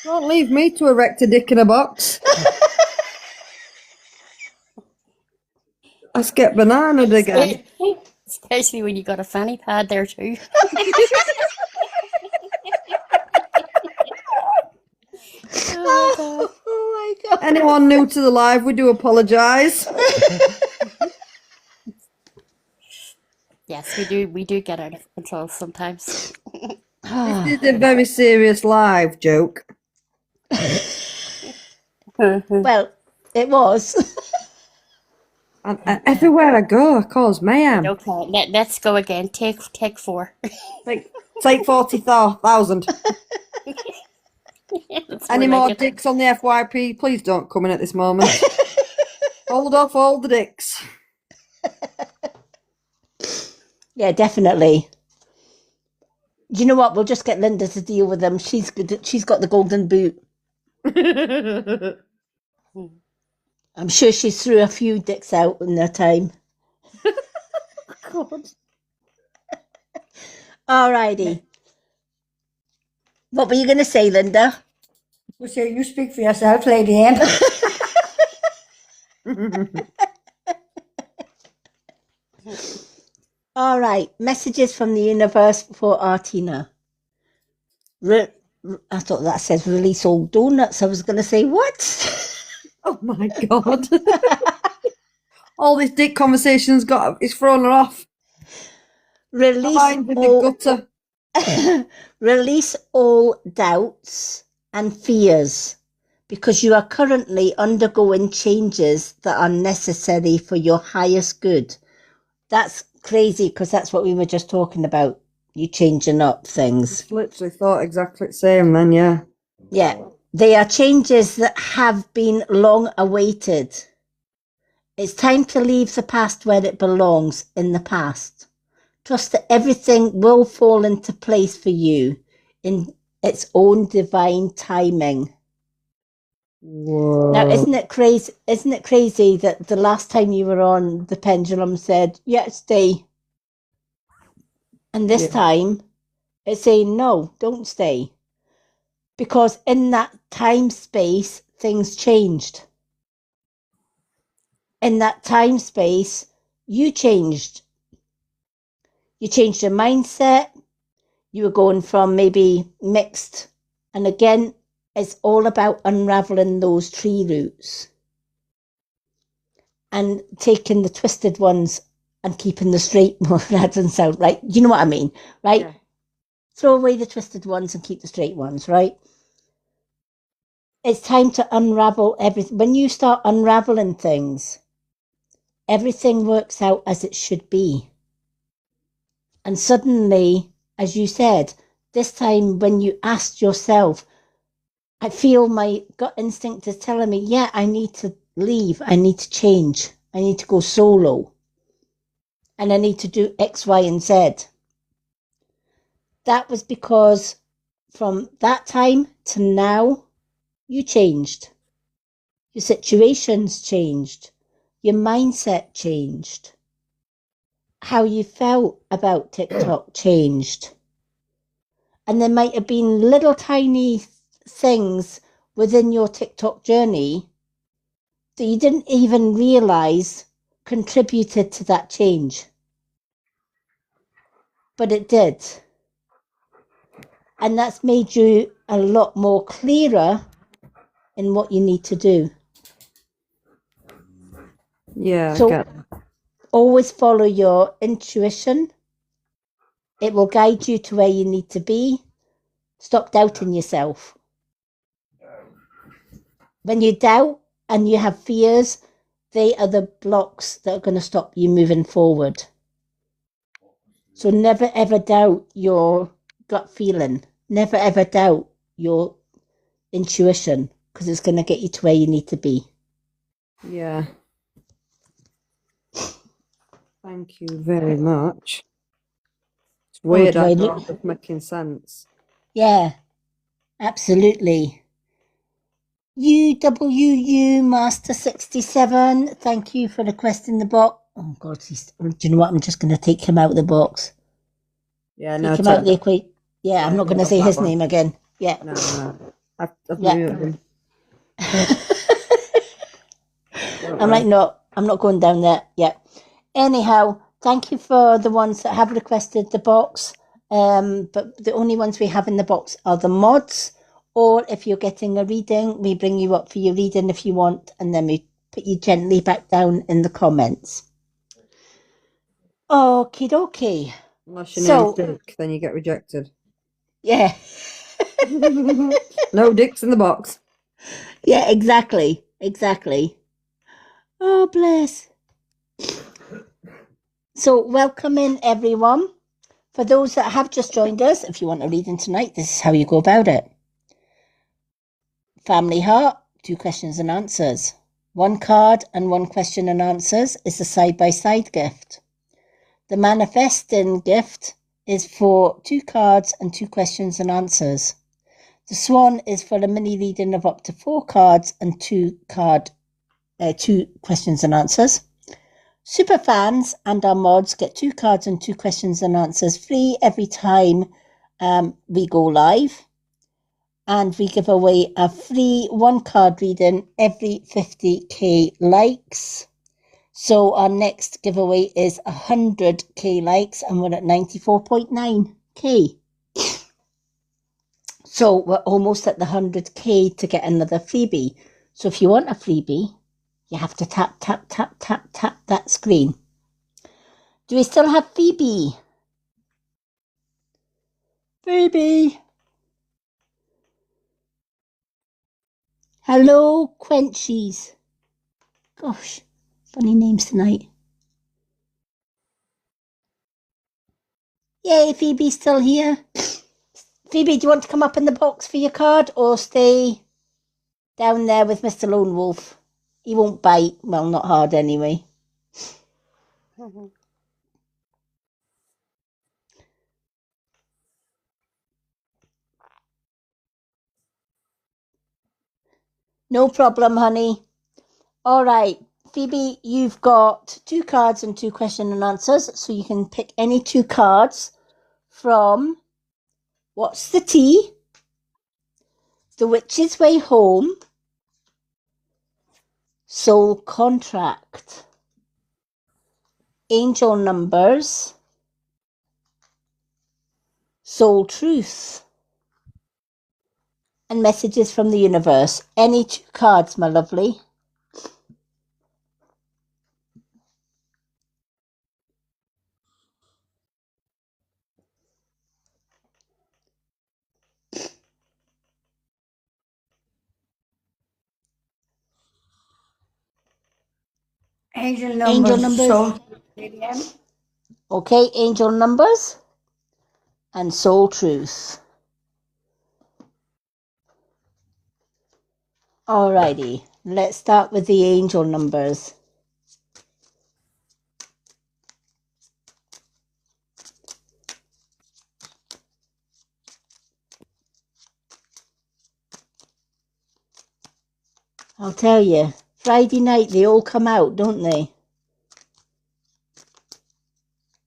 Don't leave me to erect a dick in a box. Let's get bananaed again. Especially when you got a fanny pad there too. Oh, God. Oh my God. Anyone new to the live, we do apologise. Yes, we do get out of control sometimes. This is a very serious live joke. Well, it was. And everywhere I go, I cause mayhem. Okay, let's go again. Take 4. Take 40,000. That's Any more more like it. dicks on the FYP? Please don't come in at this moment. Hold off all the dicks. Yeah, definitely. Do you know what? We'll just get Linda to deal with them. She's good. She's got the golden boot. I'm sure she threw a few dicks out in her time. God. Alrighty. What were you going to say, Linda? Well, sure, you speak for yourself, Lady Anne. All right. Messages from the universe for Artina. I thought that says release all donuts. I was going to say, what? Oh my God. All this dick conversation's it's thrown her off. Release Mine's in the all, gutter. release all doubts and fears because you are currently undergoing changes that are necessary for your highest good. That's crazy because that's what we were just talking about. You changing up things. Literally thought exactly the same then, yeah. Yeah. They are changes that have been long awaited. It's time to leave the past where it belongs, in the past. Trust that everything will fall into place for you in its own divine timing. Whoa. Now, isn't it crazy? Isn't it crazy that the last time you were on, the pendulum said, "Yeah, stay," and this time it's saying, "No, don't stay," because in that time space things changed. In that time space, you changed. You changed your mindset. You were going from maybe mixed, and again, it's all about unraveling those tree roots and taking the twisted ones and keeping the straight ones. That doesn't sound right. You know what I mean, right? Yeah. Throw away the twisted ones and keep the straight ones, right? It's time to unravel everything. When you start unraveling things, everything works out as it should be. And suddenly, as you said, this time when you asked yourself, I feel my gut instinct is telling me, yeah, I need to leave. I need to change. I need to go solo. And I need to do X, Y, and Z. That was because from that time to now, you changed. Your situations changed. Your mindset changed. How you felt about TikTok changed. And there might have been little tiny things within your TikTok journey that you didn't even realize contributed to that change. But it did. And that's made you a lot more clearer in what you need to do. Yeah, So I get it. always follow your intuition. It will guide you to where you need to be. Stop doubting yourself. When you doubt and you have fears, they are the blocks that are going to stop you moving forward. So never ever doubt your gut feeling. Never ever doubt your intuition because it's going to get you to where you need to be. Yeah. Thank you very much. It's weird do I how look- it's just making sense. Yeah, absolutely. UWU Master 67, thank you for requesting the box. Oh God, do you know what? I'm just going to take him out of the box. Yeah, Take no, him out of the equation. Yeah, I'm not going to say that his one. name again. Yeah. No. I've Yeah. muted him. I might not. I'm not going down there yet. Anyhow, thank you for the ones that have requested the box. But the only ones we have in the box are the mods, or if you're getting a reading, we bring you up for your reading if you want, and then we put you gently back down in the comments. Okie dokie. Unless your So- name's Dick, then you get rejected. Yeah. No dicks in the box. Yeah, exactly. Exactly. Oh, bless. So, welcome in, everyone. For those that have just joined us, if you want a reading tonight, this is how you go about it. Family Heart, 2 questions and answers. 1 card and 1 question and answers is a side-by-side gift. The manifesting gift is for 2 cards and 2 questions and answers. The Swan is for a mini reading of up to 4 cards and 2 questions and answers. Super fans and our mods get 2 cards and 2 questions and answers free every time we go live. And we give away a free 1 card reading every 50k likes. So our next giveaway is 100k likes, and we're at 94.9k. So we're almost at the 100k to get another freebie. So if you want a freebie, you have to tap that screen. Do we still have Phoebe? Phoebe. Hello, Quenchies. Gosh, funny names tonight. Yay, Phoebe's still here. Phoebe, do you want to come up in the box for your card or stay down there with Mr. Lone Wolf? He won't bite. Well, not hard anyway. No problem, honey. All right, Phoebe, you've got 2 cards and 2 question and answers, so you can pick any 2 cards from What's the Tea, The Witch's Way Home, Soul Contract, Angel Numbers, Soul Truth, and Messages from the Universe. Any 2 cards, my lovely. Angel Angel numbers. numbers. So, Okay, Angel Numbers and Soul Truth. Alrighty, let's start with the angel numbers. I'll tell you, Friday night they all come out, don't they?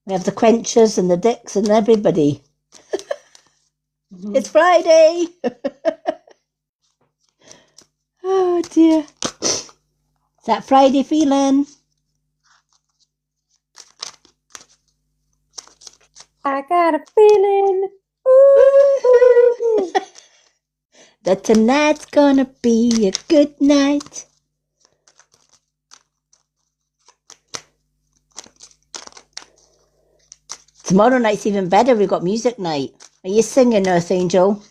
We have the Quenchers and the Dicks and everybody. It's Friday! Oh dear. Is that Friday feeling? I got a feeling. Woo-hoo. That tonight's gonna be a good night. Tomorrow night's even better. We've got music night. Are you singing, Earth Angel?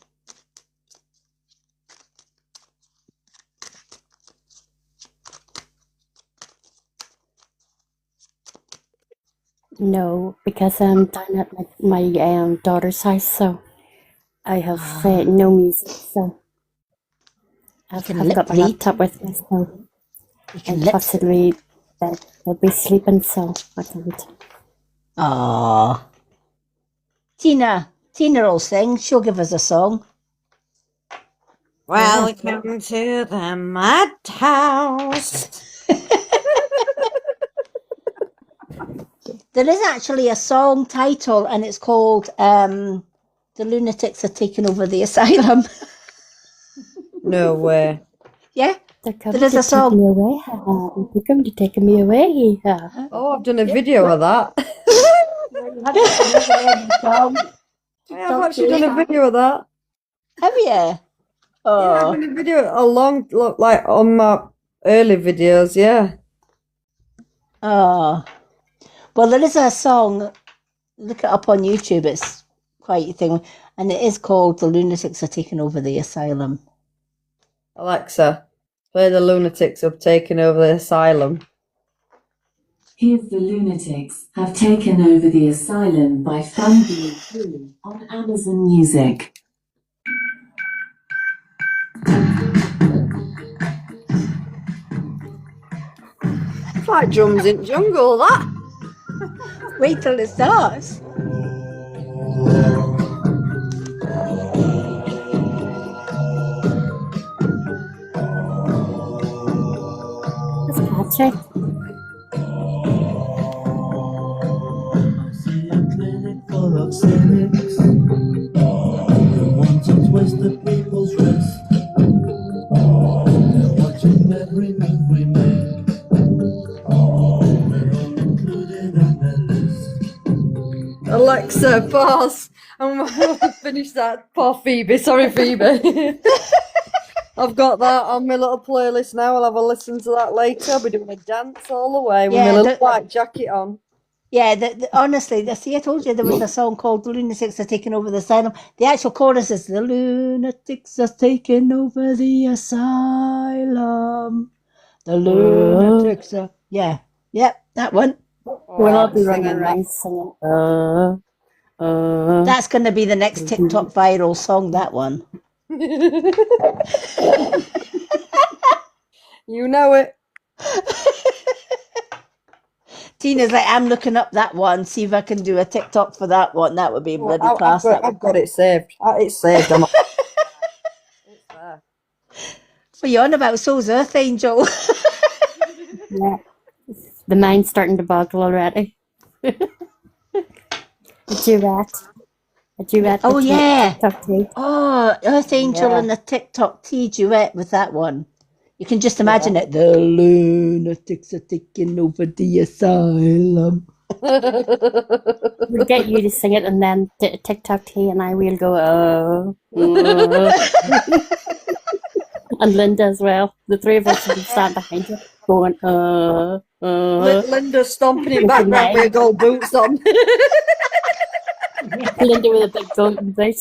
No, because I'm down at my daughter's house, so I have no music. So I've can got lip my read. laptop with me, so You can and lip. possibly they'll be sleeping, so I can't. Aww. Tina will sing. She'll give us a song. Welcome to the madhouse. There is actually a song title, and it's called "The Lunatics Are Taking Over the Asylum." No way. Yeah, They're coming There is to a take song. me away. They're coming to take me away. Oh, I've done a video of that. You have to look at the song. I have actually done a video of that. Have you? Yeah, I've Oh, done a video like on my early videos, yeah. oh. Well, there is a song. Look it up on YouTube. It's quite a thing, and it is called "The Lunatics Are Taking Over the Asylum." Alexa, play the Lunatics Have Taken Over the Asylum. If the Lunatics Have Taken Over the Asylum by Fanby Free on Amazon Music. It's like drums in jungle, that. Wait till it starts. That's catchy. I see a clinic full of cynics who want to twist the people's wrist. They're watching every move we make. We're all included on their list. Alexa, pause. I'm going to finish that. Poor Phoebe. Sorry, Phoebe. I've got that on my little playlist now. I'll have a listen to that later. I'll be doing a dance all the way with Yeah, my little white jacket on. Yeah, honestly, see, I told you there was a song called "The Lunatics Are Taking Over the Asylum." The actual chorus is "The lunatics are taking over the asylum." The lunatics are, yeah, yep, that one. We'll all be I'm running singing that. around singing. That's going to be the next TikTok viral song. That one. You know it. Tina's like, I'm looking up that one. See if I can do a TikTok for that one. That would be bloody I've class. got it saved. It's saved. It's there. What are you on about? So's Earth Angel. Yeah. The mind's starting to boggle already. A duet. Oh, between yeah. TikTok too. Oh, Earth Angel Yeah. and the TikTok T duet with that one. You can just imagine it. The lunatics are taking over the asylum. We'll get you to sing it, and then TikTok T and I will go, and Linda as well. The three of us will stand behind you, going, Linda stomping in background with gold boots on. Linda with a big golden boot.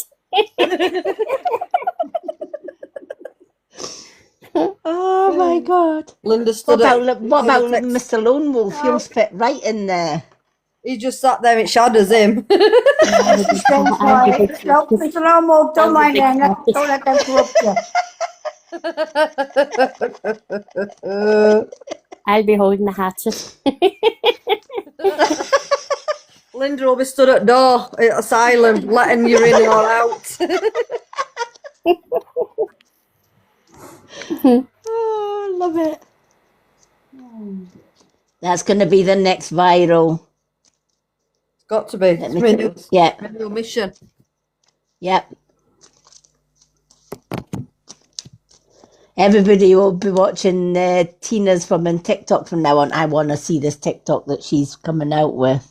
Oh my God. Linda What stood about, up. what about Mr. Lone Wolf? He'll fit right in there. He just sat there. It shadows him. Mr. Lomo, don't mind them. Don't let them corrupt you. I'll be holding the hatchet. Linda will be stood at door at asylum, letting you in or out. Oh, I love it. That's going to be the next viral. It's got to be. Let It's me my think. Yeah, new mission. yep. Everybody will be watching Tina's from in TikTok from now on. I want to see this TikTok that she's coming out with.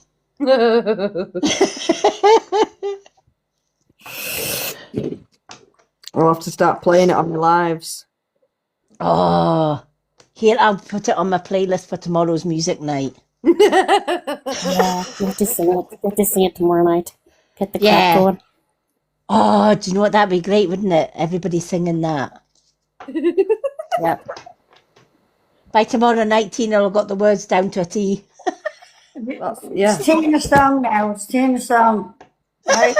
I'll have to start playing it on my lives. Oh, here, I'll put it on my playlist for tomorrow's music night. Yeah, you have to sing it. You have to sing it tomorrow night. Get the crowd Yeah. going. Oh, do you know what? That'd be great, wouldn't it? Everybody singing that. Yep. By tomorrow night, Tina will got the words down to a T. Yeah. It's Tina's song now. It's Tina's song. Right?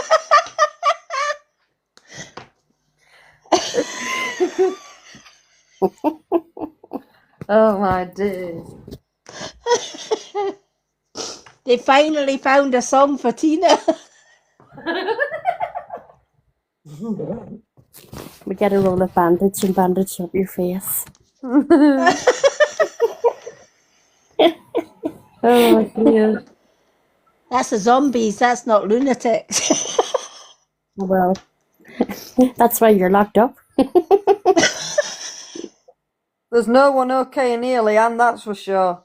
Oh my days. They finally found a song for Tina. We get a roll of bandage and bandage up your face. Oh dear. That's the zombies. That's not lunatics. Well, that's why you're locked up. There's no one okay in here, Leanne, that's for sure.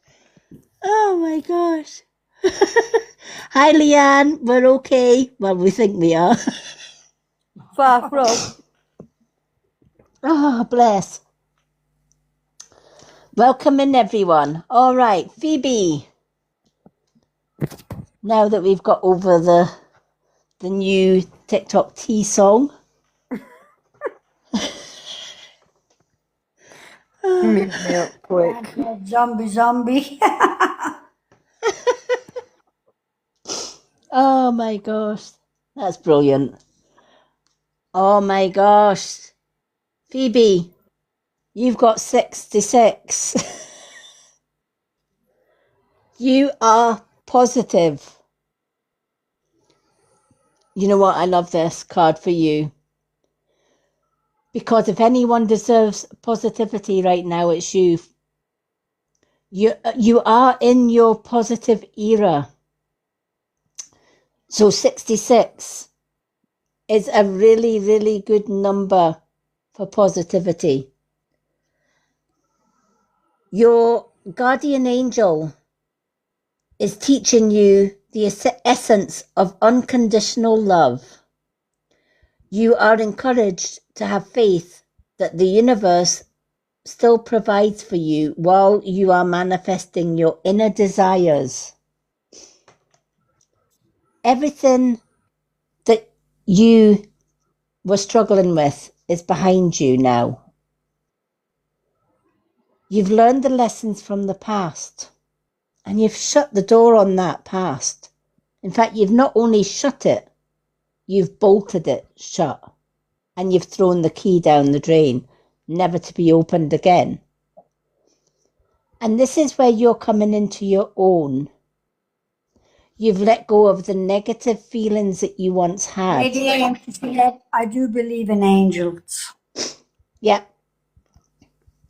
Oh my gosh. Hi, Leanne. We're okay. Well, we think we are. Far from. Oh, bless. Welcome in, everyone. All right, Phoebe. Now that we've got over the new TikTok tea song. Mute me up quick. Zombie. Oh my gosh. That's brilliant. Oh my gosh. Phoebe, you've got 66. You are positive. You know what? I love this card for you. Because if anyone deserves positivity right now, it's you. You are in your positive era. So 66 is a really, really good number for positivity. Your guardian angel is teaching you the essence of unconditional love. You are encouraged to have faith that the universe still provides for you while you are manifesting your inner desires. Everything that you were struggling with is behind you now. You've learned the lessons from the past and you've shut the door on that past. In fact, you've not only shut it, you've bolted it shut and you've thrown the key down the drain, never to be opened again. And this is where you're coming into your own. You've let go of the negative feelings that you once had. Lady A.M. said, I do believe in angels. Yep.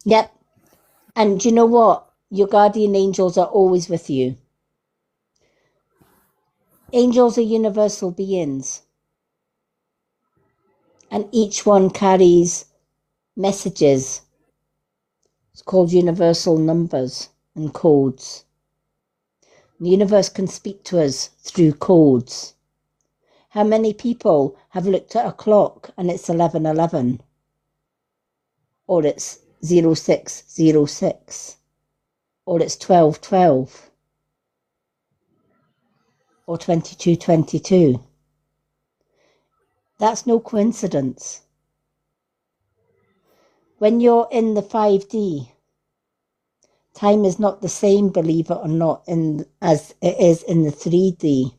Yep. And you know what? Your guardian angels are always with you. Angels are universal beings. And each one carries messages. It's called universal numbers and codes. The universe can speak to us through codes. How many people have looked at a clock and it's 11:11? Or it's 06:06? Or it's 12:12? Or 22:22? That's no coincidence. When you're in the 5D, time is not the same, believe it or not, as it is in the 3D.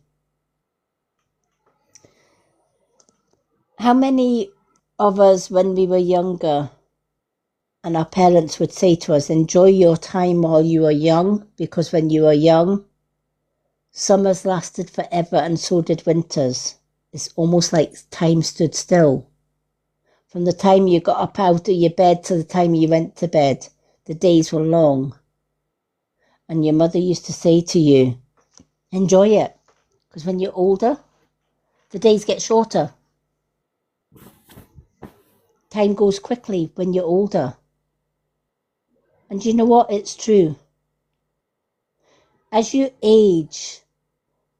How many of us, when we were younger, and our parents would say to us, enjoy your time while you are young, because when you are young, summers lasted forever and so did winters. It's almost like time stood still. From the time you got up out of your bed to the time you went to bed, the days were long. And your mother used to say to you, enjoy it, because when you're older, the days get shorter. Time goes quickly when you're older. And you know what? It's true. As you age,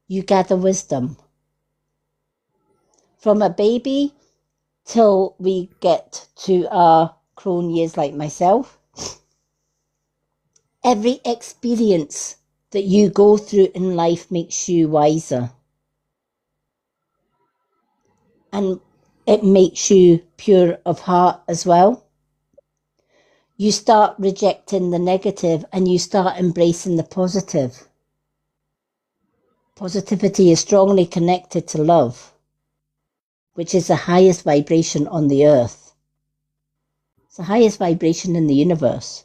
you gather wisdom. From a baby till we get to our crone years like myself, every experience that you go through in life makes you wiser. And it makes you pure of heart as well. You start rejecting the negative and you start embracing the positive. Positivity is strongly connected to love, which is the highest vibration on the earth. It's the highest vibration in the universe.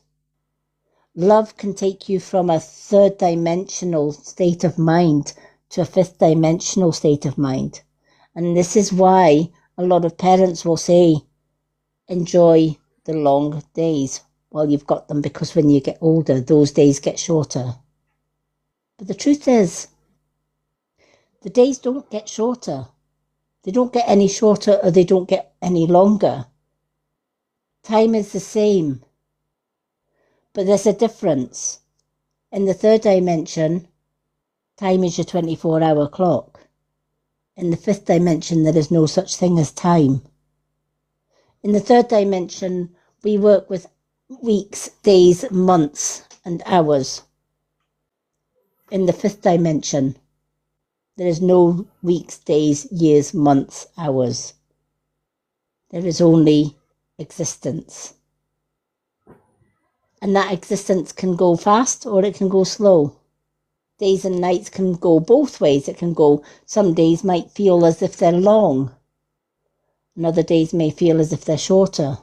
Love can take you from a third dimensional state of mind to a fifth dimensional state of mind. And this is why a lot of parents will say, enjoy the long days while you've got them, because when you get older, those days get shorter. But the truth is, the days don't get shorter. They don't get any shorter or they don't get any longer. Time is the same. But there's a difference. In the third dimension, time is your 24-hour clock. In the fifth dimension, there is no such thing as time. In the third dimension, we work with weeks, days, months, and hours. In the fifth dimension, there is no weeks, days, years, months, hours. There is only existence. And that existence can go fast or it can go slow. Days and nights can go both ways. It can go, some days might feel as if they're long, and other days may feel as if they're shorter.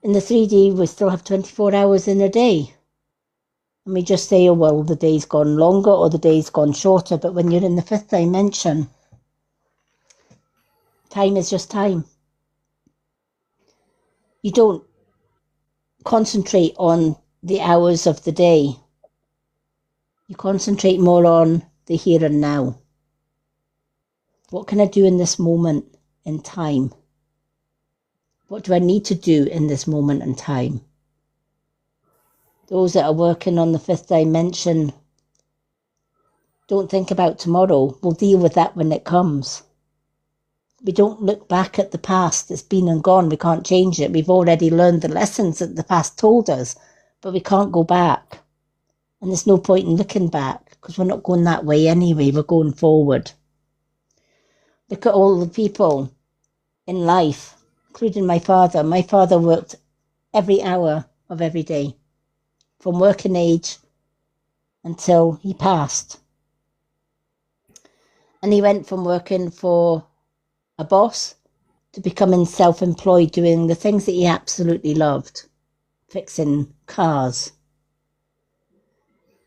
In the 3D, we still have 24 hours in a day. And we just say, oh, well, the day's gone longer or the day's gone shorter. But when you're in the fifth dimension, time is just time. You don't concentrate on the hours of the day. You concentrate more on the here and now. What can I do in this moment in time? What do I need to do in this moment in time? Those that are working on the fifth dimension, don't think about tomorrow. We'll deal with that when it comes. We don't look back at the past. It's been and gone. We can't change it. We've already learned the lessons that the past told us, but we can't go back. And there's no point in looking back because we're not going that way anyway. We're going forward. Look at all the people in life, including my father. My father worked every hour of every day, from working age until he passed. And he went from working for a boss to becoming self-employed, doing the things that he absolutely loved, fixing cars.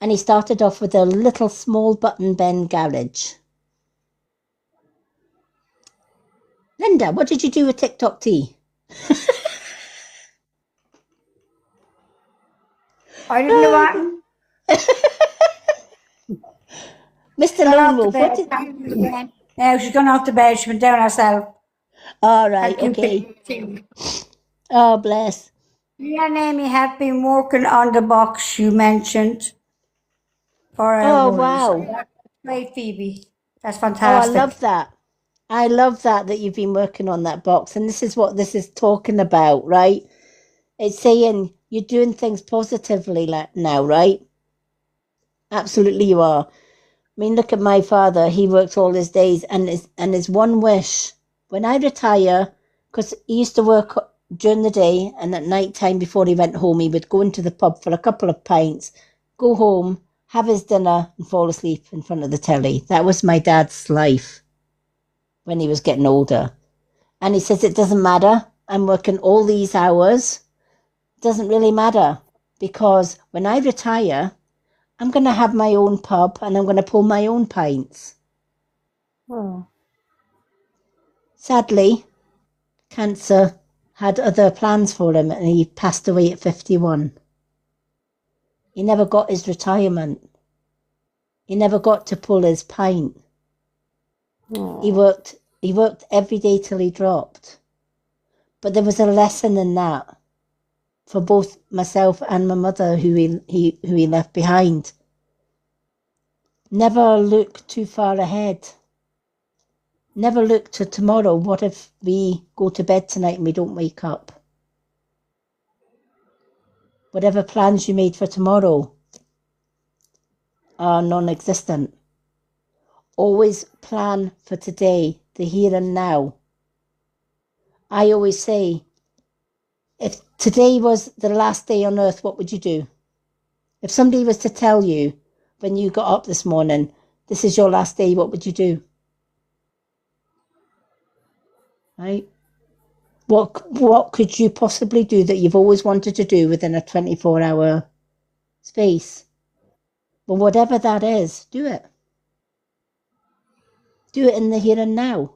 And he started off with a little small button bend garage. Linda, what did you do with TikTok tea? I didn't know what. Mr. Lone Wolf, what did... Now she's gone off to bed. She went down herself. All right, Thank you, okay. Pete. Oh, bless. Me and Amy have been working on the box you mentioned for Oh, hours. wow. Great, Phoebe. That's Oh, I fantastic. love that. I love that you've been working on that box. And this is what this is talking about, right? It's saying you're doing things positively now, right? Absolutely you are. I mean, look at my father. He works all his days and his one wish, when I retire, because he used to work during the day and at night time before he went home, he would go into the pub for a couple of pints, go home, have his dinner and fall asleep in front of the telly. That was my dad's life when he was getting older. And he says, it doesn't matter. I'm working all these hours. It doesn't really matter because when I retire, I'm going to have my own pub and I'm going to pull my own pints. Oh. Sadly, cancer had other plans for him and he passed away at 51. He never got his retirement. He never got to pull his pint. Oh. He worked every day till he dropped. But there was a lesson in that for both myself and my mother who he left behind. Never look too far ahead. Never look to tomorrow. What if we go to bed tonight and we don't wake up? Whatever plans you made for tomorrow are non-existent. Always plan for today, the here and now. I always say, if today was the last day on earth, what would you do? If somebody was to tell you when you got up this morning, this is your last day, what would you do? Right? What could you possibly do that you've always wanted to do within a 24-hour space? Well, whatever that is, do it. Do it in the here and now.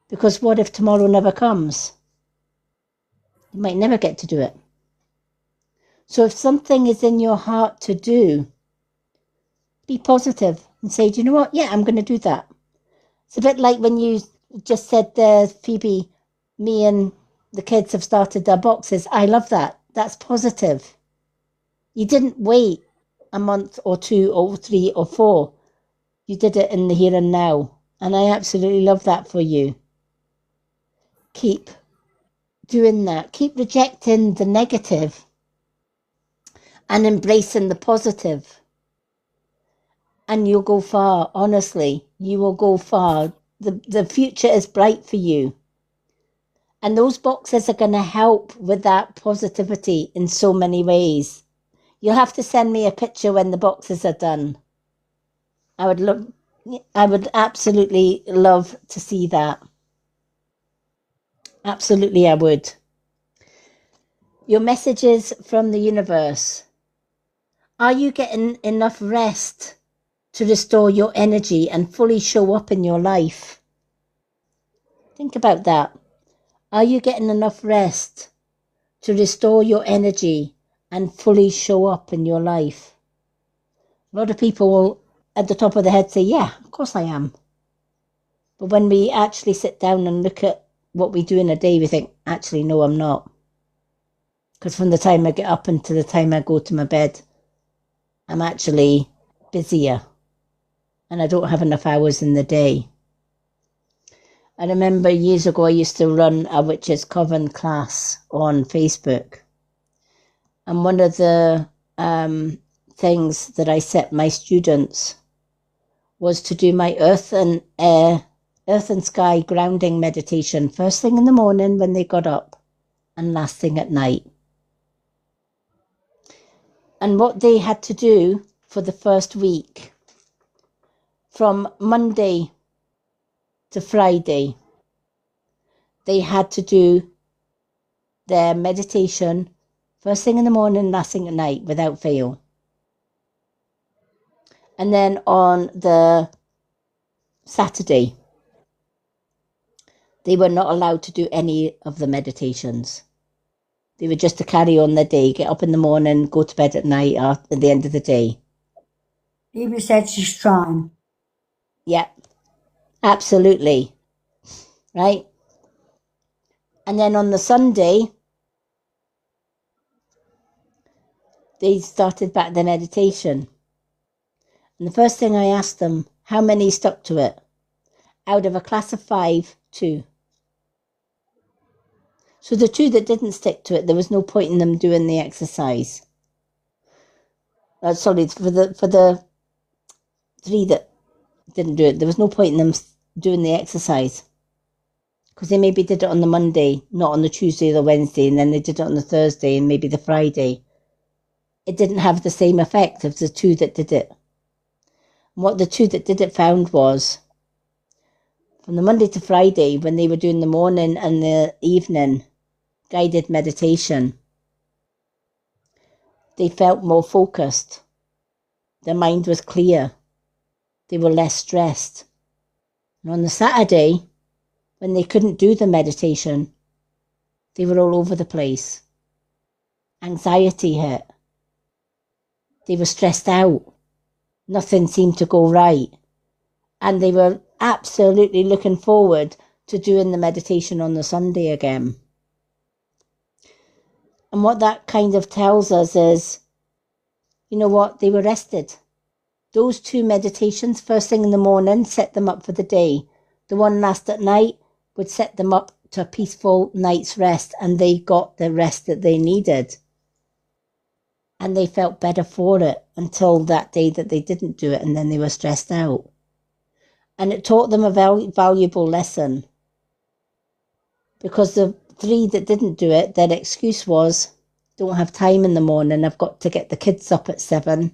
Because what if tomorrow never comes? You might never get to do it. So if something is in your heart to do, be positive and say, do you know what? Yeah, I'm going to do that. It's a bit like when you just said there, Phoebe, me and the kids have started their boxes. I love that. That's positive. You didn't wait a month or 2 or 3 or 4. You did it in the here and now. And I absolutely love that for you. Keep doing that. Keep rejecting the negative and embracing the positive. And you'll go far, honestly. You will go far. The future is bright for you. And those boxes are going to help with that positivity in so many ways. You'll have to send me a picture when the boxes are done. I would absolutely love to see that. Absolutely, I would. Your messages from the universe. Are you getting enough rest to restore your energy and fully show up in your life? Think about that. Are you getting enough rest to restore your energy and fully show up in your life? A lot of people will, at the top of their head, say, yeah, of course I am. But when we actually sit down and look at what we do in a day, we think, actually, no, I'm not. Because from the time I get up until the time I go to my bed, I'm actually busier. And I don't have enough hours in the day. I remember years ago I used to run a Witches Coven class on Facebook. And one of the things that I set my students was to do my earth and sky grounding meditation first thing in the morning when they got up and last thing at night. And what they had to do for the first week, from Monday to Friday, they had to do their meditation first thing in the morning, last thing at night, without fail. And then on the Saturday, they were not allowed to do any of the meditations. They were just to carry on their day, get up in the morning, go to bed at night or at the end of the day. Phoebe said she's trying. Yeah, absolutely. Right? And then on the Sunday, they started back their meditation. And the first thing I asked them, how many stuck to it? Out of a class of 5, 2. So the 2 that didn't stick to it, there was no point in them doing the exercise. Sorry, for the 3 that didn't do it, there was no point in them doing the exercise. Because they maybe did it on the Monday, not on the Tuesday or the Wednesday, and then they did it on the Thursday and maybe the Friday. It didn't have the same effect as the 2 that did it. And what the 2 that did it found was, from the Monday to Friday, when they were doing the morning and the evening guided meditation, they felt more focused. Their mind was clear. They were less stressed. And on the Saturday, when they couldn't do the meditation, they were all over the place. Anxiety hit. They were stressed out. Nothing seemed to go right. And they were absolutely looking forward to doing the meditation on the Sunday again. And what that kind of tells us is, you know what, they were rested. Those 2 meditations, first thing in the morning, set them up for the day. The one last at night would set them up to a peaceful night's rest, and they got the rest that they needed. And they felt better for it until that day that they didn't do it, and then they were stressed out. And it taught them a valuable lesson. Because the 3 that didn't do it, their excuse was, don't have time in the morning, I've got to get the kids up at 7.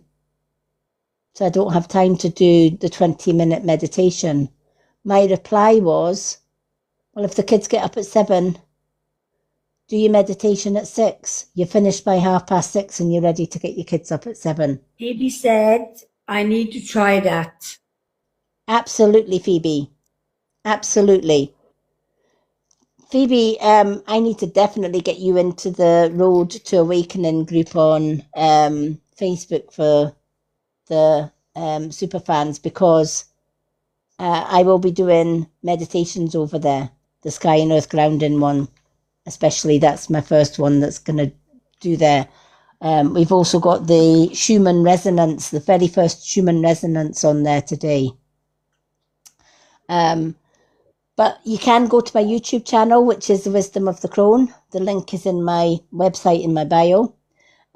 So I don't have time to do the 20-minute meditation. My reply was, well, if the kids get up at 7, do your meditation at 6. You're finished by 6:30 and you're ready to get your kids up at 7. Phoebe said, I need to try that. Absolutely, Phoebe. Absolutely. Phoebe, I need to definitely get you into the Road to Awakening group on Facebook for the superfans, because I will be doing meditations over there, the Sky and Earth Grounding one. especially. That's my first one that's going to do there. We've also got the Schumann resonance, the very first Schumann resonance on there today. But you can go to my YouTube channel, which is The Wisdom of the Crone. The link is in my website in my bio.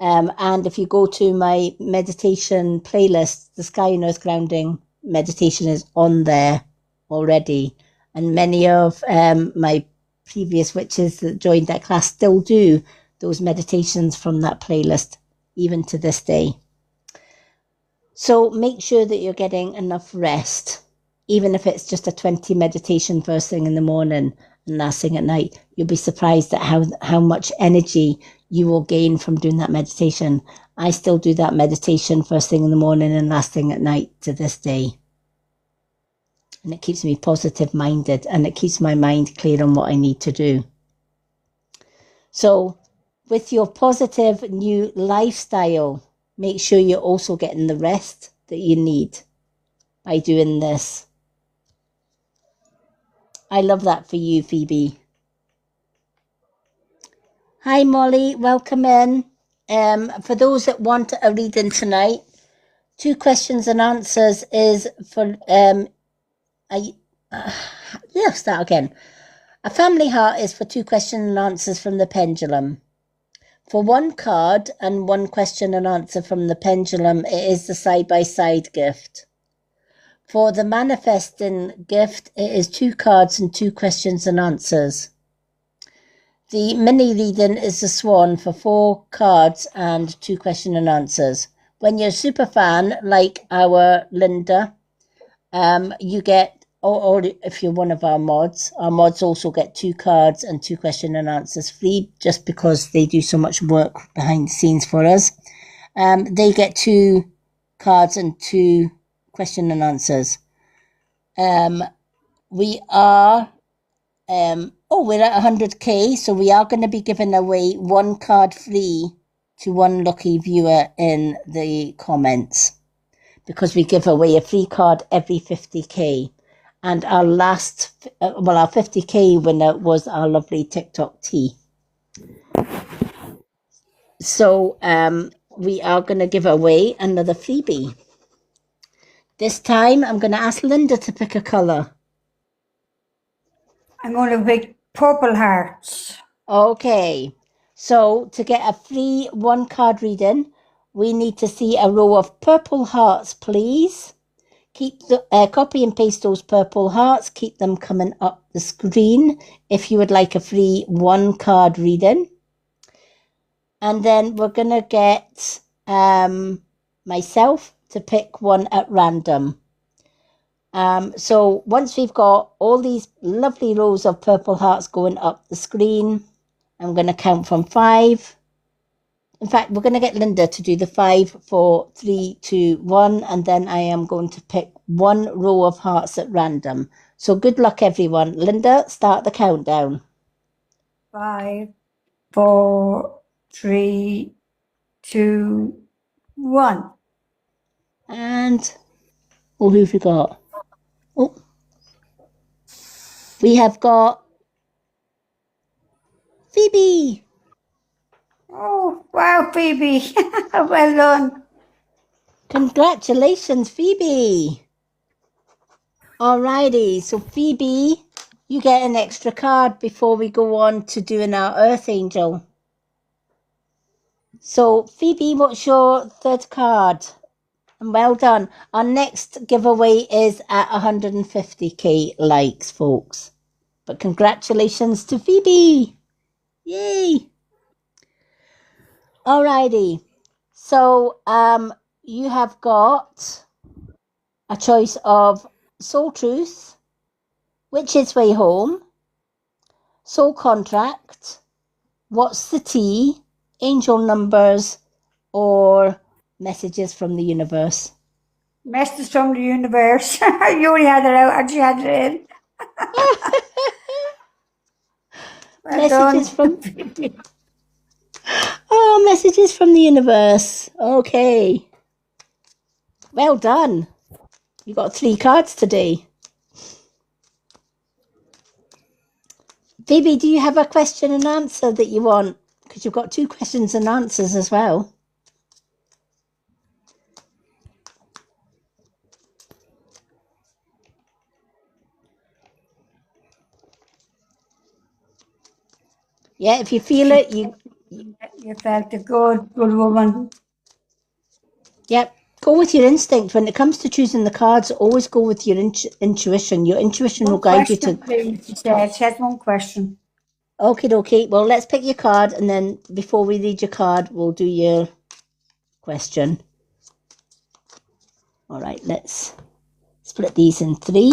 And if you go to my meditation playlist, the Sky and Earth Grounding meditation is on there already. And many of my previous witches that joined that class still do those meditations from that playlist, even to this day. So make sure that you're getting enough rest, even if it's just a 20 meditation first thing in the morning and last thing at night. You'll be surprised at how much energy you will gain from doing that meditation. I still do that meditation first thing in the morning and last thing at night to this day. And it keeps me positive minded, and it keeps my mind clear on what I need to do. So with your positive new lifestyle, make sure you're also getting the rest that you need by doing this. I love that for you, Phoebe. Hi, Molly. Welcome in. For those that want a reading tonight, 2 questions and answers is for... start again. A family heart is for 2 questions and answers from the pendulum. For 1 card and 1 question and answer from the pendulum, it is the side-by-side gift. For the manifesting gift, it is 2 cards and 2 questions and answers. The mini reading is the Swan for 4 cards and 2 question and answers. When you're a super fan like our Linda, you get, or if you're one of our mods also get 2 cards and 2 question and answers free, just because they do so much work behind the scenes for us. They get 2 cards and 2 question and answers. We are we're at 100k, so we are going to be giving away 1 card free to 1 lucky viewer in the comments, because we give away a free card every 50k. And our last, our 50k winner was our lovely TikTok tea. So we are going to give away another freebie. This time I'm going to ask Linda to pick a colour. I'm going to pick purple hearts. Okay, so to get a free 1 card reading, we need to see a row of purple hearts, please. Keep the copy and paste those purple hearts. Keep them coming up the screen if you would like a free 1 card reading. And then we're going to get myself to pick 1 at random. So once we've got all these lovely rows of purple hearts going up the screen, I'm going to count from 5. In fact, we're going to get Linda to do the 5, 4, 3, 2, 1, and then I am going to pick 1 row of hearts at random. So good luck, everyone. Linda, start the countdown. 5, 4, 3, 2, 1. And who have we got? Oh, we have got Phoebe. Oh, wow, Phoebe. Well done. Congratulations, Phoebe. Alrighty, so Phoebe, you get an extra card before we go on to doing our Earth Angel. So Phoebe, what's your 3rd card? And well done. Our next giveaway is at 150k likes, folks. But congratulations to Phoebe. Yay. Alrighty. So you have got a choice of Soul Truth, Witch's Way Home, Soul Contract, What's the Tea, Angel Numbers, or Messages from the Universe. Messages from the Universe. You only had it out and she had it in. Well Messages done. from... Oh, Messages from the Universe. Okay. Well done. You got 3 cards today. Phoebe, do you have a question and answer that you want? Because you've got 2 questions and answers as well. Yeah, if you feel it, you felt a good woman. Yep. Go with your instinct. When it comes to choosing the cards, always go with your intuition. Your intuition will guide you to... Please, she said. She has one question. Okay. Well, let's pick your card, and then before we read your card, we'll do your question. All right, let's split these in 3.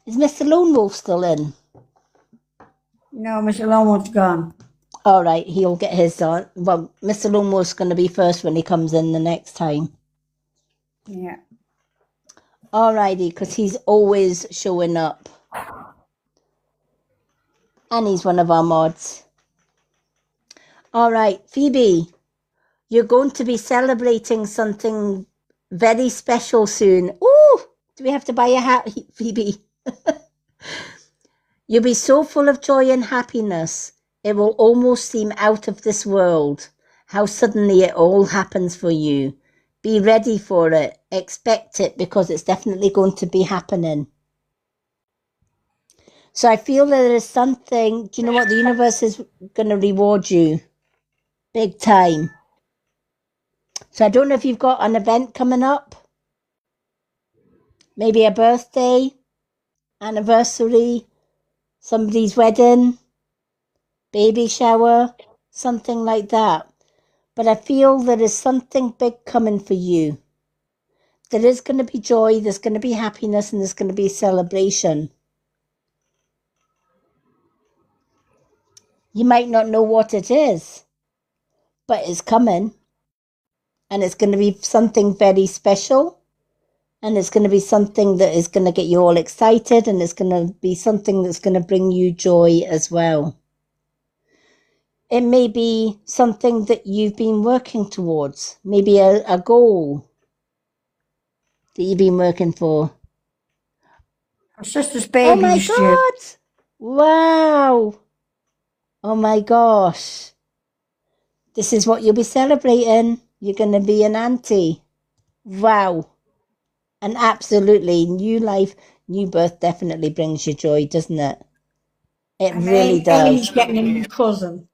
Is Mr. Lone Wolf still in? No, Mr. Lone Wolf's gone. All right, he'll get his on. Well, Mr. Lone Wolf's going to be first when he comes in the next time. Yeah. All righty, because he's always showing up. And he's one of our mods. All right, Phoebe, you're going to be celebrating something very special soon. Ooh, do we have to buy a hat, Phoebe? You'll be so full of joy and happiness, it will almost seem out of this world, how suddenly it all happens for you. Be ready for it. Expect it, because it's definitely going to be happening. So I feel that there is something, do you know what? The universe is going to reward you big time. So I don't know if you've got an event coming up. Maybe a birthday, anniversary, somebody's wedding, baby shower, something like that. But I feel there is something big coming for you. There is going to be joy, there's going to be happiness, and there's going to be celebration. You might not know what it is, but it's coming. And it's going to be something very special. And it's going to be something that is going to get you all excited, and it's going to be something that's going to bring you joy as well. It may be something that you've been working towards, maybe a goal that you've been working for. Her sister's baby. Oh my this year. God! Wow! Oh my gosh. This is what you'll be celebrating. You're going to be an auntie. Wow. And absolutely, new life, new birth definitely brings you joy, doesn't it? It really does. Amy's getting a new cousin.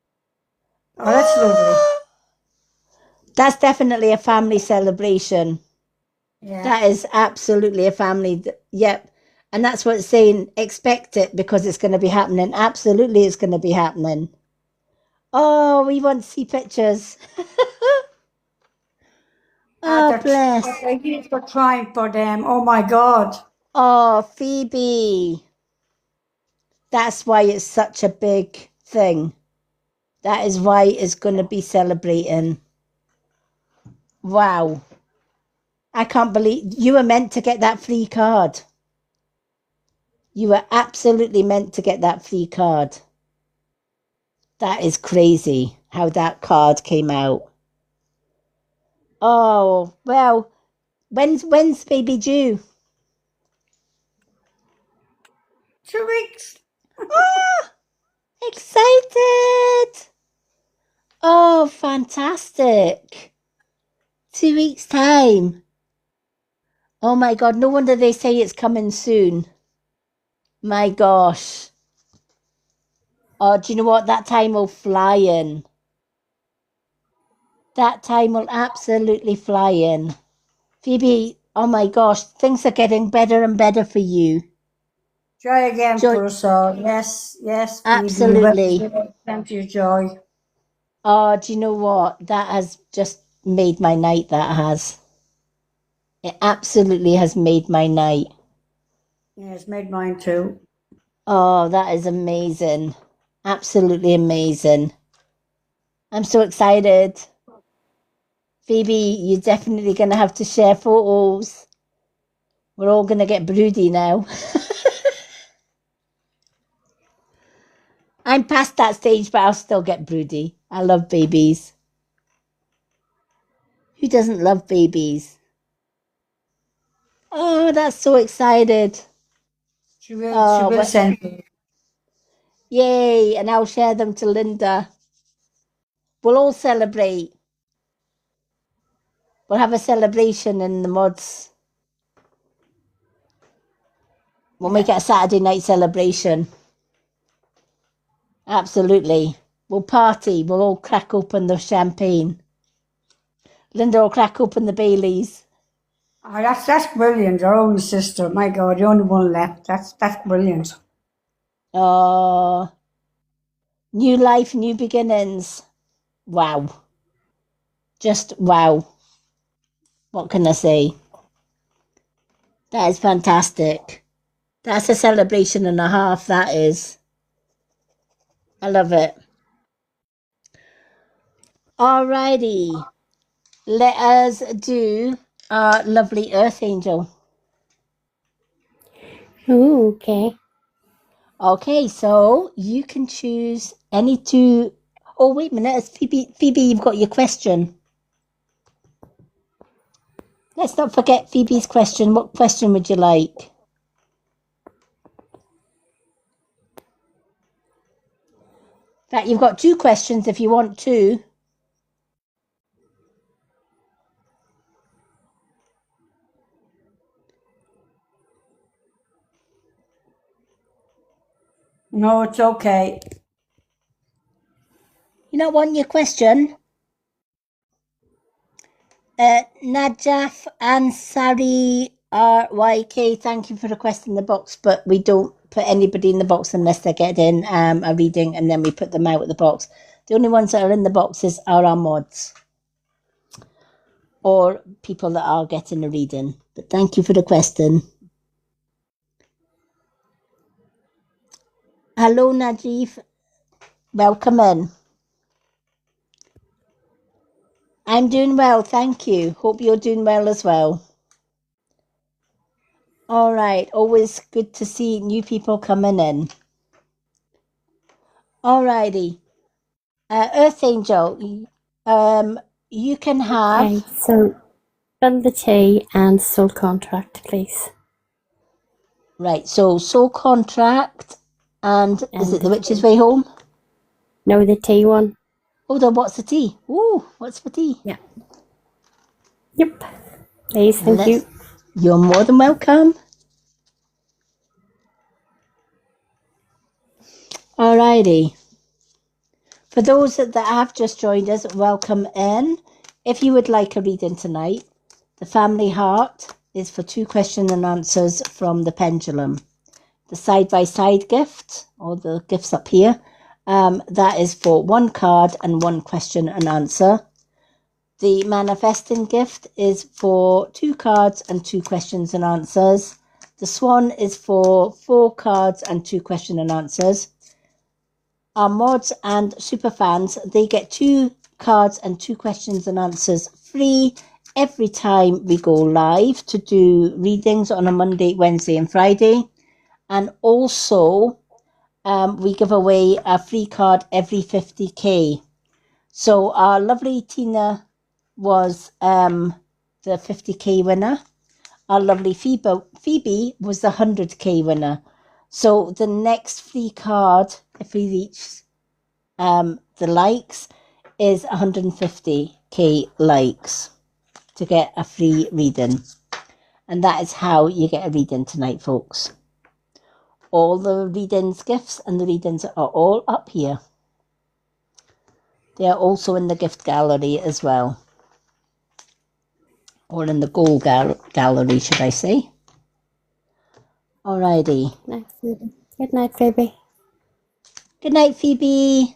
Oh, that's lovely. That's definitely a family celebration. Yeah. That is absolutely a family. Yep. And that's what it's saying. Expect it, because it's going to be happening. Absolutely, it's going to be happening. Oh, we want to see pictures. Oh, bless. We're trying for them. Oh my God. Oh, Phoebe. That's why it's such a big thing. That is why it's going to be celebrating. Wow. I can't believe you were meant to get that free card. You were absolutely meant to get that free card. That is crazy how that card came out. Oh, well, when's baby due? 2 weeks. Ah, excited. Oh, fantastic. 2 weeks' time. Oh my God, no wonder they say it's coming soon. My gosh. Oh, do you know what? That time will fly in. That time will absolutely fly in. Phoebe, oh my gosh, things are getting better and better for you. Joy again Joy. for us all. Yes, yes. Phoebe. Absolutely. Plenty of joy. Oh, do you know what? That has just made my night, that has. It absolutely has made my night. Yeah, it's made mine too. Oh, that is amazing. Absolutely amazing. I'm so excited. Phoebe, you're definitely going to have to share photos. We're all going to get broody now. I'm past that stage, but I'll still get broody. I love babies. Who doesn't love babies? Oh, that's so excited. She will Oh, send me. yay. And I'll share them to Linda. We'll all celebrate. We'll have a celebration in the mods. We'll make it a Saturday night celebration. Absolutely. We'll party. We'll all crack open the champagne. Linda will crack open the Baileys. Oh, that's brilliant. Our only sister. My God, the only one left. That's brilliant. Oh, new life, new beginnings. Wow. Just wow. What can I say? That is fantastic. That's a celebration and a half, that is. I love it. Alrighty. Let us do our lovely Earth Angel. Ooh, okay. Okay, so you can choose any two. Oh, wait a minute. It's Phoebe, you've got your question. Let's not forget Phoebe's question. What question would you like? In fact, you've got two questions if you want two. No, it's okay. You not want your question? Najaf Ansari RYK, thank you for requesting the box, but we don't put anybody in the box unless they get in a reading, and then we put them out of the box. The only ones that are in the boxes are our mods or people that are getting a reading. But thank you for the question. Hello, Najif. Welcome in. I'm doing well, thank you. Hope you're doing well as well. All right, always good to see new people coming in. Alrighty. Earth Angel, you can have... Okay, so spill the tea and soul contract, please. Right, so soul contract and is And it the Witch's Way Home? No, the tea one. Oh, then what's the tea? Ooh, what's for tea? Yeah. Yep. Please, thank you. You're more than welcome. Alrighty. For those that have just joined us, welcome in. If you would like a reading tonight, the Family Heart is for 2 question and answers from the Pendulum. The side-by-side gift, or the gifts up here, that is for 1 card and 1 question and answer. The Manifesting gift is for 2 cards and 2 questions and answers. The Swan is for 4 cards and 2 question and answers. Our mods and super fans, they get 2 cards and 2 questions and answers free every time we go live to do readings on a Monday, Wednesday and Friday. And also we give away a free card every 50k. So our lovely Tina was the 50k winner. Our lovely Phoebe was the 100k winner. So the next free card, if we reach the likes, is 150k likes to get a free reading. And that is how you get a reading tonight, folks. All the readings, gifts, and the readings are all up here. They are also in the gift gallery as well. Or in the gold gallery, should I say. Alrighty. Good night, Phoebe. Good night, Phoebe.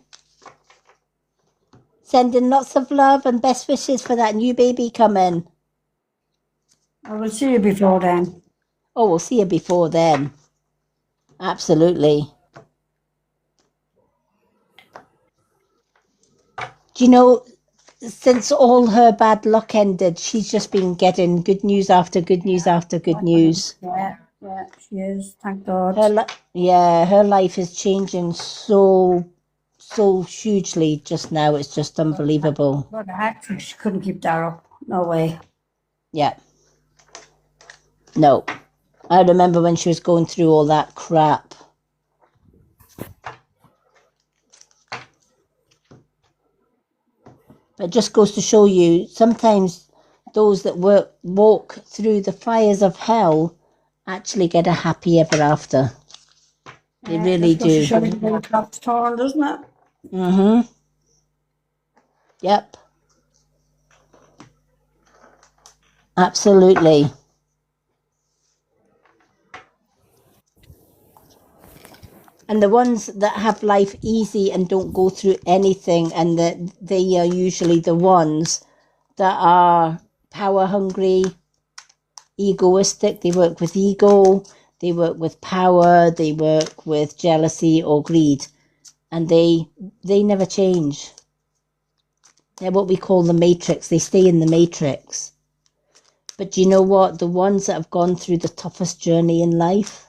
Sending lots of love and best wishes for that new baby coming. I will see you before then. Oh, we'll see you before then. Absolutely. Do you know, since all her bad luck ended, she's just been getting good news after good news after good news. Yeah, she is. Thank God. Her life is changing so hugely just now. It's just unbelievable. But she couldn't keep that up. No way. Yeah. No. I remember when she was going through all that crap. But it just goes to show you, sometimes those that walk through the fires of hell actually get a happy ever after. They really do. Show you the clock's torn, doesn't it? Mm-hmm. Yep. Absolutely. And the ones that have life easy and don't go through anything, and that they are usually the ones that are power hungry, egoistic. They work with ego, they work with power, they work with jealousy or greed, and they never change. They're what we call the matrix. They stay in the matrix. But do you know what? The ones that have gone through the toughest journey in life,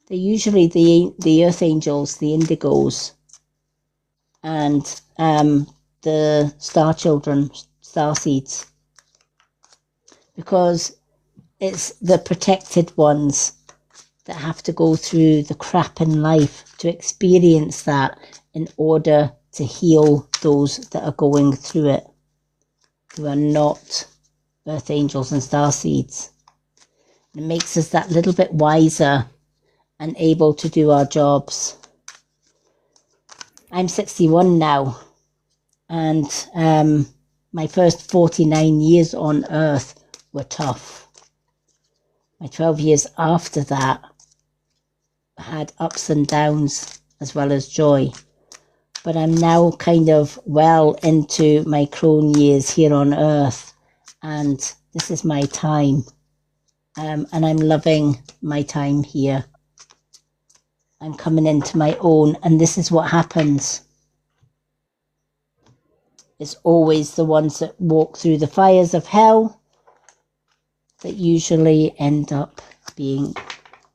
they're usually the earth angels, the indigos, and the star children, star seeds. Because it's the protected ones that have to go through the crap in life to experience that in order to heal those that are going through it, who are not earth angels and star seeds. It makes us that little bit wiser and able to do our jobs. I'm 61 now, and my first 49 years on earth were tough. My 12 years after that had ups and downs as well as joy. But I'm now kind of well into my crone years here on earth, and this is my time. And I'm loving my time here. I'm coming into my own, and this is what happens. It's always the ones that walk through the fires of hell that usually end up being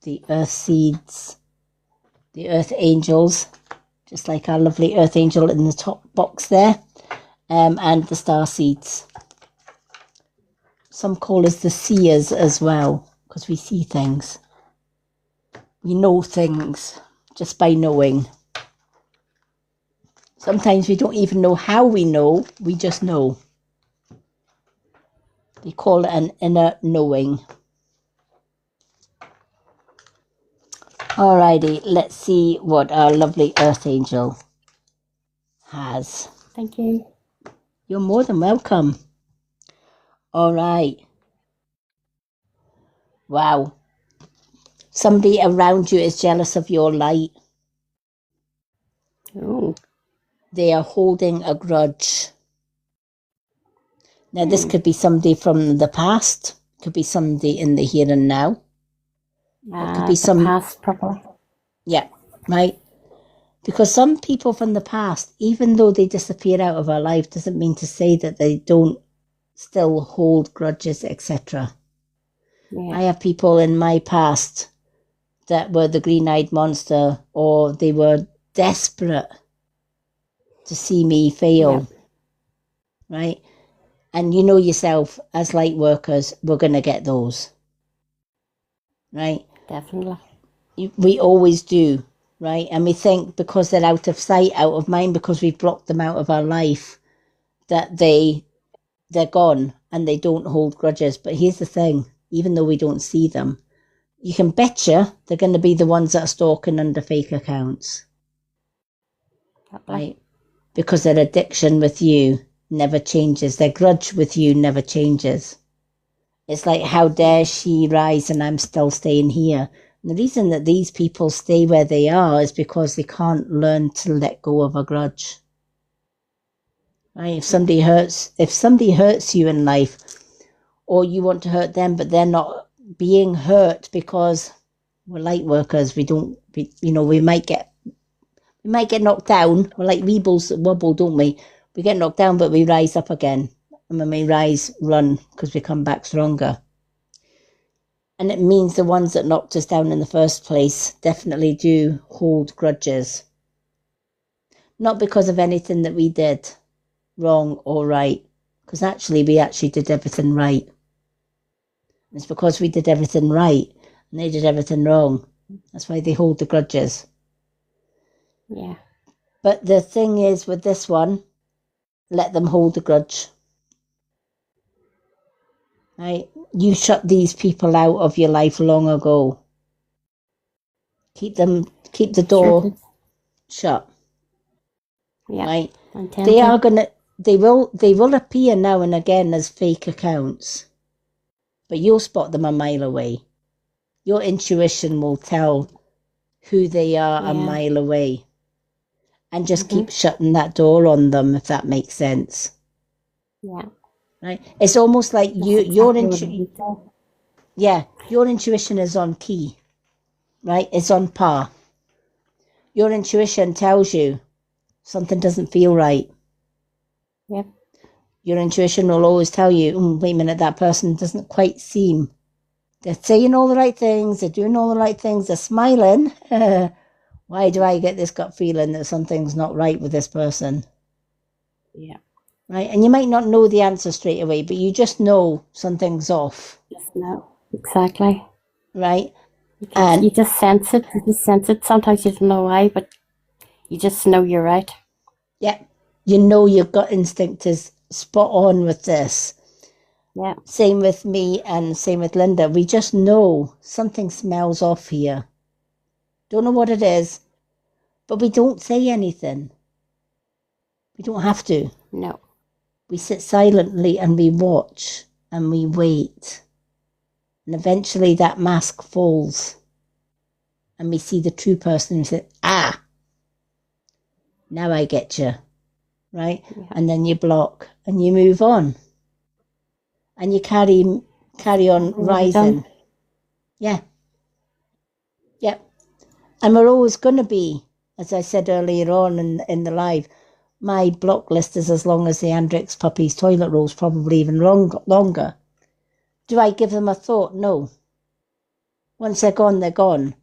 the earth seeds, the earth angels, just like our lovely earth angel in the top box there, and the star seeds. Some call us the seers as well, because we see things. We know things just by knowing. Sometimes we don't even know how we know, we just know. They call it an inner knowing. Alrighty, let's see what our lovely earth angel has. Thank you. You're more than welcome. All right. Wow. Somebody around you is jealous of your light. Oh. They are holding a grudge. Now, this could be somebody from the past. Could be somebody in the here and now. It could be The past, probably. Yeah, right. Because some people from the past, even though they disappear out of our life, doesn't mean to say that they don't still hold grudges, etc. Yeah. I have people in my past that were the green-eyed monster, or they were desperate to see me fail, right? And you know yourself, as light workers, we're going to get those, right? Definitely. We always do, right? And we think because they're out of sight, out of mind, because we've blocked them out of our life, that they're gone and they don't hold grudges. But here's the thing, even though we don't see them, you can betcha they're going to be the ones that are stalking under fake accounts, right? Because their addiction with you never changes. Their grudge with you never changes. It's like, how dare she rise and I'm still staying here? And the reason that these people stay where they are is because they can't learn to let go of a grudge. Right? If somebody hurts you in life, or you want to hurt them, but they're not being hurt because we're light workers, we might get knocked down. We're like weebles that wobble, don't we? We get knocked down, but we rise up again. And when we rise, run, because we come back stronger. And it means the ones that knocked us down in the first place definitely do hold grudges. Not because of anything that we did wrong or right, because actually we actually did everything right. It's because we did everything right and they did everything wrong. That's why they hold the grudges. Yeah. But the thing is with this one, let them hold the grudge. Right? You shut these people out of your life long ago. Keep the door Sure. shut. Yeah. Right? Intend They to. are they will appear now and again as fake accounts. But you'll spot them a mile away. Your intuition will tell who they are a Yeah. mile away. And just keep shutting that door on them, if that makes sense. Yeah. Right? It's almost like That's your exactly what it is. yeah, your intuition is on key. Right? It's on par. Your intuition tells you something doesn't feel right. Yep. Your intuition will always tell you, wait a minute, that person doesn't quite seem. They're saying all the right things, they're doing all the right things, they're smiling. Why do I get this gut feeling that something's not right with this person? Yeah. Right? And you might not know the answer straight away, but you just know something's off. Just know. Exactly. Right? You And just sense it. You just sense it. Sometimes you don't know why, but you just know you're right. yeah, you know your gut instinct is spot on with this. Yeah. Same with me and same with Linda. We just know something smells off here. Don't know what it is, but we don't say anything. We don't have to. No. We sit silently and we watch and we wait. And eventually that mask falls. And we see the true person who says, now I get you. Right? Yeah. And then you block and you move on. And you carry on rising. Yeah. Yep. And we're always going to be, as I said earlier on in the live, my block list is as long as the Andrix puppies' toilet rolls, probably even longer. Do I give them a thought? No. Once they're gone, they're gone.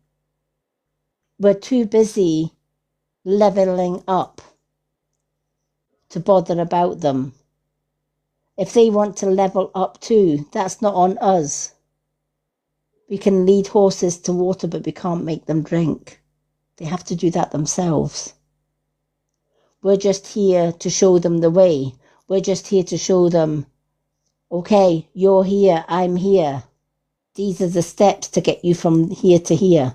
We're too busy leveling up to bother about them. If they want to level up too, that's not on us. We can lead horses to water, but we can't make them drink. They have to do that themselves. We're just here to show them the way. We're just here to show them, okay, you're here, I'm here. These are the steps to get you from here to here.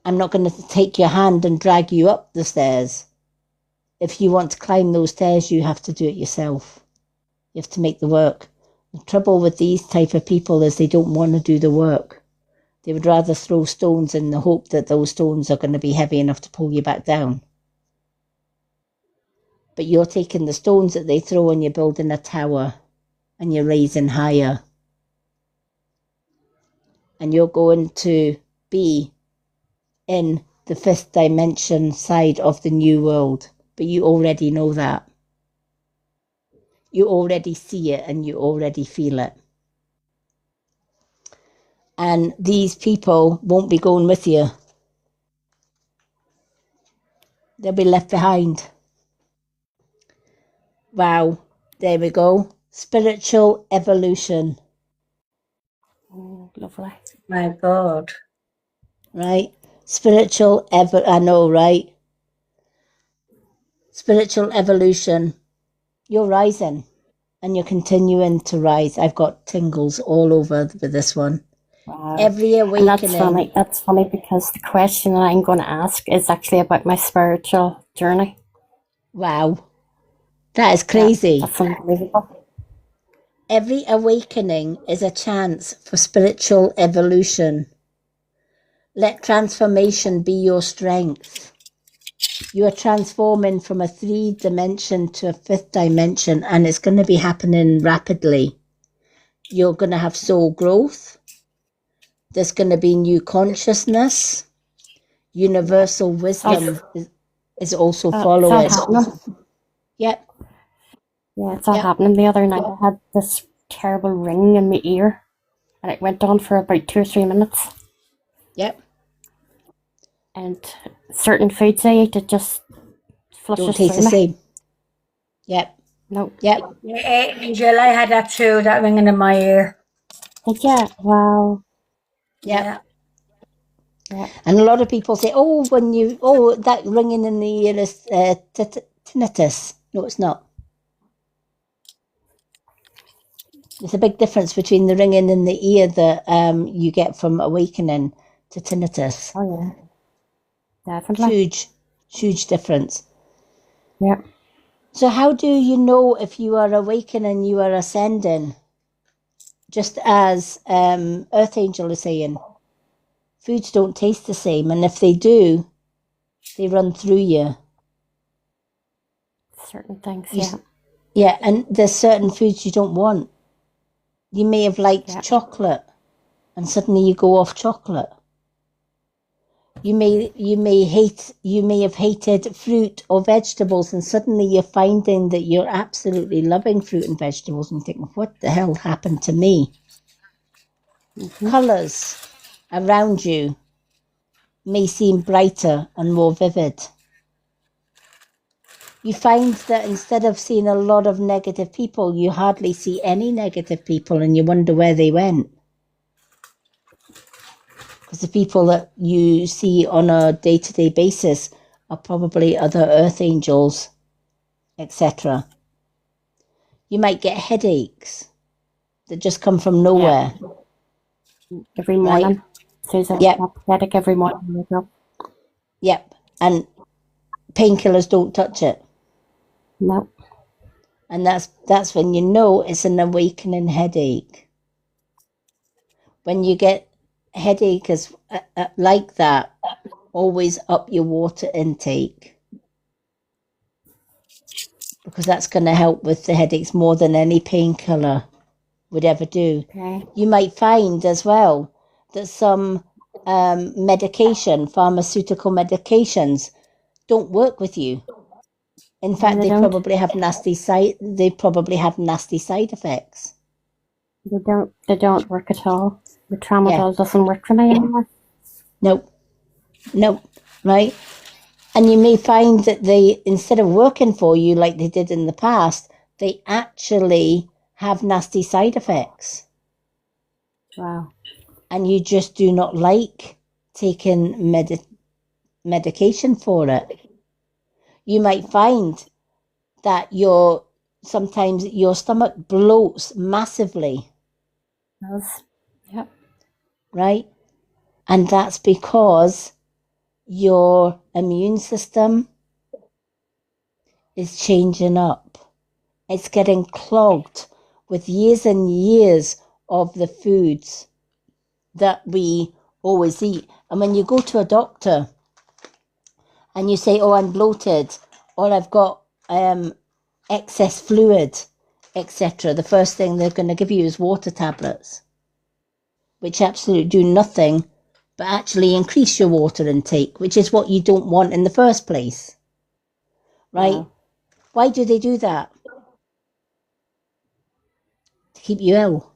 I'm not going to take your hand and drag you up the stairs. If you want to climb those stairs, you have to do it yourself. You have to make the work. The trouble with these type of people is they don't want to do the work. They would rather throw stones in the hope that those stones are going to be heavy enough to pull you back down. But you're taking the stones that they throw and you're building a tower and you're raising higher. And you're going to be in the 5th dimension side of the new world. But you already know that. You already see it and you already feel it. And these people won't be going with you. They'll be left behind. Wow, there we go. Spiritual evolution. Oh, lovely. My God. Right? I know, right? Spiritual evolution. You're rising and you're continuing to rise. I've got tingles all over with this one. Wow. Every And that's awakening. funny. That's funny because the question that I'm going to ask is actually about my spiritual journey. Wow. That is crazy. That's unbelievable. Every awakening is a chance for spiritual evolution. Let transformation be your strength. You are transforming from a 3 dimension to a 5th dimension, and it's going to be happening rapidly. You're going to have soul growth. There's going to be new consciousness. Universal wisdom is also It's follow all it. happening. Yep, Yeah, it's all yep, happening. The other night I had this terrible ring in my ear, and it went on for about 2 or 3 minutes. yep. And certain foods I eat, it just Don't flushes taste the through me. same. Yep, No. yep. Yeah, Angel, I had that too, that ringing in my ear. Did ya? Wow. Yep. Yeah. Yeah. And a lot of people say, that ringing in the ear is tinnitus. No, it's not. There's a big difference between the ringing in the ear that you get from awakening to tinnitus. Oh yeah. Definitely. Huge difference. Yeah. So how do you know if you are awakening, you are ascending? Just as Earth Angel is saying, foods don't taste the same, and if they do, they run through you. Certain things, You yeah. s- Yeah, and there's certain foods you don't want. You may have liked Yeah. chocolate, and suddenly you go off chocolate. You may have hated fruit or vegetables, and suddenly you're finding that you're absolutely loving fruit and vegetables, and you think, what the hell happened to me? Colours around you may seem brighter and more vivid. You find that instead of seeing a lot of negative people, you hardly see any negative people, and you wonder where they went. Because the people that you see on a day-to-day basis are probably other earth angels, etc. You might get headaches that just come from nowhere, Every right? morning. Susan, Yep, headache every morning. I wake up. yep. And painkillers don't touch it. No. And that's when you know it's an awakening headache. When you get headaches like that, always up your water intake, because that's going to help with the headaches more than any painkiller would ever do. Okay. You might find as well that some pharmaceutical medications don't work with you. In No, fact, they they don't. probably have nasty side effects. They don't work at all. The Yeah. tramadol doesn't work for me anymore. Nope. Right? And you may find that they, instead of working for you like they did in the past, they actually have nasty side effects. Wow. And you just do not like taking medication for it. You might find that sometimes your stomach bloats massively, Yep. right? And that's because your immune system is changing up. It's getting clogged with years and years of the foods that we always eat. And when you go to a doctor and you say, oh, I'm bloated, or I've got excess fluid, etc., the first thing they're going to give you is water tablets, which absolutely do nothing but actually increase your water intake, which is what you don't want in the first place, right? Wow. Why do they do that? To keep you ill.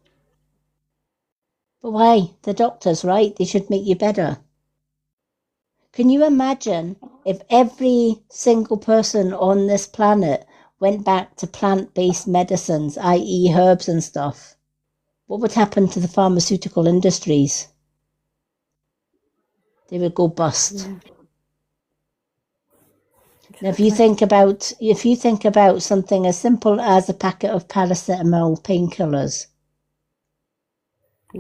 But why? The doctors, right? They should make you better. Can you imagine if every single person on this planet went back to plant-based medicines, i.e. herbs and stuff? What would happen to the pharmaceutical industries? They would go bust. Yeah. Now, if you think about something as simple as a packet of paracetamol painkillers,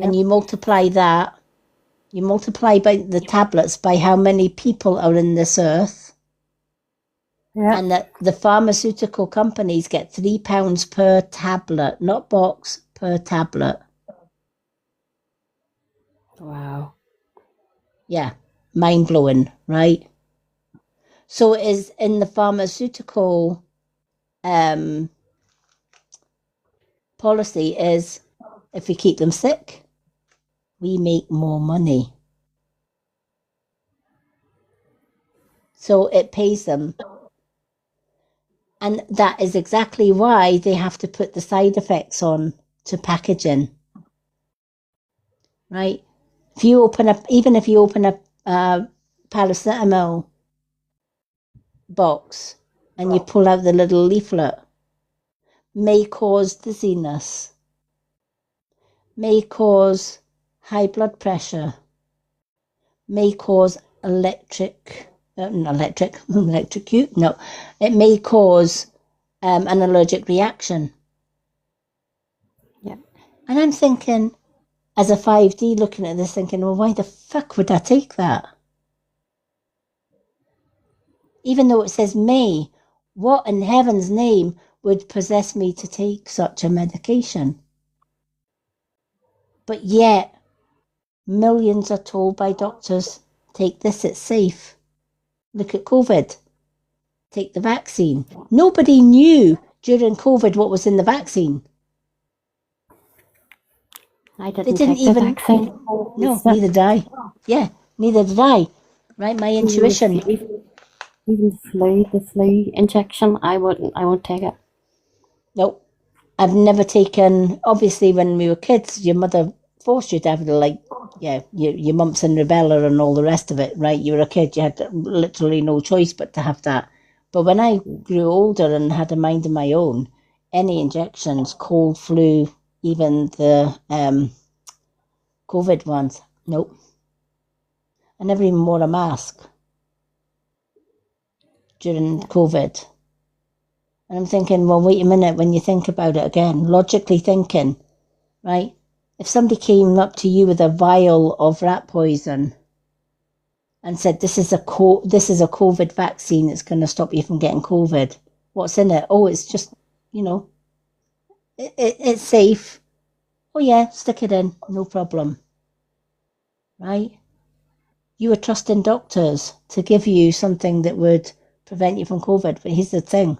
and Yep. you multiply by the tablets by how many people are in this earth, Yep. and that the pharmaceutical companies get £3 per tablet, not box, per tablet. Wow. Yeah, mind blowing, right? So it is in the pharmaceutical policy is, if we keep them sick, we make more money. So it pays them. And that is exactly why they have to put the side effects on to packaging. Right? If you open up, even if you open up paracetamol box and you pull out the little leaflet, may cause dizziness, may cause high blood pressure, may cause it may cause an allergic reaction. Yeah. And I'm thinking, as a 5D looking at this, thinking, well, why the fuck would I take that? Even though it says may, what in heaven's name would possess me to take such a medication? But yet, millions are told by doctors, take this, it's safe. Look at COVID. Take the vaccine. Nobody knew during COVID what was in the vaccine. I They didn't didn't take the even. vaccine. No, neither did I. Yeah, neither did I. Right, my intuition. Even the flu injection, I won't take it. Nope. I've never taken, obviously when we were kids, your mother forced you to have your mumps and rubella and all the rest of it, right? You were a kid, you had literally no choice but to have that. But when I grew older and had a mind of my own, any injections, cold, flu, even the COVID ones, nope. I never even wore a mask during COVID. And I'm thinking, well, wait a minute, when you think about it again, logically thinking, right? If somebody came up to you with a vial of rat poison and said, this is a COVID vaccine that's going to stop you from getting COVID, what's in it? Oh, it's just, it's safe. Oh yeah, stick it in, no problem. Right? You were trusting doctors to give you something that would prevent you from COVID. But here's the thing.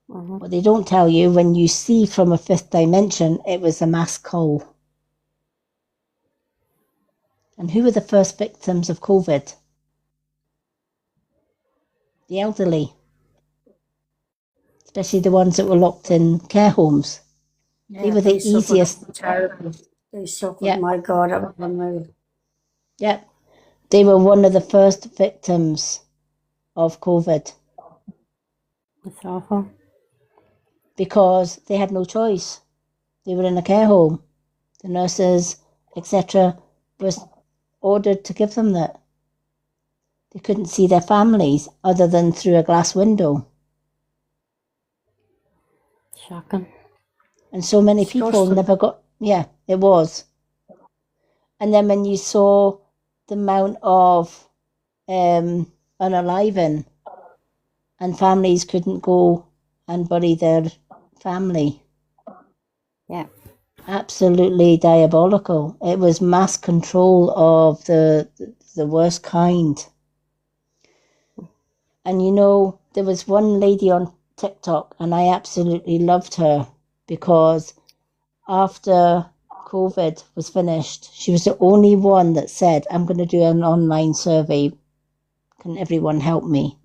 What they don't tell you, when you see from a fifth dimension, it was a mass cull. And who were the first victims of COVID? The elderly. Especially the ones that were locked in care homes. They were the easiest. Terrible. They suffered. Yeah. My God, that was unreal. Yeah. They were one of the first victims of COVID. It's awful. Because they had no choice. They were in a care home. The nurses, etc., was ordered to give them that. They couldn't see their families other than through a glass window. Shocking. And so many people Disgusting. never got, it was. And then when you saw the amount of unaliving and families couldn't go and bury their family. Yeah. Absolutely diabolical. It was mass control of the worst kind. And there was one lady on TikTok, and I absolutely loved her because after COVID was finished, she was the only one that said, I'm going to do an online survey. Can everyone help me?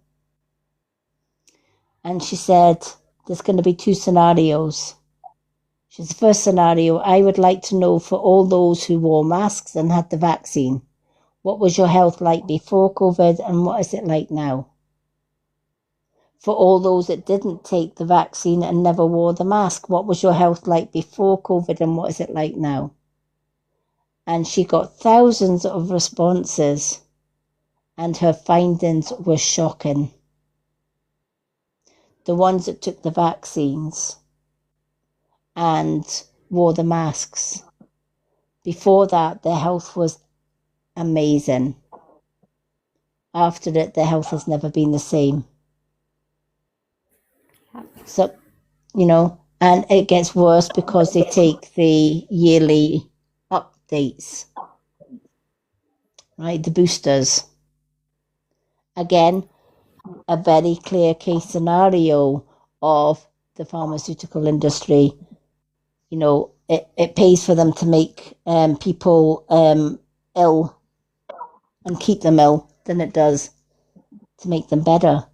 And she said, there's going to be 2 scenarios. She's the first scenario, I would like to know for all those who wore masks and had the vaccine, what was your health like before COVID and what is it like now? For all those that didn't take the vaccine and never wore the mask, what was your health like before COVID and what is it like now? And she got thousands of responses and her findings were shocking. The ones that took the vaccines and wore the masks, before that, their health was amazing. After it, their health has never been the same. So, and it gets worse because they take the yearly updates, right? The boosters. Again, a very clear case scenario of the pharmaceutical industry. It pays for them to make people ill and keep them ill than it does to make them better.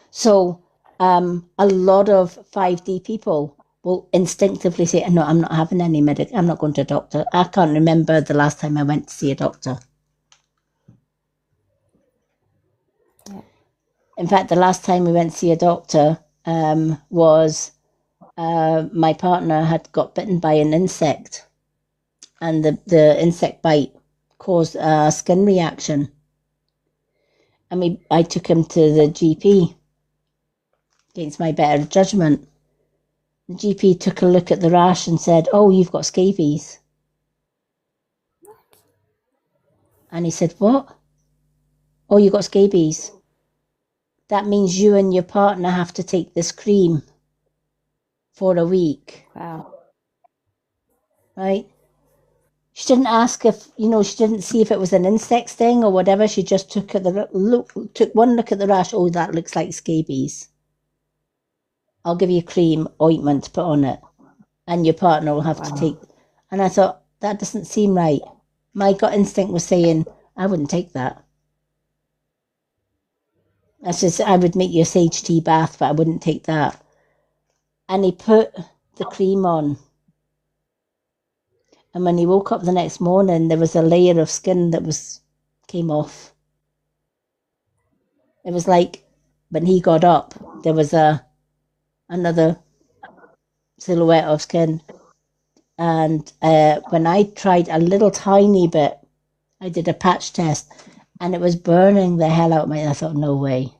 So a lot of 5D people will instinctively say, no, I'm not having any I'm not going to a doctor. I can't remember the last time I went to see a doctor. In fact, the last time we went to see a doctor was my partner had got bitten by an insect, and the insect bite caused a skin reaction. And I took him to the GP against my better judgment. The GP took a look at the rash and said, oh, you've got scabies. And he said, what? Oh, you got scabies. That means you and your partner have to take this cream for a week. Wow. Right? She didn't ask if, she didn't see if it was an insect sting or whatever. She just took one look at the rash. Oh, that looks like scabies. I'll give you cream, ointment to put on it. And your partner will have to take. And I thought, that doesn't seem right. My gut instinct was saying, I wouldn't take that. I would make you a sage tea bath, but I wouldn't take that. And he put the cream on. And when he woke up the next morning, there was a layer of skin that came off. It was like when he got up, there was another silhouette of skin. And when I tried a little tiny bit, I did a patch test, and it was burning the hell out of me. I thought, no way.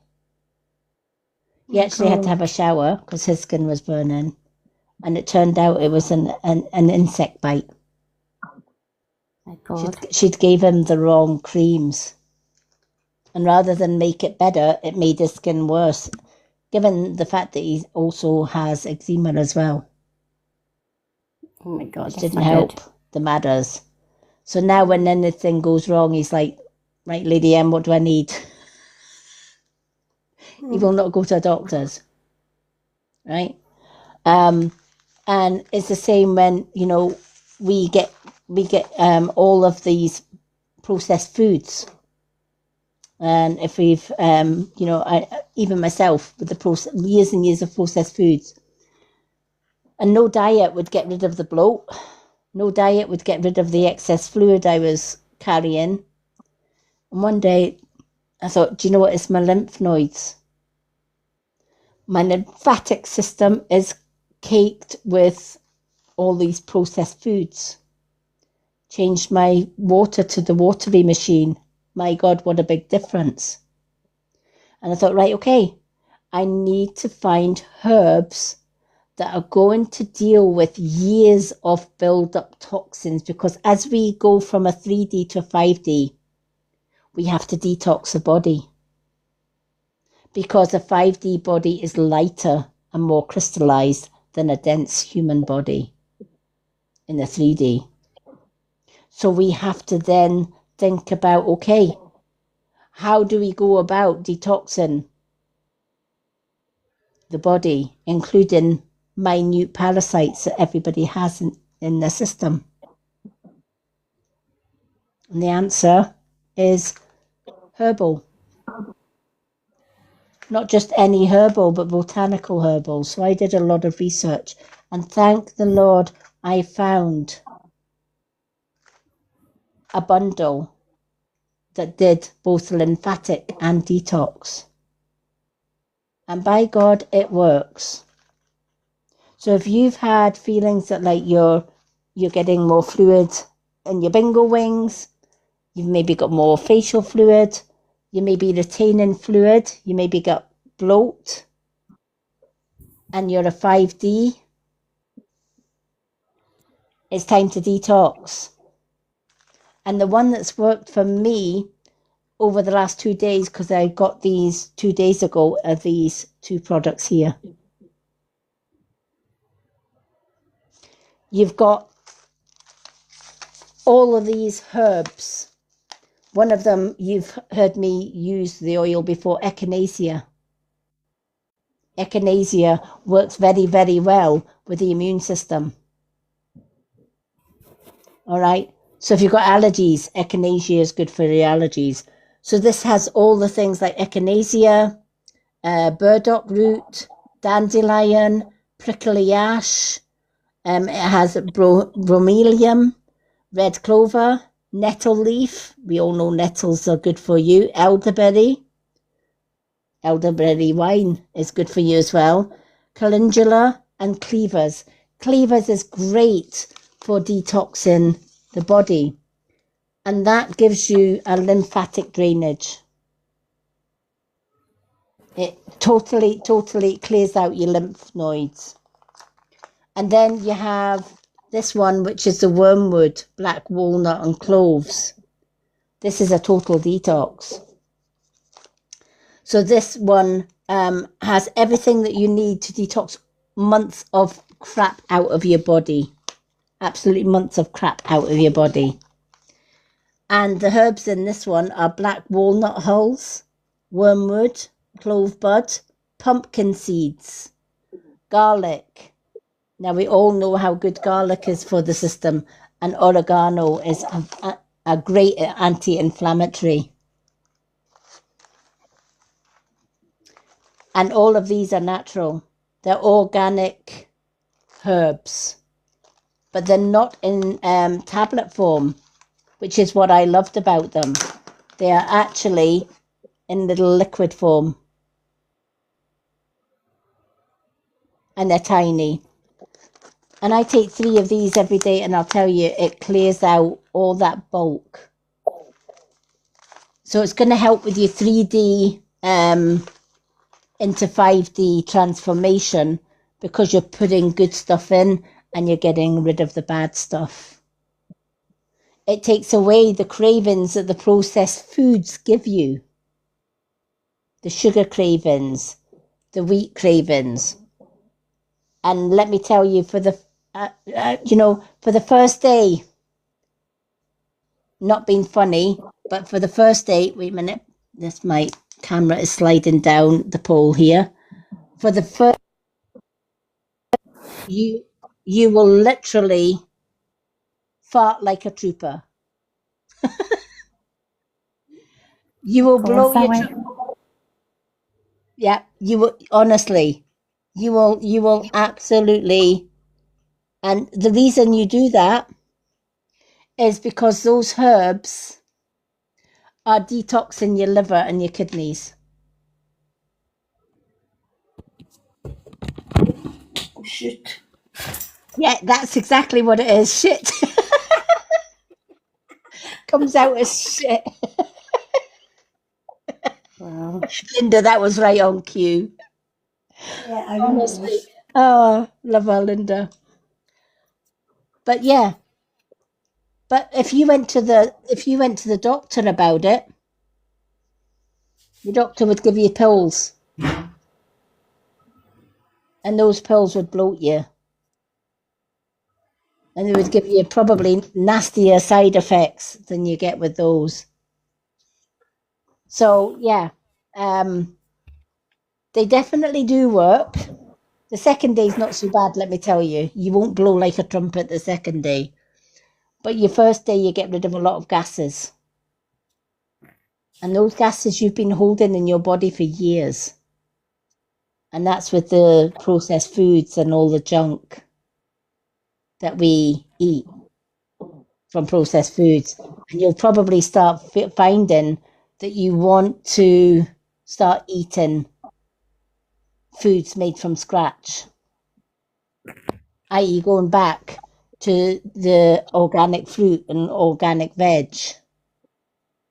He actually had to have a shower because his skin was burning. And it turned out it was an insect bite. My God. She'd gave him the wrong creams. And rather than make it better, it made his skin worse, given the fact that he also has eczema as well. Oh my God. Which That's didn't not help good. the matters. So now when anything goes wrong, he's like, right, Lady M, what do I need? He will not go to a doctor's. Right? And it's the same when, we get all of these processed foods. And if we've, even myself with the years and years of processed foods, and no diet would get rid of the bloat. No diet would get rid of the excess fluid I was carrying. And one day I thought, do you know what? It's my lymph nodes. My lymphatic system is caked with all these processed foods. Changed my water to the watery machine. My God, what a big difference. And I thought, right, okay, I need to find herbs that are going to deal with years of build-up toxins, because as we go from a 3D to a 5D, we have to detox the body. Because a 5D body is lighter and more crystallized than a dense human body in the 3D. So we have to then think about, okay, how do we go about detoxing the body, including minute parasites that everybody has in their system? And the answer is herbal. Not just any herbal, but botanical herbal. So I did a lot of research, and thank the Lord I found a bundle that did both lymphatic and detox. And by God, it works. So if you've had feelings that like you're getting more fluid in your bingo wings, you've maybe got more facial fluid, you may be retaining fluid, you maybe got bloat, and you're a 5D, it's time to detox. And the one that's worked for me over the last 2 days, because I got these 2 days ago, are these two products here. You've got all of these herbs. One of them, you've heard me use the oil before, echinacea. Echinacea works very, very well with the immune system. All right. So if you've got allergies, echinacea is good for your allergies. So this has all the things like echinacea, burdock root, dandelion, prickly ash. It has bromelium, red clover, nettle leaf. We all know nettles are good for you. Elderberry. Elderberry wine is good for you as well. Calendula and cleavers. Cleavers is great for detoxing the body. And that gives you a lymphatic drainage. It totally clears out your lymph nodes. And then you have this one, which is the wormwood, black walnut and cloves. This is a total detox. So this one has everything that you need to detox months of crap out of your body. Absolutely months of crap out of your body. And the herbs in this one are black walnut hulls, wormwood, clove bud, pumpkin seeds, garlic. Now we all know how good garlic is for the system, and oregano is a great anti-inflammatory. And all of these are natural. They're organic herbs, but they're not in tablet form, which is what I loved about them. They are actually in little liquid form. And they're tiny. And I take 3 of these every day, and I'll tell you, it clears out all that bulk. So it's going to help with your 3D into 5D transformation, because you're putting good stuff in and you're getting rid of the bad stuff. It takes away the cravings that the processed foods give you. The sugar cravings, the wheat cravings. And let me tell you, for the for the first day, not being funny, but for the first day, wait a minute, my camera is sliding down the pole here. For the first, you will literally fart like a trooper. You will blow your yeah, you will, honestly, you will absolutely. And the reason you do that is because those herbs are detoxing your liver and your kidneys. Shit. Yeah, that's exactly what it is. Shit. Comes out as shit. Wow. Linda, that was right on cue. Yeah, I know. Honestly. Oh, love her, Linda. But yeah. But if you went to the doctor about it, the doctor would give you pills. And those pills would bloat you. And they would give you probably nastier side effects than you get with those. So yeah, they definitely do work. The second day's not so bad, let me tell you. You won't blow like a trumpet the second day. But your first day, you get rid of a lot of gases. And those gases you've been holding in your body for years. And that's with the processed foods and all the junk that we eat from processed foods. And you'll probably start finding that you want to start eating foods made from scratch, i.e. going back to the organic fruit and organic veg,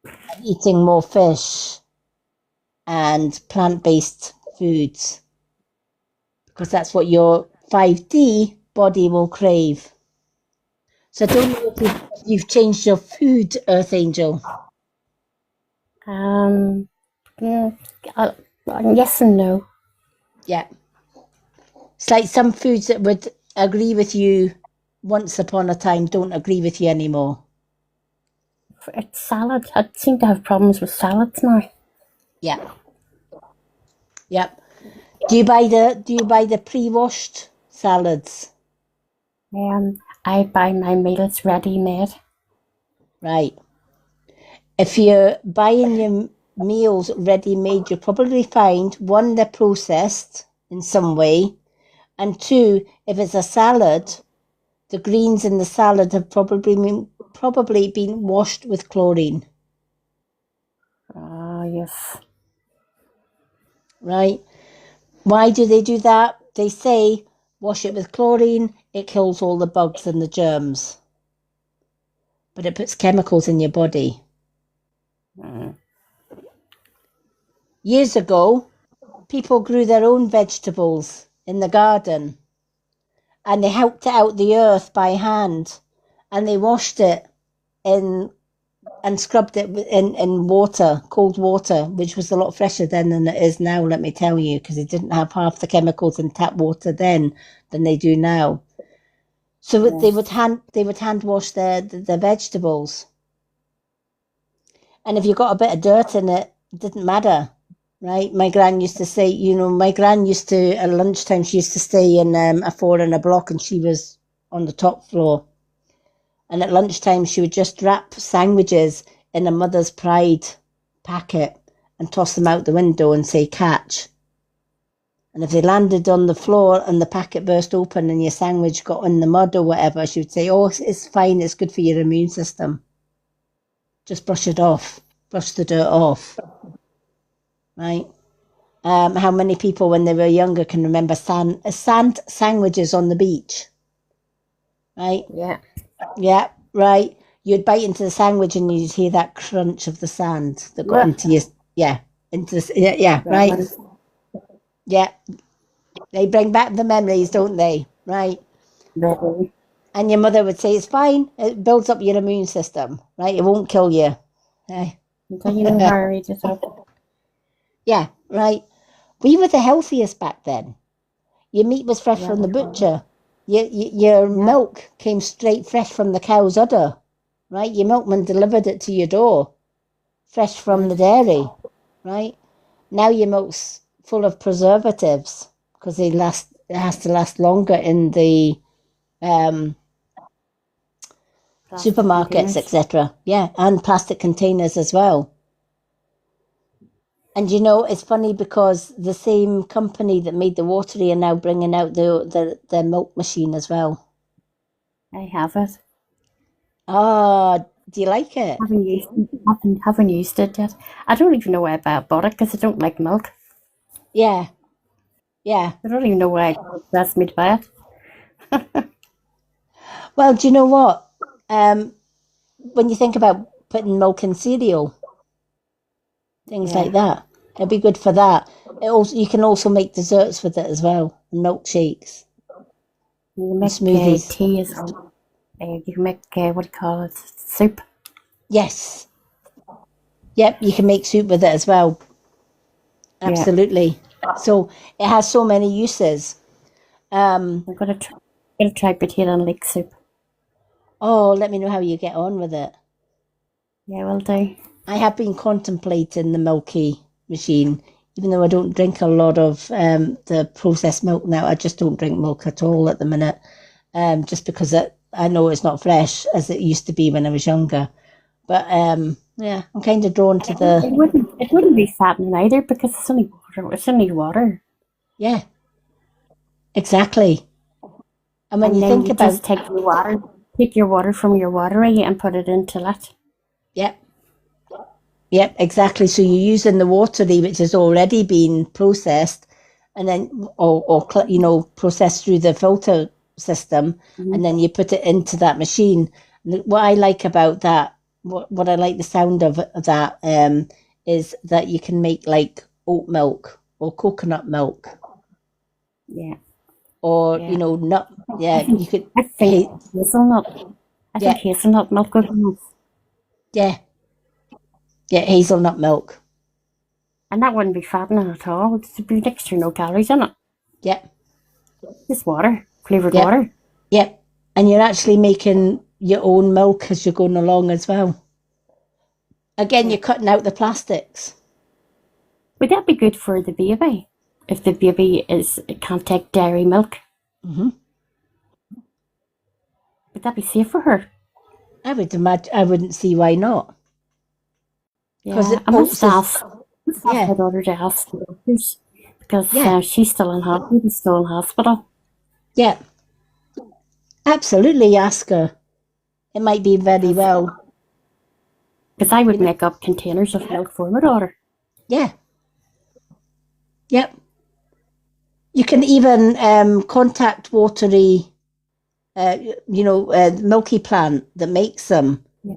and eating more fish and plant-based foods, because that's what your 5D body will crave. So I don't know if you've changed your food, Earth Angel. Yes and no. Yeah. It's like some foods that would agree with you once upon a time don't agree with you anymore. It's salad. I seem to have problems with salads now. Yeah. Yep. Do you buy the pre-washed salads? I buy my meals ready-made. Right. if you're buying your meals ready made, you'll probably find one, they're processed in some way, and two, if it's a salad, the greens in the salad have probably been washed with chlorine, Ah, yes. right? Why do they do that? They say wash it with chlorine, it kills all the bugs and the germs, but it puts chemicals in your body. Years ago, people grew their own vegetables in the garden, and they helped it out the earth by hand, and they washed it in and scrubbed it in water, cold water, which was a lot fresher then than it is now, let me tell you, because it didn't have half the chemicals in tap water then than they do now. So they would hand wash their vegetables, and if you got a bit of dirt in it, it didn't matter, right? My gran used to say, my gran used to at lunchtime, she used to stay in a 4 in a block, and she was on the top floor. And at lunchtime, she would just wrap sandwiches in a Mother's Pride packet and toss them out the window and say, catch. And if they landed on the floor and the packet burst open and your sandwich got in the mud or whatever, she would say, oh, it's fine, it's good for your immune system. Just brush it off, brush the dirt off, right? How many people when they were younger can remember sand sandwiches on the beach, right? Yeah. Yeah, right. You'd bite into the sandwich and you'd hear that crunch of the sand that got into your, right. Yeah, they bring back the memories, don't they? Right. Very. And your mother would say, it's fine, it builds up your immune system, right? It won't kill you. Right? Until you know how to read it up. Yeah, right. We were the healthiest back then. Your meat was fresh from the butcher. Your milk came straight fresh from the cow's udder, right? Your milkman delivered it to your door, fresh from the dairy, right? Now your milk's full of preservatives because it has to last longer in the supermarkets, etc. Yeah, and plastic containers as well. And it's funny because the same company that made the watery are now bringing out the milk machine as well. I have it. Ah, do you like it? Haven't used it yet. I don't even know why I bought it because I don't like milk. Yeah. Yeah. I don't even know why I asked me to buy it. Well, do you know what? When you think about putting milk in cereal, things like that, it'd be good for that. You can also make desserts with it as well, milkshakes. You can make smoothies. Tea as well. You can make, what do you call it, soup. Yes. Yep, you can make soup with it as well. Absolutely. So it has so many uses. I'm gonna try potato and leek soup. Oh, let me know how you get on with it. Yeah, will do. I have been contemplating the milky machine, even though I don't drink a lot of the processed milk now. I just don't drink milk at all at the minute, just because I know it's not fresh as it used to be when I was younger. But yeah, I'm kind of drawn to the. It wouldn't be fattening either because it's only water. It's only water. Yeah, exactly. And when And you then think you about just take your water from your watery and put it into that. Yep, exactly. So you're using the watery, which has already been processed, and then or processed through the filter system, and then you put it into that machine. And what I like about that, what I like the sound of that, is that you can make like oat milk or coconut milk, Yeah. or nut. Yeah, you could. I think hazelnut. I think hazelnut milk would be nice. Yeah. Yeah, hazelnut milk. And that wouldn't be fattening at all. It'd be next to no calories in it. Yep. Just water, flavoured water. Yep. And you're actually making your own milk as you're going along as well. Again, you're cutting out the plastics. Would that be good for the baby? If the baby can't take dairy milk? Mm-hmm. Would that be safe for her? I would imagine. I wouldn't see why not. because Yeah, it I must pulses. ask. Must ask Yeah, my daughter to ask the doctors because yeah, she's still in hospital. He's still in hospital. yeah. Absolutely, ask her. It might be very Because well. I You would know. make up containers of milk for my daughter. Yeah, yep. You can even contact Watery, Milky Plant that makes them. Yeah,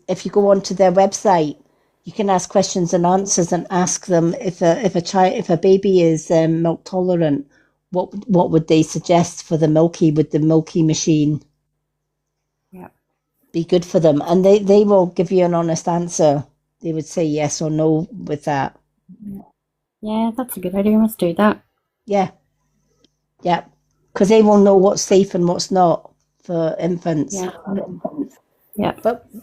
If you go onto their website, you can ask questions and answers and ask them if a baby is milk tolerant, what would they suggest for the milky machine yeah, be good for them, and they will give you an honest answer. They would say yes or no with that. yeah. That's a good idea. I must do that. Yeah, yeah, because they will know what's safe and what's not for infants. Yeah, yeah,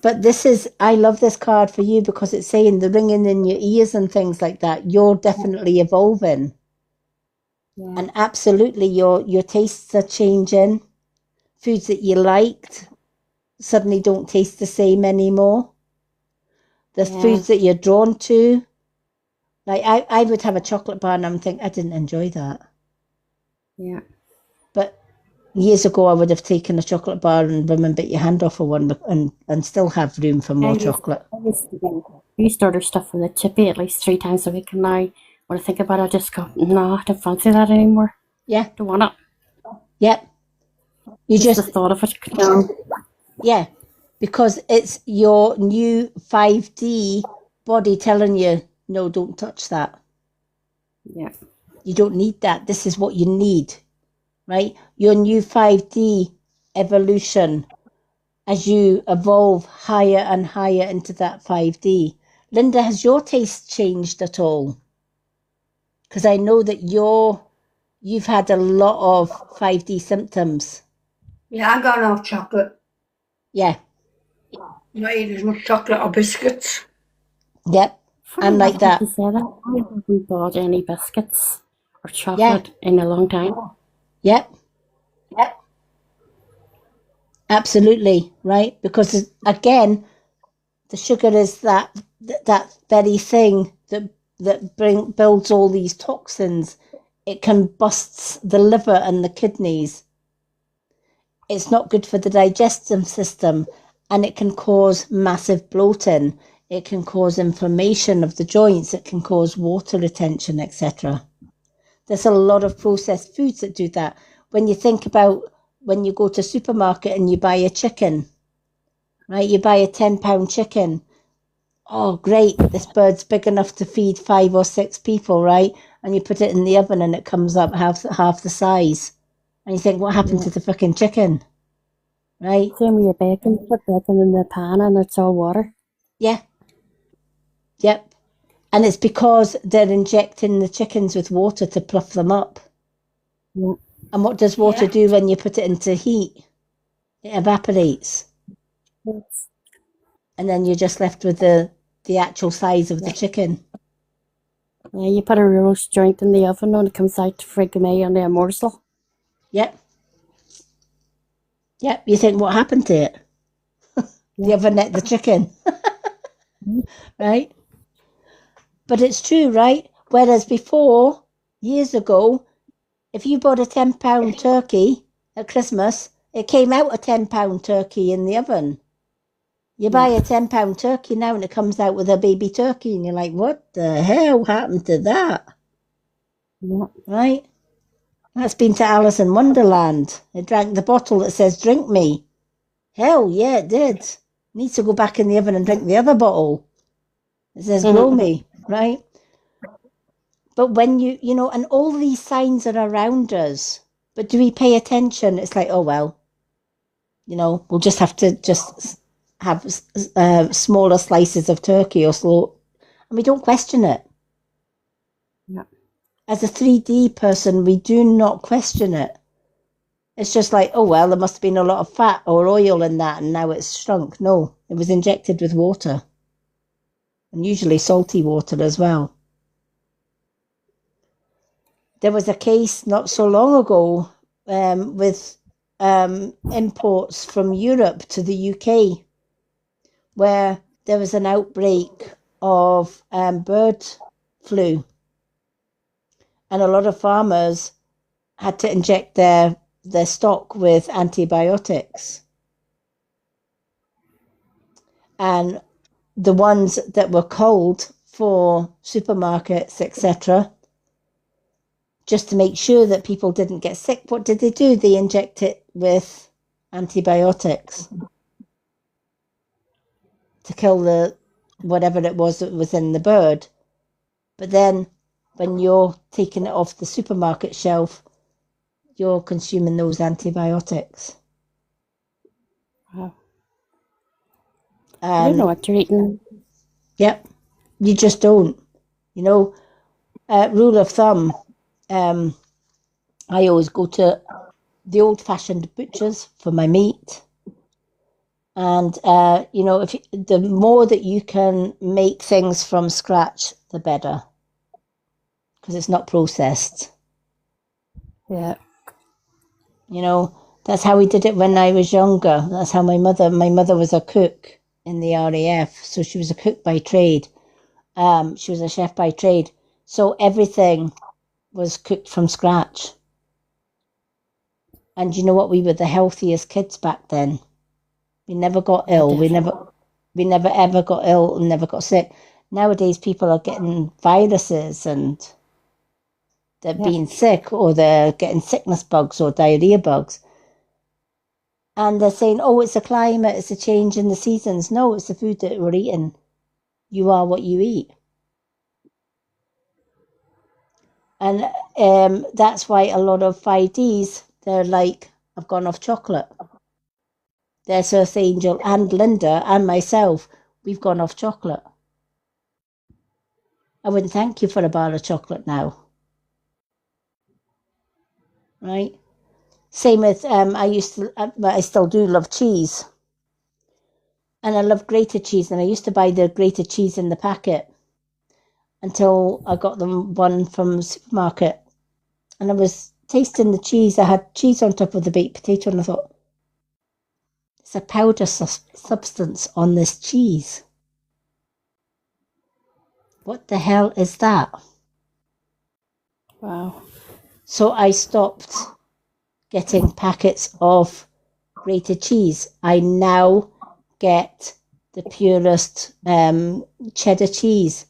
But this is, I love this card for you because it's saying the ringing in your ears and things like that. You're definitely evolving, yeah, and absolutely your tastes are changing. Foods that you liked suddenly don't taste the same anymore. The yeah, foods that you're drawn to, like I would have a chocolate bar and I'm thinking I didn't enjoy that. yeah. But years ago I would have taken a chocolate bar and women bit your hand off for one and still have room for more chocolate. I used to order stuff from the chippy at least 3 times a week, and now when I think about it, I just go, no, I don't fancy that anymore. Yeah, Don't want it. yep. You Just the just thought of it. No. Yeah, because it's your new 5D body telling you, no, don't touch that. Yeah, You don't need that. This is what you need, right? Your new 5D evolution as you evolve higher and higher into that 5D. Linda, has your taste changed at all? Because I know that you've had a lot of 5D symptoms. Yeah, I'm going off chocolate. Yeah, Not eating as much chocolate or biscuits. yep. funny I'm like enough that that. you say that. I haven't bought any biscuits or Yeah, chocolate in a long time. yep. Absolutely, right? Because again, the sugar is that very thing that builds all these toxins. It combusts the liver and the kidneys. It's not good for the digestive system, and it can cause massive bloating. It can cause inflammation of the joints. It can cause water retention, etc. There's a lot of processed foods that do that. When you think about when you go to supermarket and you buy a chicken, right? You buy a £10 chicken. Oh, great. This bird's big enough to feed 5 or 6 people, right? And you put it in the oven and it comes up half the size. And you think, what happened Yeah. to the fucking chicken? Right? Same with your bacon. Put bacon in the pan and it's all water. Yeah. Yep. And it's because they're injecting the chickens with water to pluff them up. Yeah. And what does water do when you put it into heat? It evaporates. It's- And then you're just left with the actual size of the Yeah. chicken. Yeah, you put a roast joint in the oven and it comes out friggin' only a morsel. Yep. Yep. You think, what happened to it? The Yeah. oven ate the chicken. Mhm. Right? But it's true, right? Whereas before, years ago, if you bought a £10 turkey at Christmas, it came out a £10 turkey in the oven. You buy Yeah. a £10 turkey now and it comes out with a baby turkey, and you're like, what the hell happened to that? Yeah. Right? That's been to Alice in Wonderland. It drank the bottle that says, drink me. Hell yeah, it did. Needs to go back in the oven and drink the other bottle. It says, grow me, right? But when and all these signs are around us, but do we pay attention? It's like, oh, well, we'll just have to just have smaller slices of turkey or slow. And we don't question it. Yeah. As a 3D person, we do not question it. It's just like, oh, well, there must have been a lot of fat or oil in that and now it's shrunk. No, it was injected with water. And usually salty water as well. There was a case not so long ago with imports from Europe to the UK where there was an outbreak of bird flu, and a lot of farmers had to inject their stock with antibiotics. And the ones that were cold for supermarkets, etc., just to make sure that people didn't get sick, what did they do? They inject it with antibiotics to kill the whatever it was that was in the bird. But then when you're taking it off the supermarket shelf, you're consuming those antibiotics. Wow. I don't know what you're eating. Yep, you just don't. You know, rule of thumb, I always go to the old-fashioned butchers for my meat. And, you know, the more that you can make things from scratch, the better. Because it's not processed. Yeah. You know, that's how we did it when I was younger. That's how my mother was a cook in the RAF. So she was a cook by trade. She was a chef by trade. So everything was cooked from scratch. And you know what? We were the healthiest kids back then. We never got ill. We never ever got ill and never got sick. Nowadays, people are getting viruses and they're being sick, or they're getting sickness bugs or diarrhea bugs. And they're saying, oh, it's the climate, it's a change in the seasons. No, it's the food that we're eating. You are what you eat. And that's why a lot of 5Ds, they're like, I've gone off chocolate. There's Earth Angel and Linda and myself, we've gone off chocolate. I wouldn't thank you for a bar of chocolate now. Right? Same with, I still do love cheese. And I love grated cheese, and I used to buy the grated cheese in the packet until I got them one from the supermarket. And I was tasting the cheese. I had cheese on top of the baked potato, and I thought, it's a powder substance on this cheese. What the hell is that? Wow. So I stopped getting packets of grated cheese. I now get the purest cheddar cheese.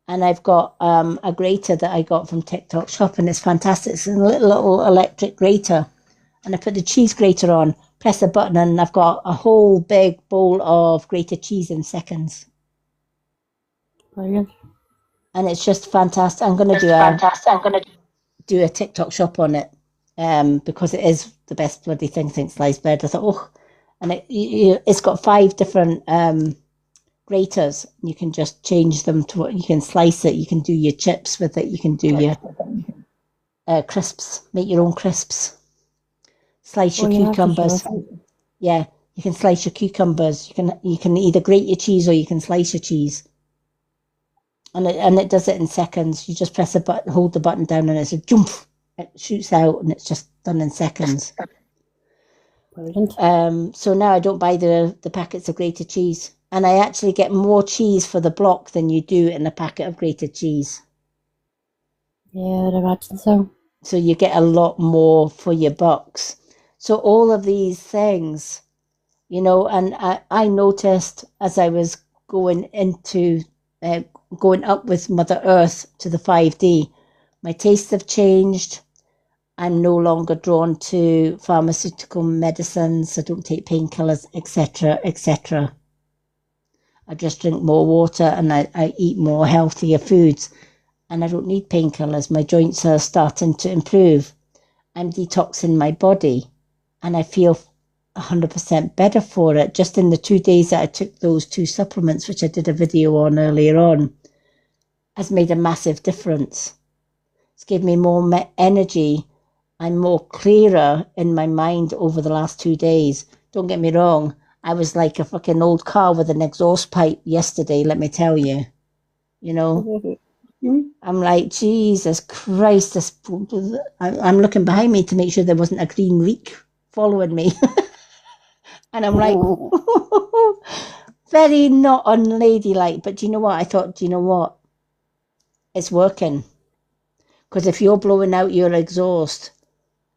And I've got a grater that I got from TikTok Shop, and it's fantastic. It's a little electric grater. And I put the cheese grater on, press a button, and I've got a whole big bowl of grated cheese in seconds. Brilliant. And it's just fantastic. I'm going to do a TikTok Shop on it because it is the best bloody thing since sliced bread. I thought, oh, and it's got 5 different graters. You can just change them to what you can slice it. You can do your chips with it. You can do your crisps. Make your own crisps. Slice your cucumbers. Yeah, you can slice your cucumbers. You can either grate your cheese or you can slice your cheese. And it does it in seconds. You just press a button, hold the button down, and it's a jump. It shoots out, and it's just done in seconds. Brilliant. So now I don't buy the packets of grated cheese, and I actually get more cheese for the block than you do in a packet of grated cheese. Yeah, I'd imagine so. So you get a lot more for your bucks. So all of these things, you know, and I noticed as I was going up with Mother Earth to the 5D, my tastes have changed. I'm no longer drawn to pharmaceutical medicines. I don't take painkillers, etc., etc. I just drink more water, and I eat more healthier foods, and I don't need painkillers. My joints are starting to improve. I'm detoxing my body, and I feel 100% better for it. Just in the 2 days that I took those 2 supplements, which I did a video on earlier on, has made a massive difference. It's given me more energy. I'm more clearer in my mind over the last 2 days. Don't get me wrong. I was like a fucking old car with an exhaust pipe yesterday, let me tell you. You know? I'm like, Jesus Christ. I'm looking behind me to make sure there wasn't a green reek following me. And I'm like, very not unladylike. But do you know what? I thought, do you know what? It's working. Because if you're blowing out your exhaust,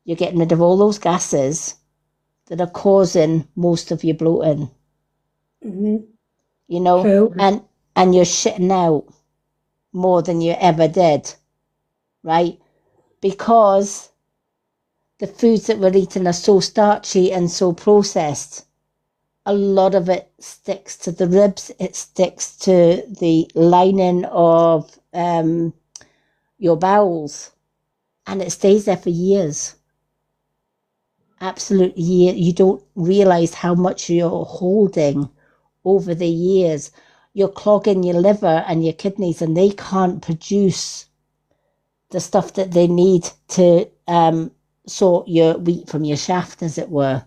you're getting rid of all those gases that are causing most of your bloating. Mhm. You know, True. and you're shitting out more than you ever did, right? Because the foods that we're eating are so starchy and so processed. A lot of it sticks to the ribs. It sticks to the lining of your bowels, and it stays there for years. Absolute year. You don't realize how much you're holding over the years. You're clogging your liver and your kidneys, and they can't produce the stuff that they need to sort your wheat from your shaft, as it were.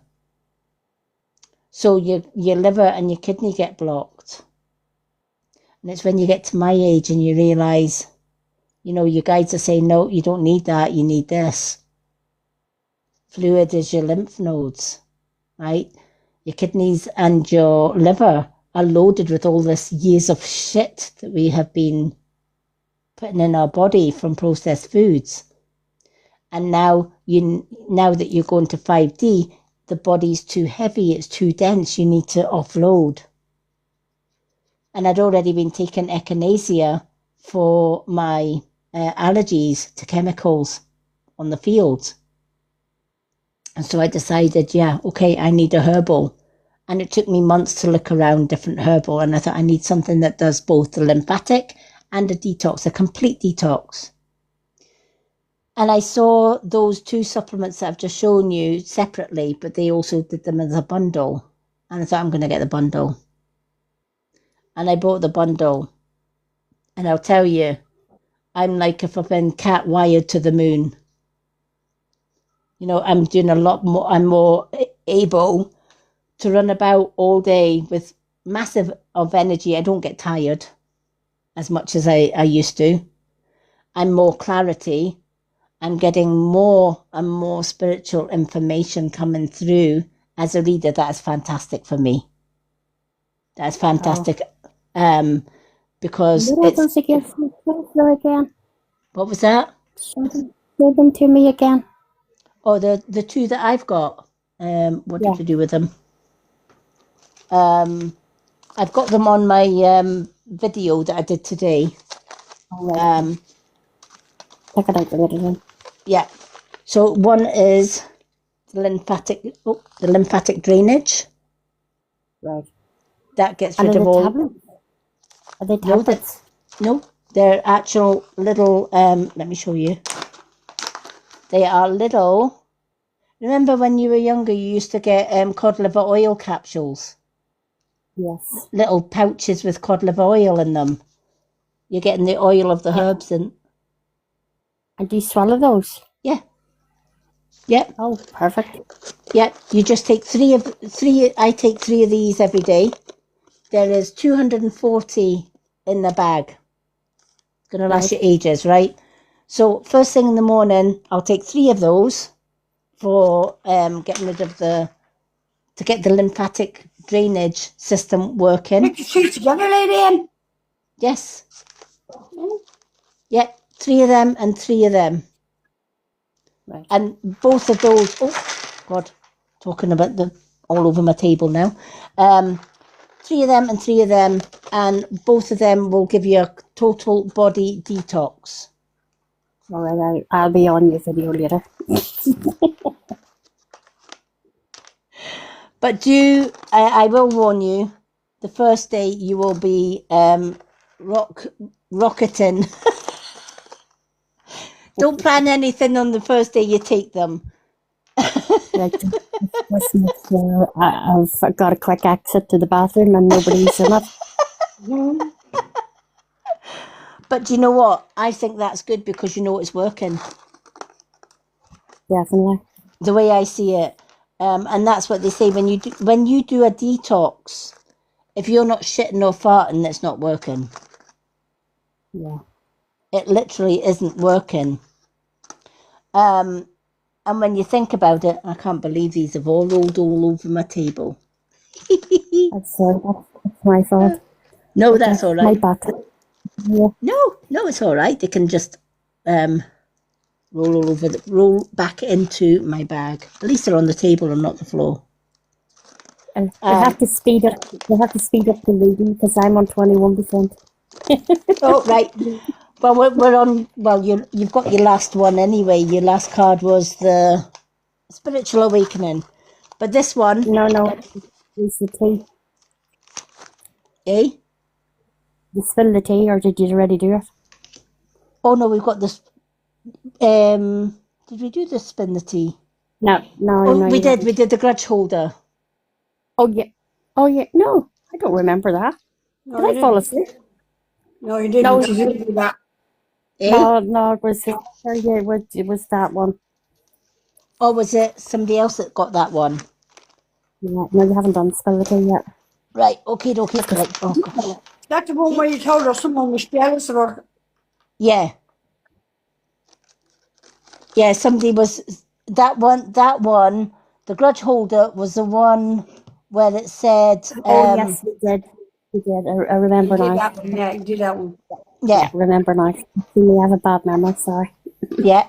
So your liver and your kidney get blocked. And it's when you get to my age and you realise, you know, your guides are saying, no, you don't need that, you need this. Fluid is your lymph nodes, right? Your kidneys and your liver are loaded with all this years of shit that we have been putting in our body from processed foods. And now that you're going to 5D, the body's too heavy, it's too dense, you need to offload. And I'd already been taking echinacea for my allergies to chemicals on the field. And so I decided, yeah, okay, I need a herbal. And it took me months to look around different herbal. And I thought I need something that does both the lymphatic and a detox, a complete detox. And I saw those two supplements that I've just shown you separately, but they also did them as a bundle. And I thought, I'm going to get the bundle. And I bought the bundle. And I'll tell you, I'm like a flipping cat wired to the moon. You know, I'm doing a lot more, I'm more able to run about all day with massive of energy. I don't get tired as much as I used to. I'm more clarity. I'm getting more and more spiritual information coming through as a reader. That is fantastic for me. That's fantastic. Because What are it's, those again? Again? what was that? Show them to me again. Oh, the two that I've got. What Yeah. did I do with them? I've got them on my video that I did today. All right. Check it out the little one. Yeah. So one is the lymphatic drainage. Right. That gets And rid are of they all. tablets? Are they No, tablets? No, they're actual little. Let me show you. They are little. Remember when you were younger, you used to get cod liver oil capsules, Yes. little pouches with cod liver oil in them. You're getting the oil of the herbs in. And do you swallow those? Yeah. Yep. Oh, perfect. Yep. You just take three. I take 3 of these every day. There is 240 in the bag. It's going to last you ages, right? So first thing in the morning, I'll take 3 of those for getting rid of to get the lymphatic drainage system working. Put your two together, lady. Yes. Yep. 3 of them and 3 of them. Right. And both of those, oh God, talking about the all over my table now. 3 of them and 3 of them, and both of them will give you a total body detox. All right. I'll be on your video later. But I will warn you, the first day you will be rocketing. Don't plan anything on the first day you take them. Right. I've got a quick exit to the bathroom and nobody's in it. But do you know what? I think that's good because you know it's working. Definitely. The way I see it. And that's what they say when you do a detox, if you're not shitting or farting, it's not working. Yeah. It literally isn't working. And when you think about it, I can't believe these have all rolled all over my table. That's It's my fault. No, that's all My right. bad. Yeah. No, it's all right. They can just roll back into my bag. At least they're on the table and not the floor. And they have to speed up. They have to speed up the reading because I'm on 21%. Oh, right. Well, we're on. Well, you've got your last one anyway. Your last card was the Spiritual Awakening, but this one, No, it's the tea. eh? You spill the tea, or did you already do it? Oh no, we've got this. Did we do the spin the tea? No, Oh, we you did. haven't. We did the grudge holder. Oh yeah. No, I don't remember that. No, Did you I fall didn't. asleep? No, you didn't. No, You didn't do that. Eh? no, it was. Yeah, it was that one. Or was it somebody else that got that one? Yeah, no, you haven't done spill the tea yet. Right. Okay. Right. Oh gosh. That's the one where you told her someone was jealous of her. Yeah. Yeah. Somebody was that one. That one. The grudge holder was the one where it said. Oh yes, we did. We did. I You remember did now. that one. Yeah, you did that one. Yeah. Remember now. You may have a bad memory. Sorry. Yeah.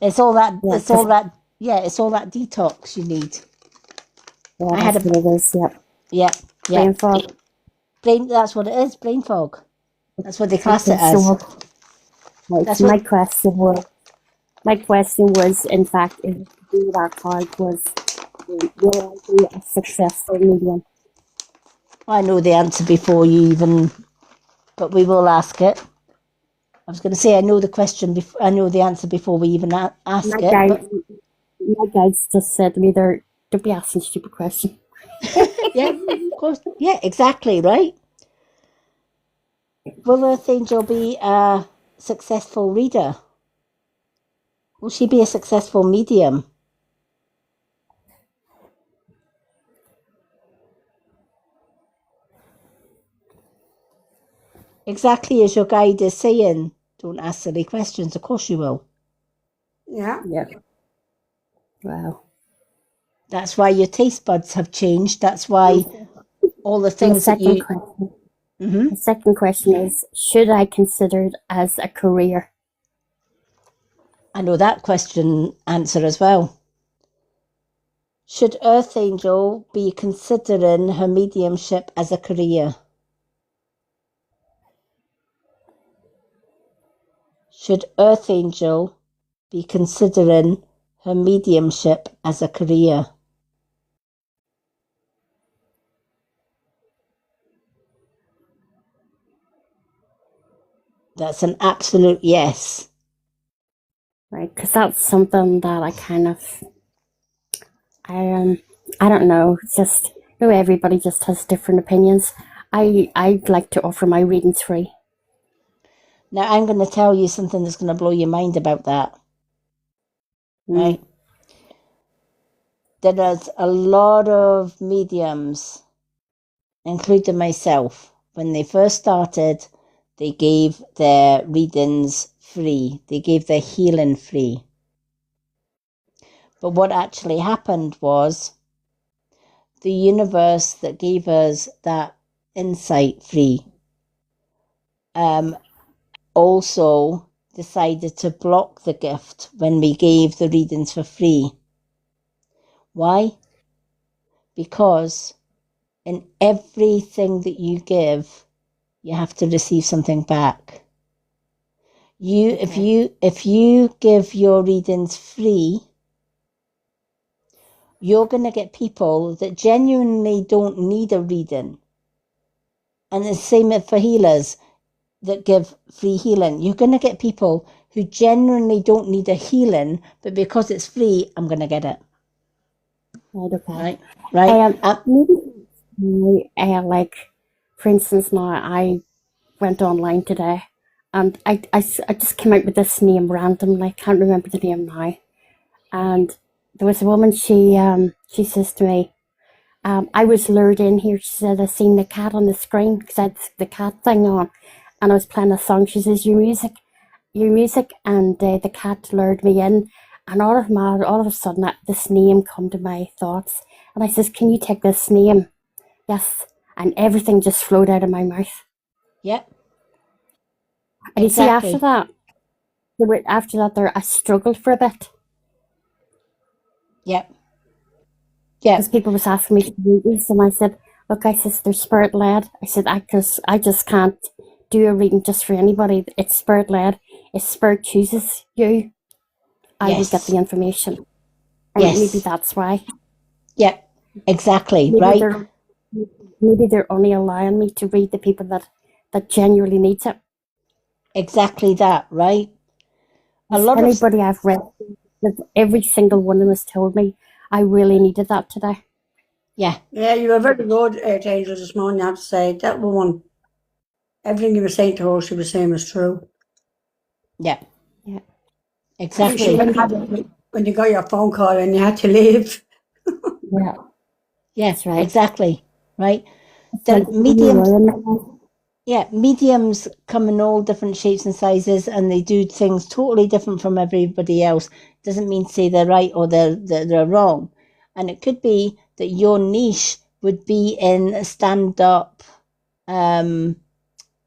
It's all that. Yeah, It's all that. Yeah. It's all that detox you need. Yeah, I had that's a. what it is. Yeah. Yeah. Yeah. Brain fog. That's what it is. Brain fog. That's what they class it Okay, as. so right, That's so what. my question was, in fact, if the do our card was, will I be a successful medium? I know the answer before you even, but we will ask it. I was going to say I know the question. I know the answer before we even ask My it. guide, But my guides just said to me, "Don't be asking stupid questions." yeah, of course. Yeah, exactly. Right. Will Earth Angel be a successful reader? Will she be a successful medium? Exactly as your guide is saying. Don't ask silly questions. Of course you will. Yeah. Yeah. Wow. That's why your taste buds have changed. That's why all the And things that you. the second question is: should I consider it as a career? I know that question answer as well. Should Earth Angel be considering her mediumship as a career? Should Earth Angel be considering her mediumship as a career? That's an absolute yes. Right, because that's something that I kind of, I don't know. It's just, everybody just has different opinions. I'd like to offer my readings free. Now I'm going to tell you something that's going to blow your mind about that. Right? There's a lot of mediums, including myself, when they first started, they gave their readings free. They gave their healing free. But what actually happened was the universe that gave us that insight free also decided to block the gift when we gave the readings for free. Why? Because in everything that you give, you have to receive something back. If you give your readings free, you're going to get people that genuinely don't need a reading. And the same for healers that give free healing. You're going to get people who genuinely don't need a healing, but because it's free, I'm going to get it. Right, okay. Right? Maybe, like, for instance, now I went online today, and I just came out with this name randomly. I can't remember the name now. And there was a woman, she says to me, I was lured in here. She said, I seen the cat on the screen because I had the cat thing on, and I was playing a song. She says, your music, and the cat lured me in. And all of a sudden, this name come to my thoughts. And I says, can you take this name? Yes. and everything just flowed out of my mouth. Yep. And you see, Exactly. after that, I struggled for a bit Yep. Yep. because people was asking me to do these, and I said, "Look, I said they're spirit led." I said, I just can't do a reading just for anybody. It's spirit led. If spirit chooses you, I will get Yes. the information, and Yes. maybe that's why. Yep. Exactly. Maybe Right. they're only allowing me to read the people that genuinely needs it. Exactly that. Right. A Because lot of anybody I've read, every single one of them has told me I really needed that today. yeah. Yeah, you were very good, Angel, this morning, I have to say. That woman, everything you were saying to her, she was saying was true. Yeah. Yeah. I think Exactly. she went mad when you got your phone call and you had to leave. Yeah. Yeah. That's right. Exactly. Right. The Like, mediums. Yeah, mediums come in all different shapes and sizes, and they do things totally different from everybody else. Doesn't mean to say they're right or they're wrong. And it could be that your niche would be in stand-up,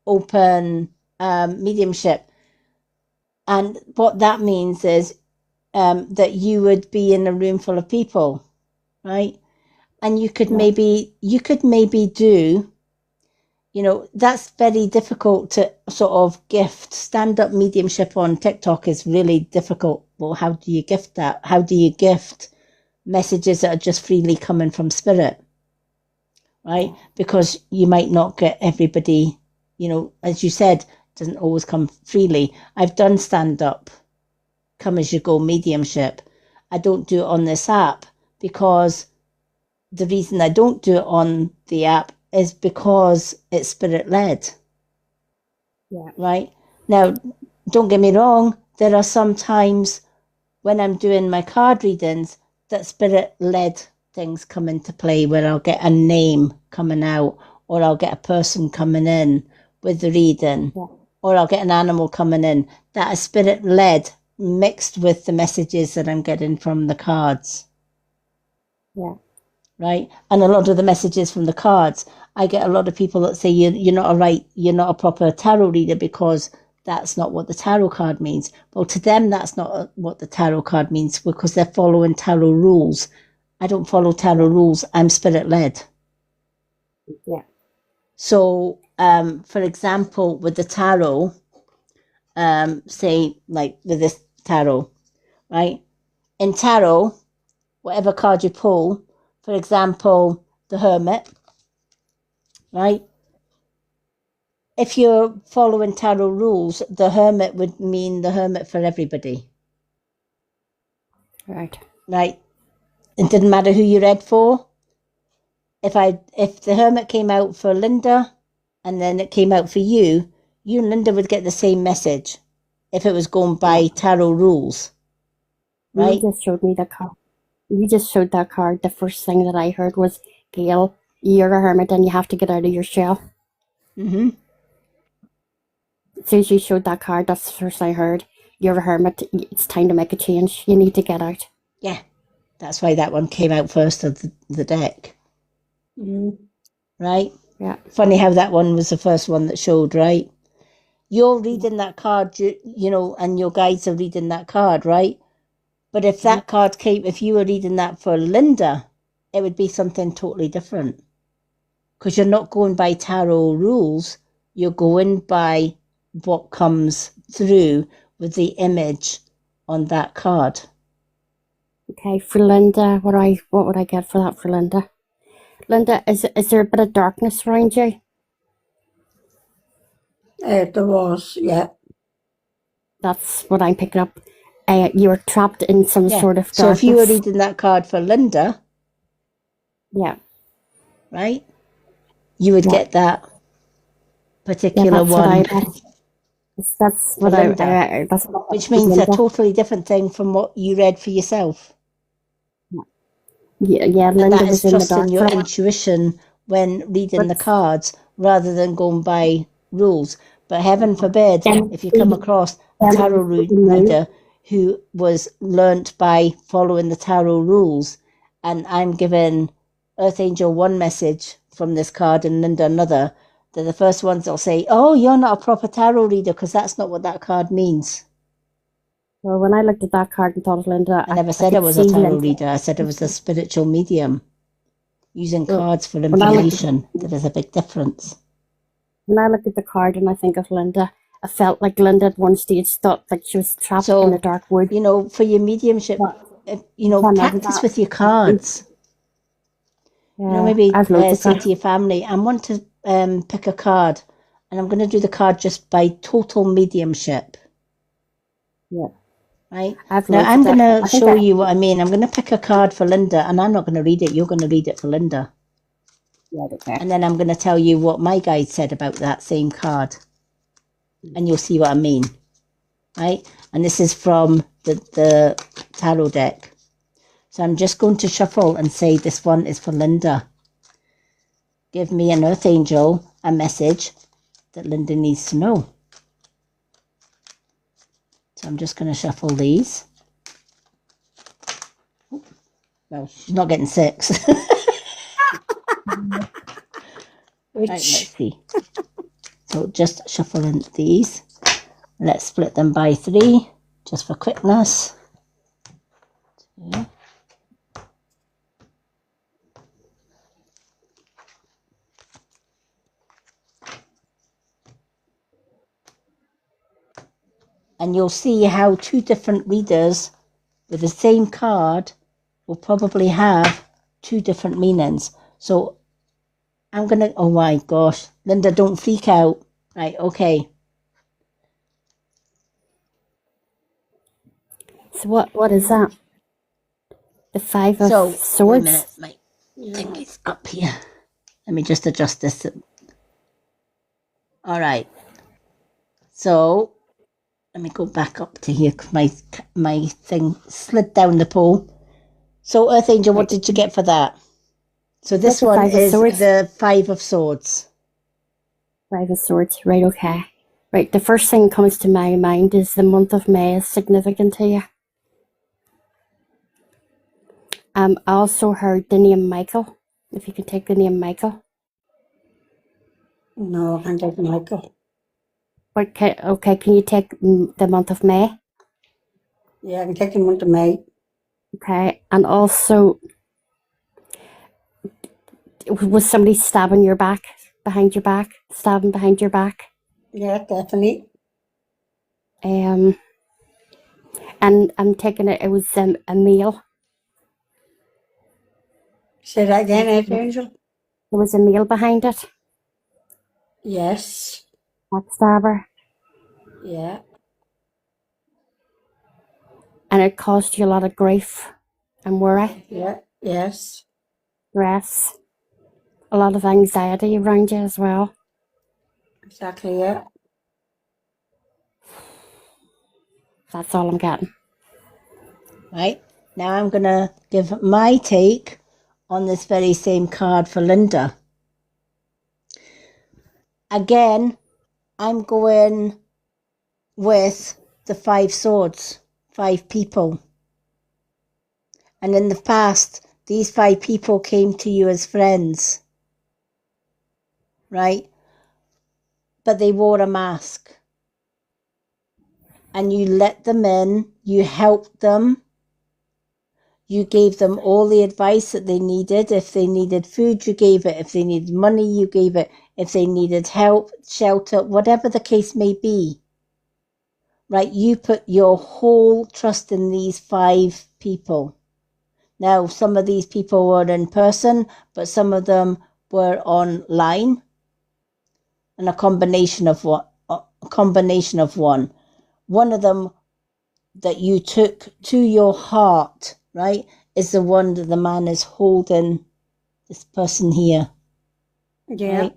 open mediumship. And what that means is that you would be in a room full of people, right? And you could maybe do, that's very difficult to sort of gift. Stand-up mediumship on TikTok is really difficult. Well, how do you gift that? How do you gift messages that are just freely coming from spirit, right? Because you might not get everybody, as you said, doesn't always come freely. I've done stand-up, come as you go mediumship. I don't do it on this app because the reason I don't do it on the app is because it's spirit led. Yeah. Right? Now, don't get me wrong, there are some times when I'm doing my card readings that spirit led things come into play where I'll get a name coming out, or I'll get a person coming in with the reading, or I'll get an animal coming in. That is spirit led mixed with the messages that I'm getting from the cards. Yeah. Right? And a lot of the messages from the cards, I get a lot of people that say you're not a proper tarot reader because that's not what the tarot card means. Well, to them, that's not what the tarot card means because they're following tarot rules. I don't follow tarot rules. I'm spirit led. Yeah. So, for example, with the tarot, say like with this tarot, right? In tarot, whatever card you pull, for example, the Hermit, right? If you're following tarot rules, the Hermit would mean the Hermit for everybody. Right. Right? It didn't matter who you read for. If the Hermit came out for Linda and then it came out for you and Linda would get the same message if it was going by tarot rules. Right? You just showed me the card. You just showed that card. The first thing that I heard was, Gail, you're a hermit and you have to get out of your shell. Mm-hmm. As soon as you showed that card, that's the first I heard. You're a hermit. It's time to make a change. You need to get out. Yeah. That's why that one came out first of the deck. Right? Yeah. Funny how that one was the first one that showed, right? You're reading that card, and your guides are reading that card, right? But if that card if you were reading that for Linda, it would be something totally different. Because you're not going by tarot rules, you're going by what comes through with the image on that card. Okay, for Linda, what would I get for that for Linda? Linda, is there a bit of darkness around you? There was, yeah. That's what I'm picking up. You were trapped in some sort of darkness. So if you were reading that card for Linda, yeah, right, you would get that particular that's one. That's what I. That's what which means a totally different thing from what you read for yourself. Yeah, and Linda that was is in the trusting dark. your intuition when reading the cards rather than going by rules. But heaven forbid if you come across a tarot reader who was learnt by following the tarot rules, and I'm giving Earth Angel one message from this card and Linda another, they're the first ones that'll say, oh, you're not a proper tarot reader, because that's not what that card means. Well, when I looked at that card and thought of Linda, I never said I could was a see tarot Linda. reader. I said I was a spiritual medium using Well, cards for when I looked information. There is a big difference. when I look at the card and I think of Linda, I felt like Linda at one stage thought like she was trapped in a So, dark wood. you know, for your mediumship, But you know, came out of practice that. with your cards. You know, Yeah, maybe I've loads of say cards. to your family, I want to pick a card, and I'm going to do the card just by total mediumship, Yeah, right? I've Now, loads I'm of going that. to I think show you what I mean. I'm going to pick a card for Linda, and I'm not going to read it. You're going to read it for Linda. yeah, okay. And then I'm going to tell you what my guide said about that same card, and you'll see what I mean, right? And this is from the tarot deck. So I'm just going to shuffle and say this one is for Linda. Give me an earth angel a message that Linda needs to know. So I'm just going to shuffle these. Well, she's not getting 6. Right, let's see. So just shuffling these. Let's split them by 3, just for quickness. 2. And you'll see how 2 different readers with the same card will probably have 2 different meanings. So I'm going to, oh my gosh, Linda, don't freak out. Right, okay. So what is that? The Five of So, wait a Swords? minute, my thing is up here. Let me just adjust this. All right. So, let me go back up to here, 'cause my thing slid down the pole. So, Earth Angel, what did you get for that? So this That's the one Five of is Swords. the 5 of Swords. Five of Swords, right, okay. Right, the first thing that comes to my mind is the month of May is significant to you. I also heard the name Michael, if you can take the name Michael. No, I can't take Michael. Okay, can you take the month of May? Yeah, I can take him on to May. Okay, and also, was somebody stabbing your back, behind your back, stabbing behind your back? Yeah, definitely. And I'm taking it was a male. Say that again, Earth Angel. There was a male behind it, Yes. backstabber, Yeah. and it caused you a lot of grief and worry, Yeah. Yes. stress, a lot of anxiety around you as well. Exactly. Yeah. That's all I'm getting. Right? Now I'm going to give my take on this very same card for Linda. Again, I'm going with the 5 swords, 5 people. And in the past, these 5 people came to you as friends, right? But they wore a mask. And you let them in, you helped them, you gave them all the advice that they needed. If they needed food, you gave it. If they needed money, you gave it. If they needed help, shelter, whatever the case may be, right? You put your whole trust in these 5 people. Now, some of these people were in person, but some of them were online, and a combination of one. One of them that you took to your heart, right, is the one that the man is holding, this person here. Yeah. Right?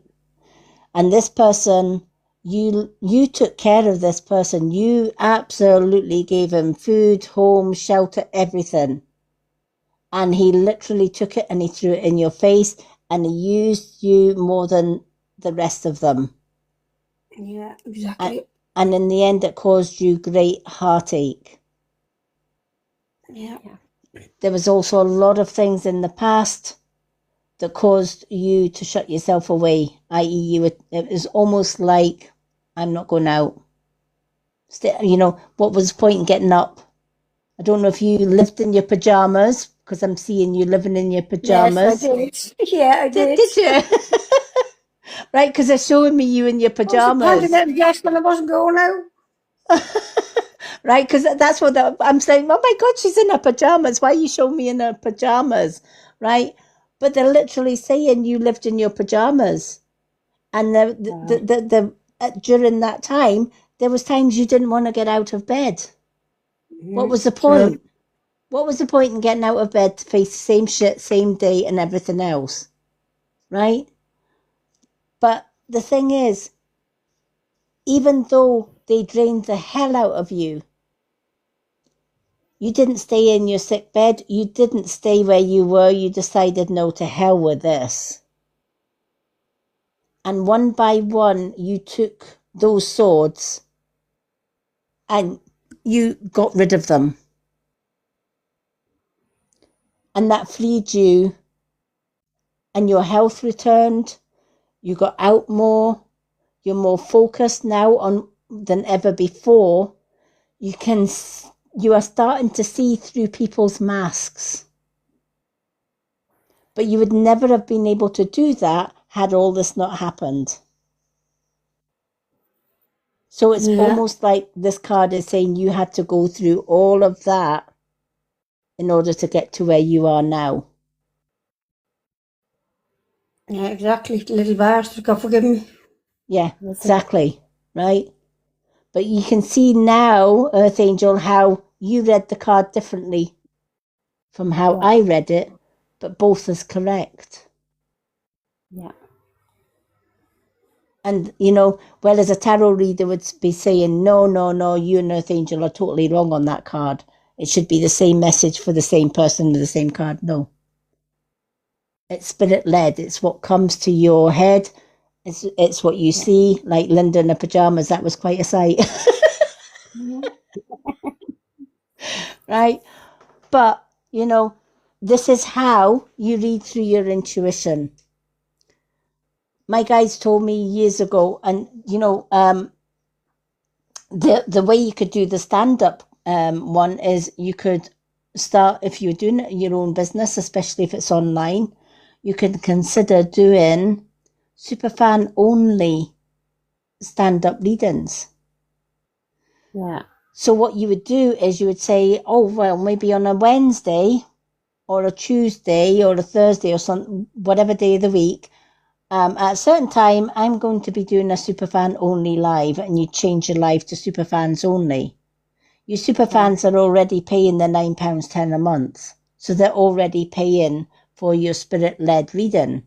And this person, you took care of this person. You absolutely gave him food, home, shelter, everything. And he literally took it and he threw it in your face, and he used you more than the rest of them. Yeah, exactly. And in the end, it caused you great heartache. Yeah. There was also a lot of things in the past that caused you to shut yourself away, i.e., it was almost like, I'm not going out. What was the point in getting up? I don't know if you lived in your pajamas, because I'm seeing you living in your pajamas. Yes, I did. Yeah, I did. Did you? Right, because they're showing me you in your I was a pajamas. pant dress when I wasn't going out. Right, because that's what I'm saying. Oh my God, she's in her pajamas. Why are you showing me in her pajamas? Right, but they're literally saying you lived in your pajamas, and during that time there was times you didn't want to get out of bed. What was the point? What was the point in getting out of bed to face the same shit, same day, and everything else? Right? But the thing is, even though they drained the hell out of you, you didn't stay in your sick bed. You didn't stay where you were. You decided, no, to hell with this. And one by one, you took those swords and you got rid of them. And that freed you, and your health returned. You got out more. You're more focused now on than ever before. You are starting to see through people's masks. But you would never have been able to do that had all this not happened. So it's almost like this card is saying you had to go through all of that in order to get to where you are now. Yeah, exactly. Little bastard, God forgive me. Yeah, exactly. Right? But you can see now, Earth Angel, how you read the card differently from how I read it, but both is correct. Yeah. And, whereas a tarot reader would be saying, no, you and Earth Angel are totally wrong on that card. It should be the same message for the same person with the same card. No. It's spirit-led. It's what comes to your head. It's what you see, like Linda in her pajamas. That was quite a sight. Right? But, this is how you read through your intuition. My guides told me years ago, and, the way you could do the stand-up one is you could start, if you're doing your own business, especially if it's online, you can consider doing superfan only stand-up readings. Yeah. So what you would do is you would say, oh, well, maybe on a Wednesday or a Tuesday or a Thursday or some whatever day of the week, at a certain time, I'm going to be doing a superfan only live, and you change your live to superfans only. Your superfans are already paying the £9.10 a month, so they're already paying for your spirit-led reading.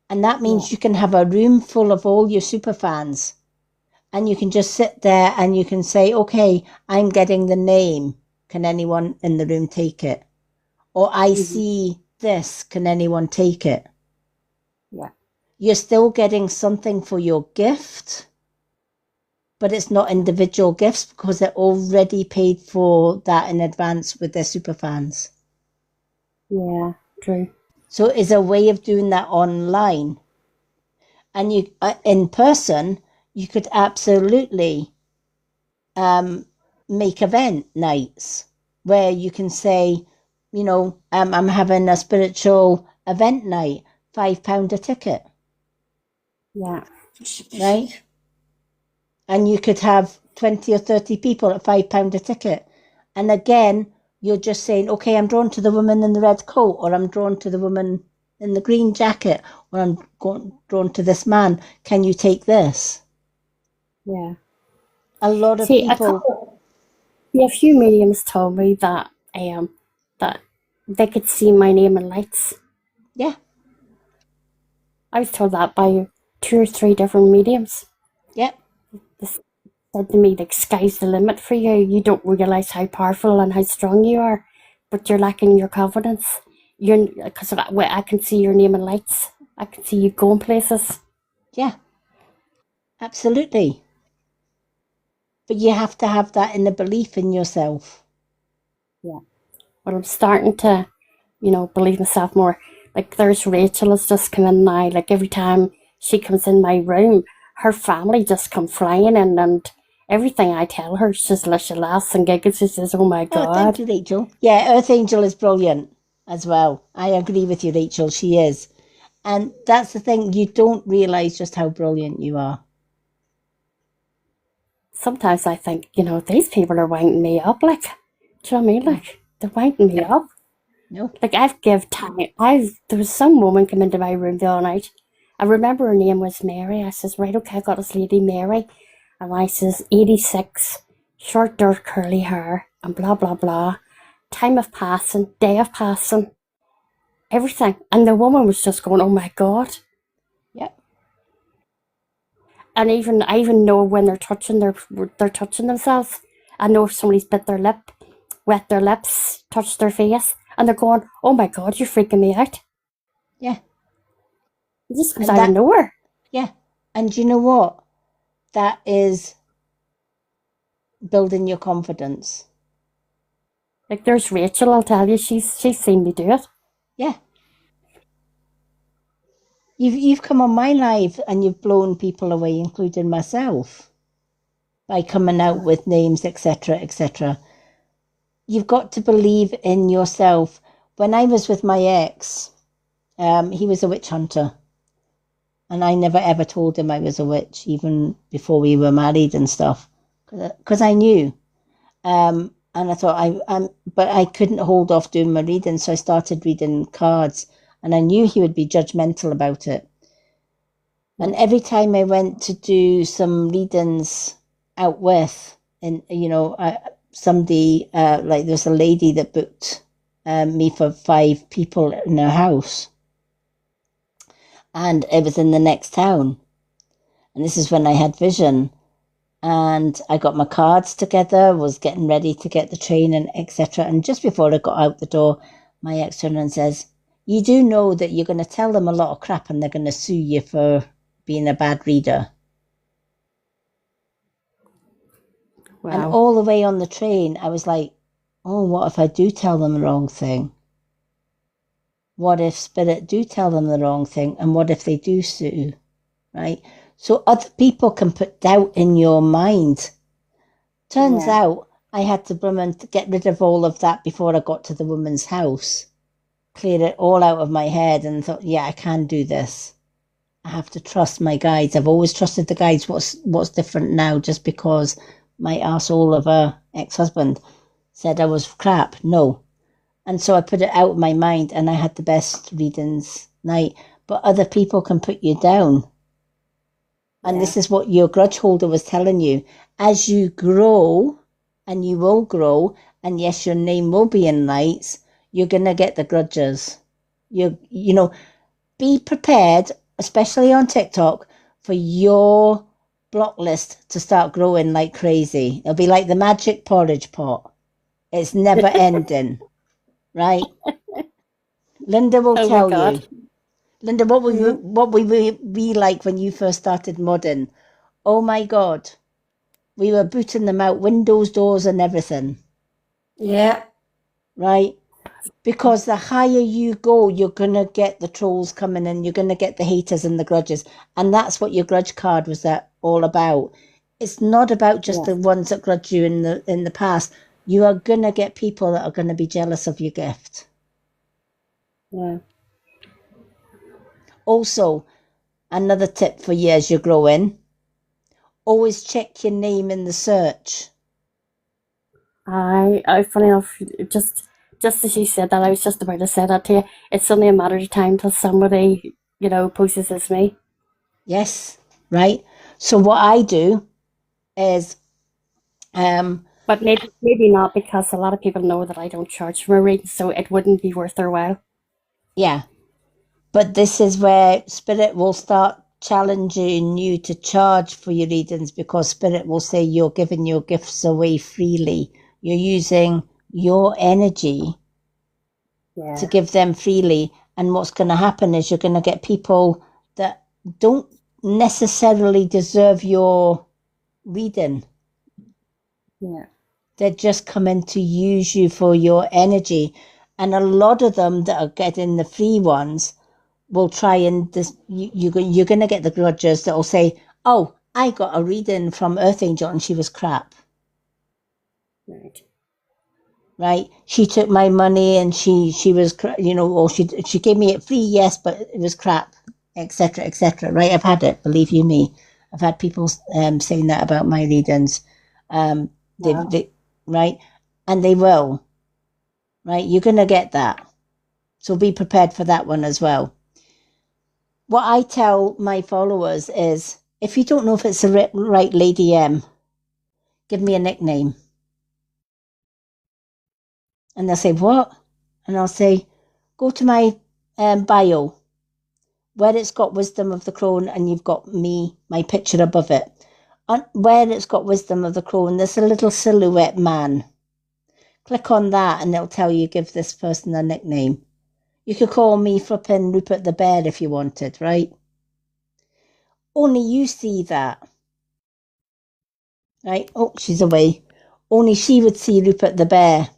And that means you can have a room full of all your superfans, and you can just sit there and you can say, okay, I'm getting the name. Can anyone in the room take it? Or I see this. Can anyone take it? Yeah. You're still getting something for your gift, but it's not individual gifts because they're already paid for that in advance with their superfans. Yeah, true. So it's a way of doing that online. And you, in person, you could absolutely make event nights where you can say, I'm having a spiritual event night, £5 a ticket. Yeah. Right? And you could have 20 or 30 people at £5 a ticket. And again, you're just saying, okay, I'm drawn to the woman in the red coat, or I'm drawn to the woman in the green jacket, or I'm drawn to this man. Can you take this? Yeah. A lot of See, people... a few mediums told me that that they could see my name in lights. Yeah. I was told that by 2 or 3 different mediums. Yep. They said to me, like, sky's the limit for you. You don't realise how powerful and how strong you are, but you're lacking your confidence. Because I can see your name in lights. I can see you going places. Yeah. Absolutely. But you have to have that inner belief in yourself. Yeah. Well, I'm starting to, believe myself more. Like there's Rachel has just come in now. Like every time she comes in my room, her family just come flying in, and everything I tell her, she laughs and giggles. She says, "Oh my Oh, God!" thank you, Rachel. Yeah, Earth Angel is brilliant as well. I agree with you, Rachel. She is. And that's the thing, you don't realise just how brilliant you are. Sometimes I think, these people are winding me up. Like, do you know what I mean? Like they're winding me up. No? Like I've give time. There was some woman come into my room the other night. I remember her name was Mary. I says, right, okay, I got this lady Mary, and I says 86, short dark curly hair, and blah blah blah. Time of passing, day of passing, everything. And the woman was just going, "Oh my God!" Yep. And I even know when they're touching themselves. I know if somebody's bit their lip, wet their lips, touched their face, and they're going, "Oh my God, you're freaking me out." Yeah. Just because And out of nowhere. Yeah. And you know what? That is building your confidence. Like there's Rachel, I'll tell you, she's seen me do it. Yeah. You've come on my live and you've blown people away, including myself, by coming out with names, etc., etc. You've got to believe in yourself. When I was with my ex, he was a witch hunter. And I never ever told him I was a witch, even before we were married and stuff, because I knew. And I thought but I couldn't hold off doing my reading, so I started reading cards, and I knew he would be judgmental about it. And every time I went to do some readings out with, and somebody like there's a lady that booked me for 5 people in her house, and it was in the next town, and this is when I had vision. And I got my cards together, was getting ready to get the train and etc. And just before I got out the door, my ex turned and says, "You do know that you're going to tell them a lot of crap and they're going to sue you for being a bad reader." Wow. And all the way on the train, I was like, oh, what if I do tell them the wrong thing? What if Spirit do tell them the wrong thing? And what if they do sue? Right? So other people can put doubt in your mind. Turns Yeah. out I had to get rid of all of that before I got to the woman's house. Clear it all out of my head and thought, yeah, I can do this. I have to trust my guides. I've always trusted the guides. What's different now just because my arsehole of a ex-husband said I was crap? No. And so I put it out of my mind and I had the best readings night. But other people can put you down. And this is what your grudge holder was telling you. As you grow, and you will grow, and yes, your name will be in lights, you're going to get the grudges. Be prepared, especially on TikTok, for your block list to start growing like crazy. It'll be like the magic porridge pot. It's never ending, right? Linda will Oh my tell God. you. Linda, what we be like when you first started modding? Oh my God. We were booting them out, windows, doors, and everything, Yeah. right? Because the higher you go, you're going to get the trolls coming in, you're going to get the haters and the grudges. And that's what your grudge card was all about. It's not about just the ones that grudge you in the past. You are going to get people that are going to be jealous of your gift. Yeah. Also, another tip for you as you're growing, always check your name in the search. I funny enough, just as you said that, I was just about to say that to you. It's only a matter of time till somebody, possesses me. Yes, right? So what I do is, But maybe not, because a lot of people know that I don't charge for a reading, so it wouldn't be worth their while. yeah, but this is where Spirit will start challenging you to charge for your readings, because Spirit will say you're giving your gifts away freely. You're using your energy to give them freely. And what's going to happen is you're going to get people that don't necessarily deserve your reading. Yeah. They're just coming to use you for your energy. And a lot of them that are getting the free ones will try and you're going to get the grudges that will say, oh, I got a reading from Earth Angel and she was crap. Right. Right? She took my money and she was, or she gave me it free, yes, but it was crap, etc., etc. Right? I've had it, believe you me. I've had people saying that about my readings. Right? And they will. Right? You're going to get that. So be prepared for that one as well. What I tell my followers is, if you don't know if it's the right Lady M, give me a nickname. And they'll say, what? And I'll say, go to my bio, where it's got Wisdom of the Crone and you've got me, my picture above it. Where it's got Wisdom of the Crone, there's a little silhouette man. Click on that and it'll tell you, give this person a nickname. You could call me flipping Rupert the Bear if you wanted, right? Only you see that. Right? Oh, she's away. Only she would see Rupert the Bear.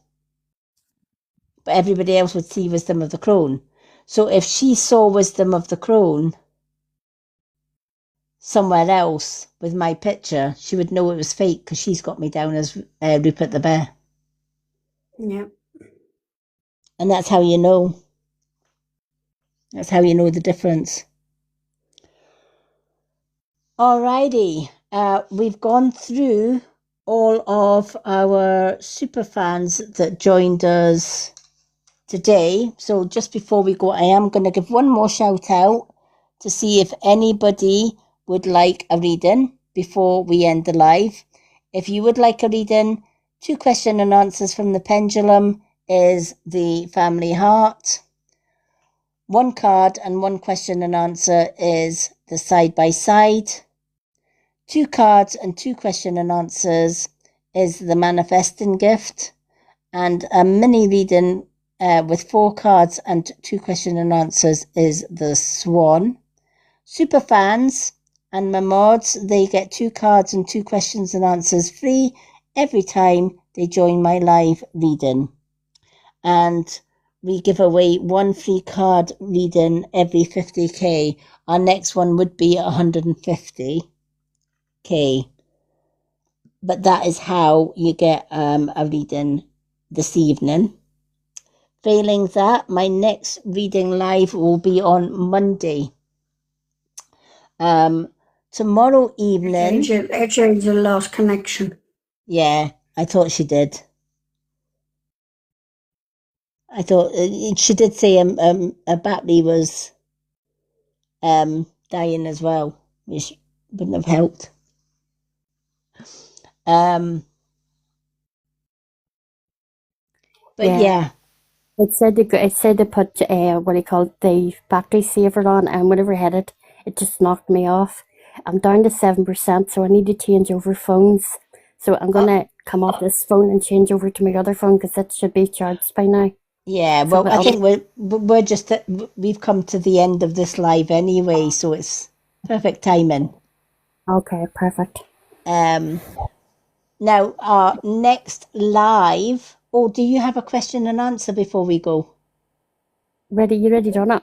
But everybody else would see Wisdom of the Crone. So if she saw Wisdom of the Crone somewhere else with my picture, she would know it was fake because she's got me down as Rupert the Bear. Yeah. And that's how you know. That's how you know the difference. Alrighty. We've gone through all of our super fans that joined us today. So just before we go, I am going to give one more shout out to see if anybody would like a reading before we end the live. If you would like a reading, 2 question and answers from the pendulum is the family heart. 1 card and 1 question and answer is the side by side. 2 cards and 2 question and answers is the manifesting gift. And a mini reading with 4 cards and 2 question and answers is the swan. Super fans and my mods, they get 2 cards and 2 questions and answers free every time they join my live reading. And we give away 1 free card reading every 50k. Our next one would be 150k. But that is how you get a reading this evening. Failing that, my next reading live will be on Monday. Tomorrow evening. Angel lost connection. Yeah, I thought she did. I thought she did say a battery was dying as well, which wouldn't have helped. But yeah. It said to put what do you call it, the battery saver on, and whenever I hit it, it just knocked me off. I'm down to 7%, so I need to change over phones. So I'm gonna come off this phone and change over to my other phone because it should be charged by now. Yeah, well, I think we're just we've come to the end of this live anyway, so it's perfect timing. Okay, perfect. Now our next live. Oh, do you have a question and answer before we go? You ready, Donna?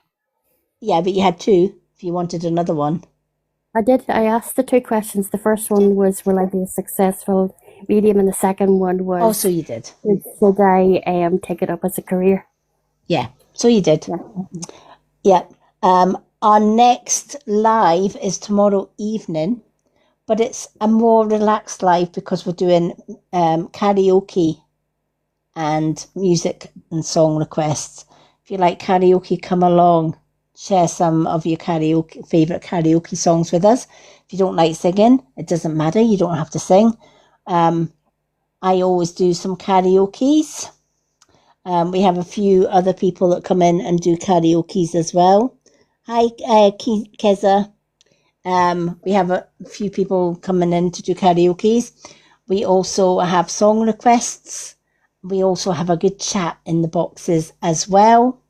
Yeah, but you had 2 if you wanted another one. I did. I asked the 2 questions. The first one was, will I be a successful medium? And the second one was, oh, so you did. Should I take it up as a career? Yeah, so you did. Yeah. Our next live is tomorrow evening, but it's a more relaxed live because we're doing karaoke and music and song requests. If you like karaoke, come along. Share some of your favourite karaoke songs with us. If you don't like singing, it doesn't matter. You don't have to sing. I always do some karaokes. We have a few other people that come in and do karaokes as well. Hi, Keza. We have a few people coming in to do karaokes. We also have song requests. We also have a good chat in the boxes as well.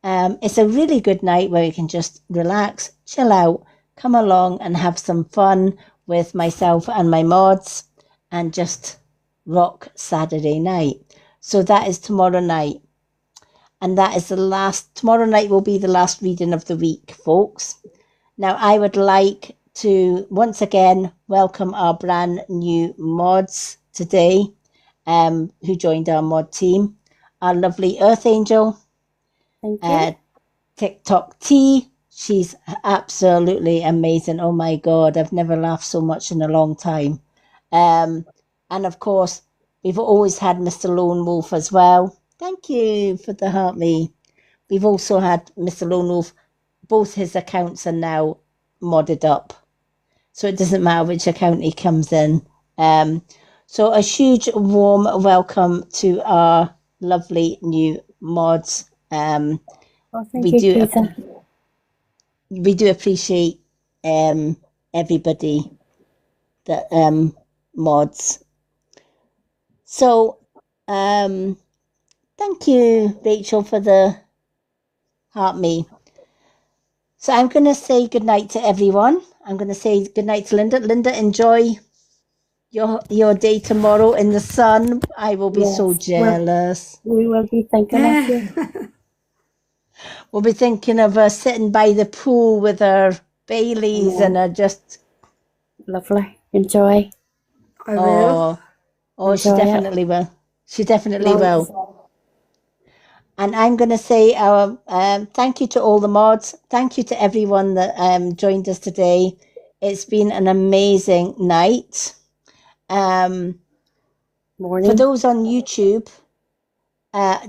It's a really good night where you can just relax, chill out, come along and have some fun with myself and my mods and just rock Saturday night. So that is tomorrow night. And that is tomorrow night will be the last reading of the week, folks. Now, I would like to once again welcome our brand new mods today, who joined our mod team. Our lovely Earth Angel, Thank you. TikTok T. She's absolutely amazing. Oh my God, I've never laughed so much in a long time. And of course, we've always had Mr. Lone Wolf as well. Thank you for the heart me. We've also had Mr. Lone Wolf. Both his accounts are now modded up, so it doesn't matter which account he comes in. So a huge warm welcome to our lovely new mods. Oh, thank We you, do Teresa. we do appreciate everybody that mods. So thank you, Rachel, for the heart me. So I'm going to say goodnight to everyone. I'm going to say goodnight to Linda. Linda, enjoy your day tomorrow in the sun. I will be so Yes, jealous. we will be thinking of you. We'll be thinking of her sitting by the pool with her Baileys and her just, Lovely. Enjoy. I will. she Enjoy it. definitely will. She definitely Loads. will. And I'm going to say thank you to all the mods. Thank you to everyone that joined us today. It's been an amazing night. For Morning. those on YouTube,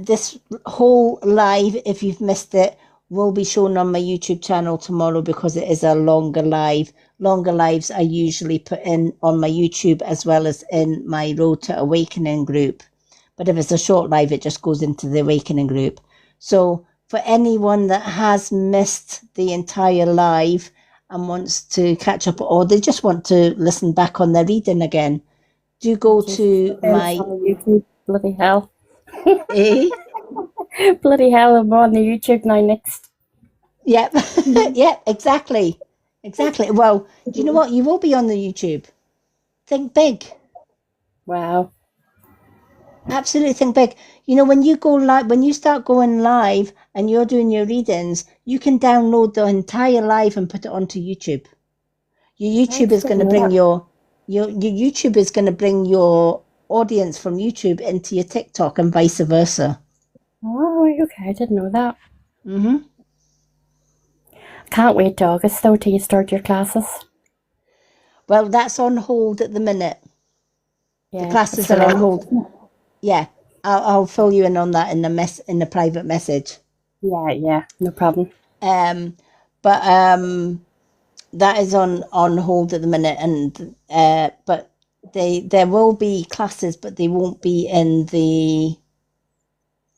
this whole live, if you've missed it, will be shown on my YouTube channel tomorrow because it is a longer live. Longer lives are usually put in on my YouTube as well as in my Road to Awakening group. But if it's a short live, it just goes into the Awakening group. So for anyone that has missed the entire live and wants to catch up, or they just want to listen back on their reading again, do go to my... On YouTube. Bloody hell. Eh? Bloody hell, I'm on the YouTube now next. Yep. Yep, exactly. Exactly. Well, do you know what? You will be on the YouTube. Think big. Wow. Absolutely think big. You know, when you go live, when you start going live and you're doing your readings, you can download the entire live and put it onto YouTube. Your YouTube is going to bring your YouTube is going to bring your audience from YouTube into your TikTok and vice versa. Oh, right, okay. I didn't know that. Mm-hmm. Can't wait to August, though, till you start your classes. Well, that's on hold at the minute. Yeah, The classes that's are on right. hold. Yeah, I'll fill you in on that in the private message. Yeah, no problem. But that is on hold at the minute, and but there will be classes, but they won't be in the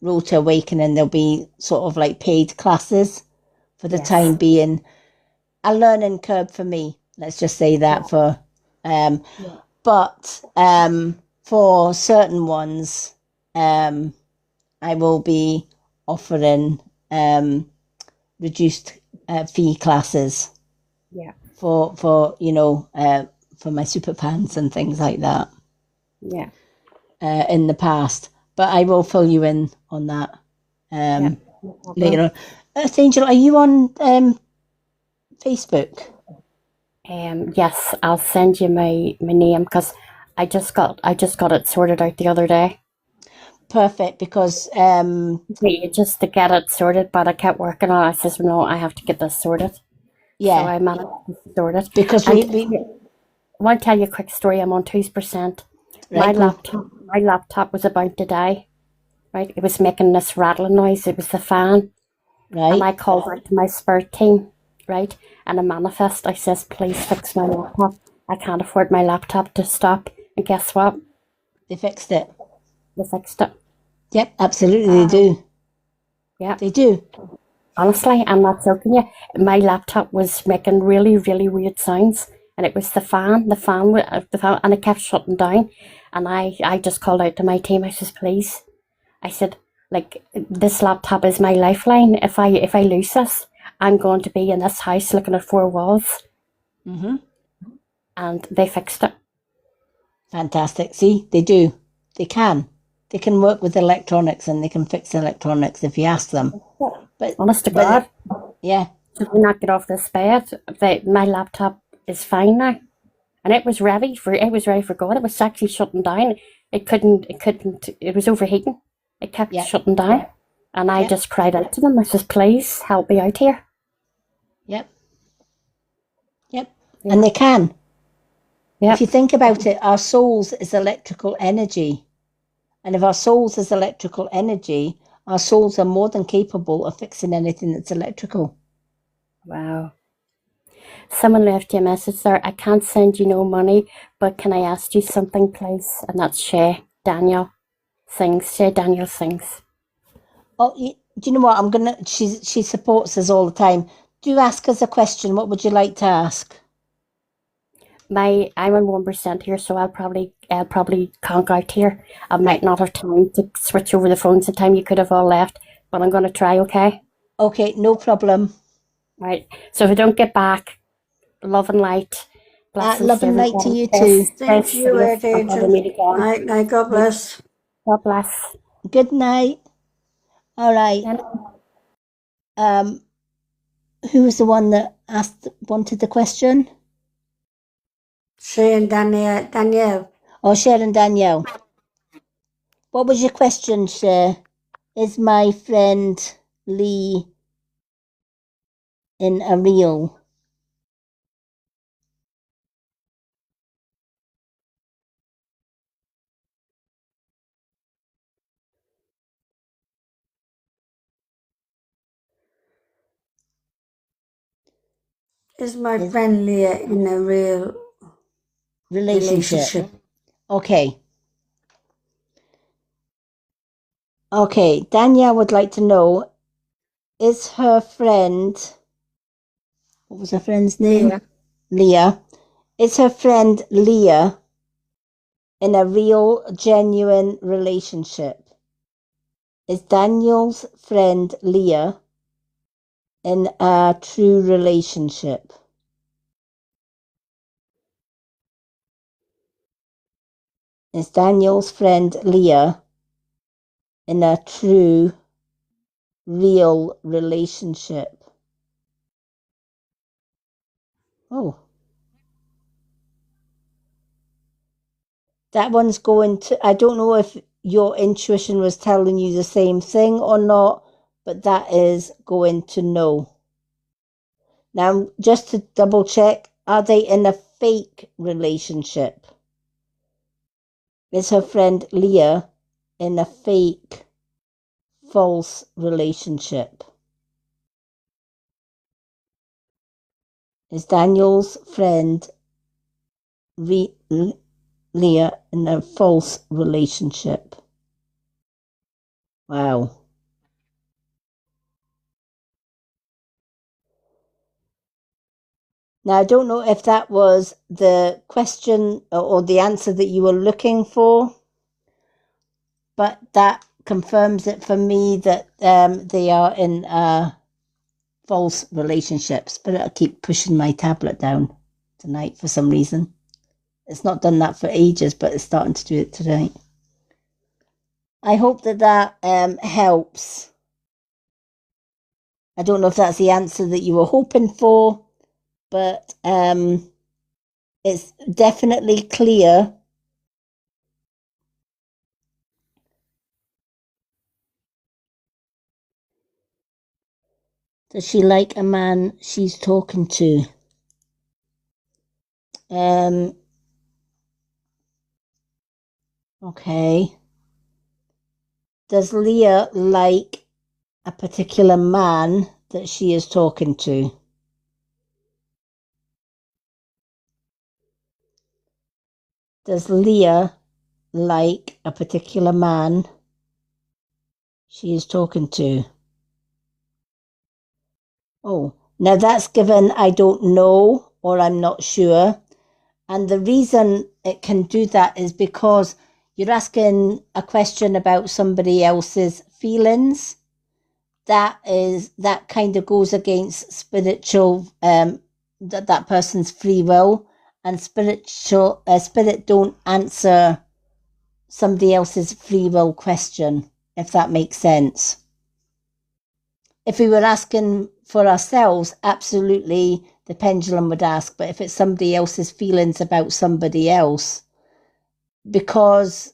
Road to Awakening. They'll be sort of like paid classes for the Yes. time being. A learning curve for me. Let's just say that for but for certain ones, I will be offering reduced fee classes. Yeah. For for my super fans and things like that Yeah. in the past. But I will fill you in on that No problem. later on. Earth Angel, are you on Facebook? Yes, I'll send you my name because I just got it sorted out the other day. Perfect, because Wait, just to get it sorted, but I kept working on it. I says, no, I have to get this sorted. So yeah, I managed to sort it. because And we I want to tell you a quick story. I'm on 2%. right, My laptop was about to die. Right, it was making this rattling noise. It was the fan, and I right, called out to my spirit team. Right, and I manifest. I says, please fix my laptop. I can't afford my laptop to stop. And guess what? they fixed it. They fixed it. Yep, absolutely, they do. Yeah. They do. Honestly, I'm not joking you. My laptop was making really, really weird sounds, and it was the fan, and it kept shutting down. And I just called out to my team. I says, please. I said, like, this laptop is my lifeline. If I lose this, I'm going to be in this house looking at four walls. Mm-hmm. And they fixed it. Fantastic. See, they do. They can. they can work with electronics and they can fix electronics if you ask them. But Honest to God. yeah, So we not get off this bed. My laptop is fine now. And it was ready for God. It was actually shutting down. It was overheating. It kept Yeah. shutting down. And I Yeah. just cried out to them. I said, please help me out here. yep. And they can. Yep. If you think about it, our souls is electrical energy. And if our souls is electrical energy, our souls are more than capable of fixing anything that's electrical. Wow. Someone left you a message there. I can't send you no money, but can I ask you something, please? And that's Shay Daniel sings. Shay Daniel sings. Oh, do you know what? She supports us all the time. Do ask us a question. What would you like to ask? I'm on 1% here, so I'll probably conk out here. I might not have time to switch over the phones the time you could have all left, but I'm going to try, okay? Okay, no problem. Right. So if I don't get back, love and light. Blessings Love and light to everybody. you too. Same Stay to you, safe Angel. until we meet again. Night. God bless. God bless. Good night. All right. Who was the one that wanted the question? Shay and Danielle. Oh, Sharon Danielle. What was your question, Cher? Is my friend Lee in a reel? Is my friend Leah in a real relationship? Okay. Okay, Danielle would like to know, is her friend, what was her friend's name? Leah. Is her friend Leah in a real, genuine relationship? Is Daniel's friend Leah in a true relationship? Is Daniel's friend Leah in a true, real relationship? Oh. That one's going to, I don't know if your intuition was telling you the same thing or not, but that is going to no. Now, just to double check, are they in a fake relationship? Is her friend Leah in a fake, false relationship? Is Daniel's friend Leah in a false relationship? Wow. Now, I don't know if that was the question or the answer that you were looking for, but that confirms it for me that they are in false relationships. But I keep pushing my tablet down tonight for some reason. It's not done that for ages, but it's starting to do it tonight. I hope that helps. I don't know if that's the answer that you were hoping for, but it's definitely clear. Does she like a man she's talking to? Okay. Does Leah like a particular man that she is talking to? Does Leah like a particular man she is talking to? Oh, now that's given I don't know or I'm not sure. And the reason it can do that is because you're asking a question about somebody else's feelings. That kind of goes against spiritual, that person's free will, and spirit don't answer somebody else's free will question, if that makes sense. If we were asking for ourselves, absolutely the pendulum would ask. But if it's somebody else's feelings about somebody else, because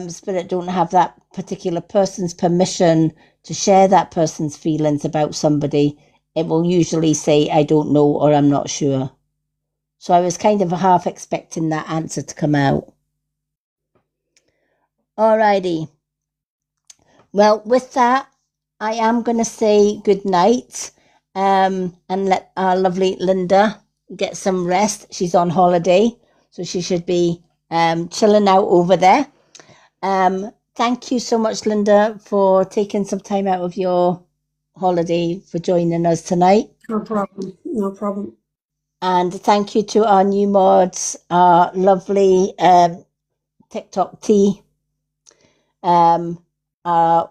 Spirit don't have that particular person's permission to share that person's feelings about somebody, it will usually say, I don't know, or I'm not sure. So I was kind of half expecting that answer to come out. Alrighty. Well, with that, I am going to say good night and let our lovely Linda get some rest. She's on holiday, so she should be chilling out over there. Thank you so much, Linda, for taking some time out of your holiday for joining us tonight. No problem. No problem. And thank you to our new mods, our lovely TikTok T, our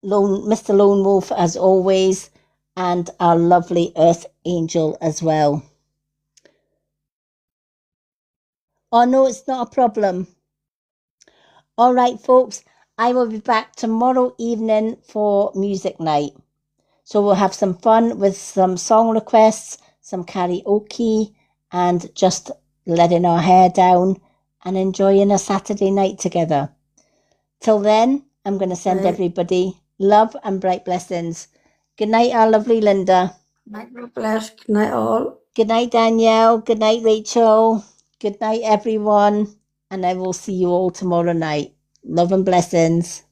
Mr. Lone Wolf as always, and our lovely Earth Angel as well. Oh no, it's not a problem. All right, folks, I will be back tomorrow evening for music night. So we'll have some fun with some song requests, some karaoke, and just letting our hair down and enjoying a Saturday night together. Till then, I'm going to send everybody love and bright blessings. Good night, our lovely Linda. Night, God bless. Good night, all. Good night, Danielle. Good night, Rachel. Good night, everyone. And I will see you all tomorrow night. Love and blessings.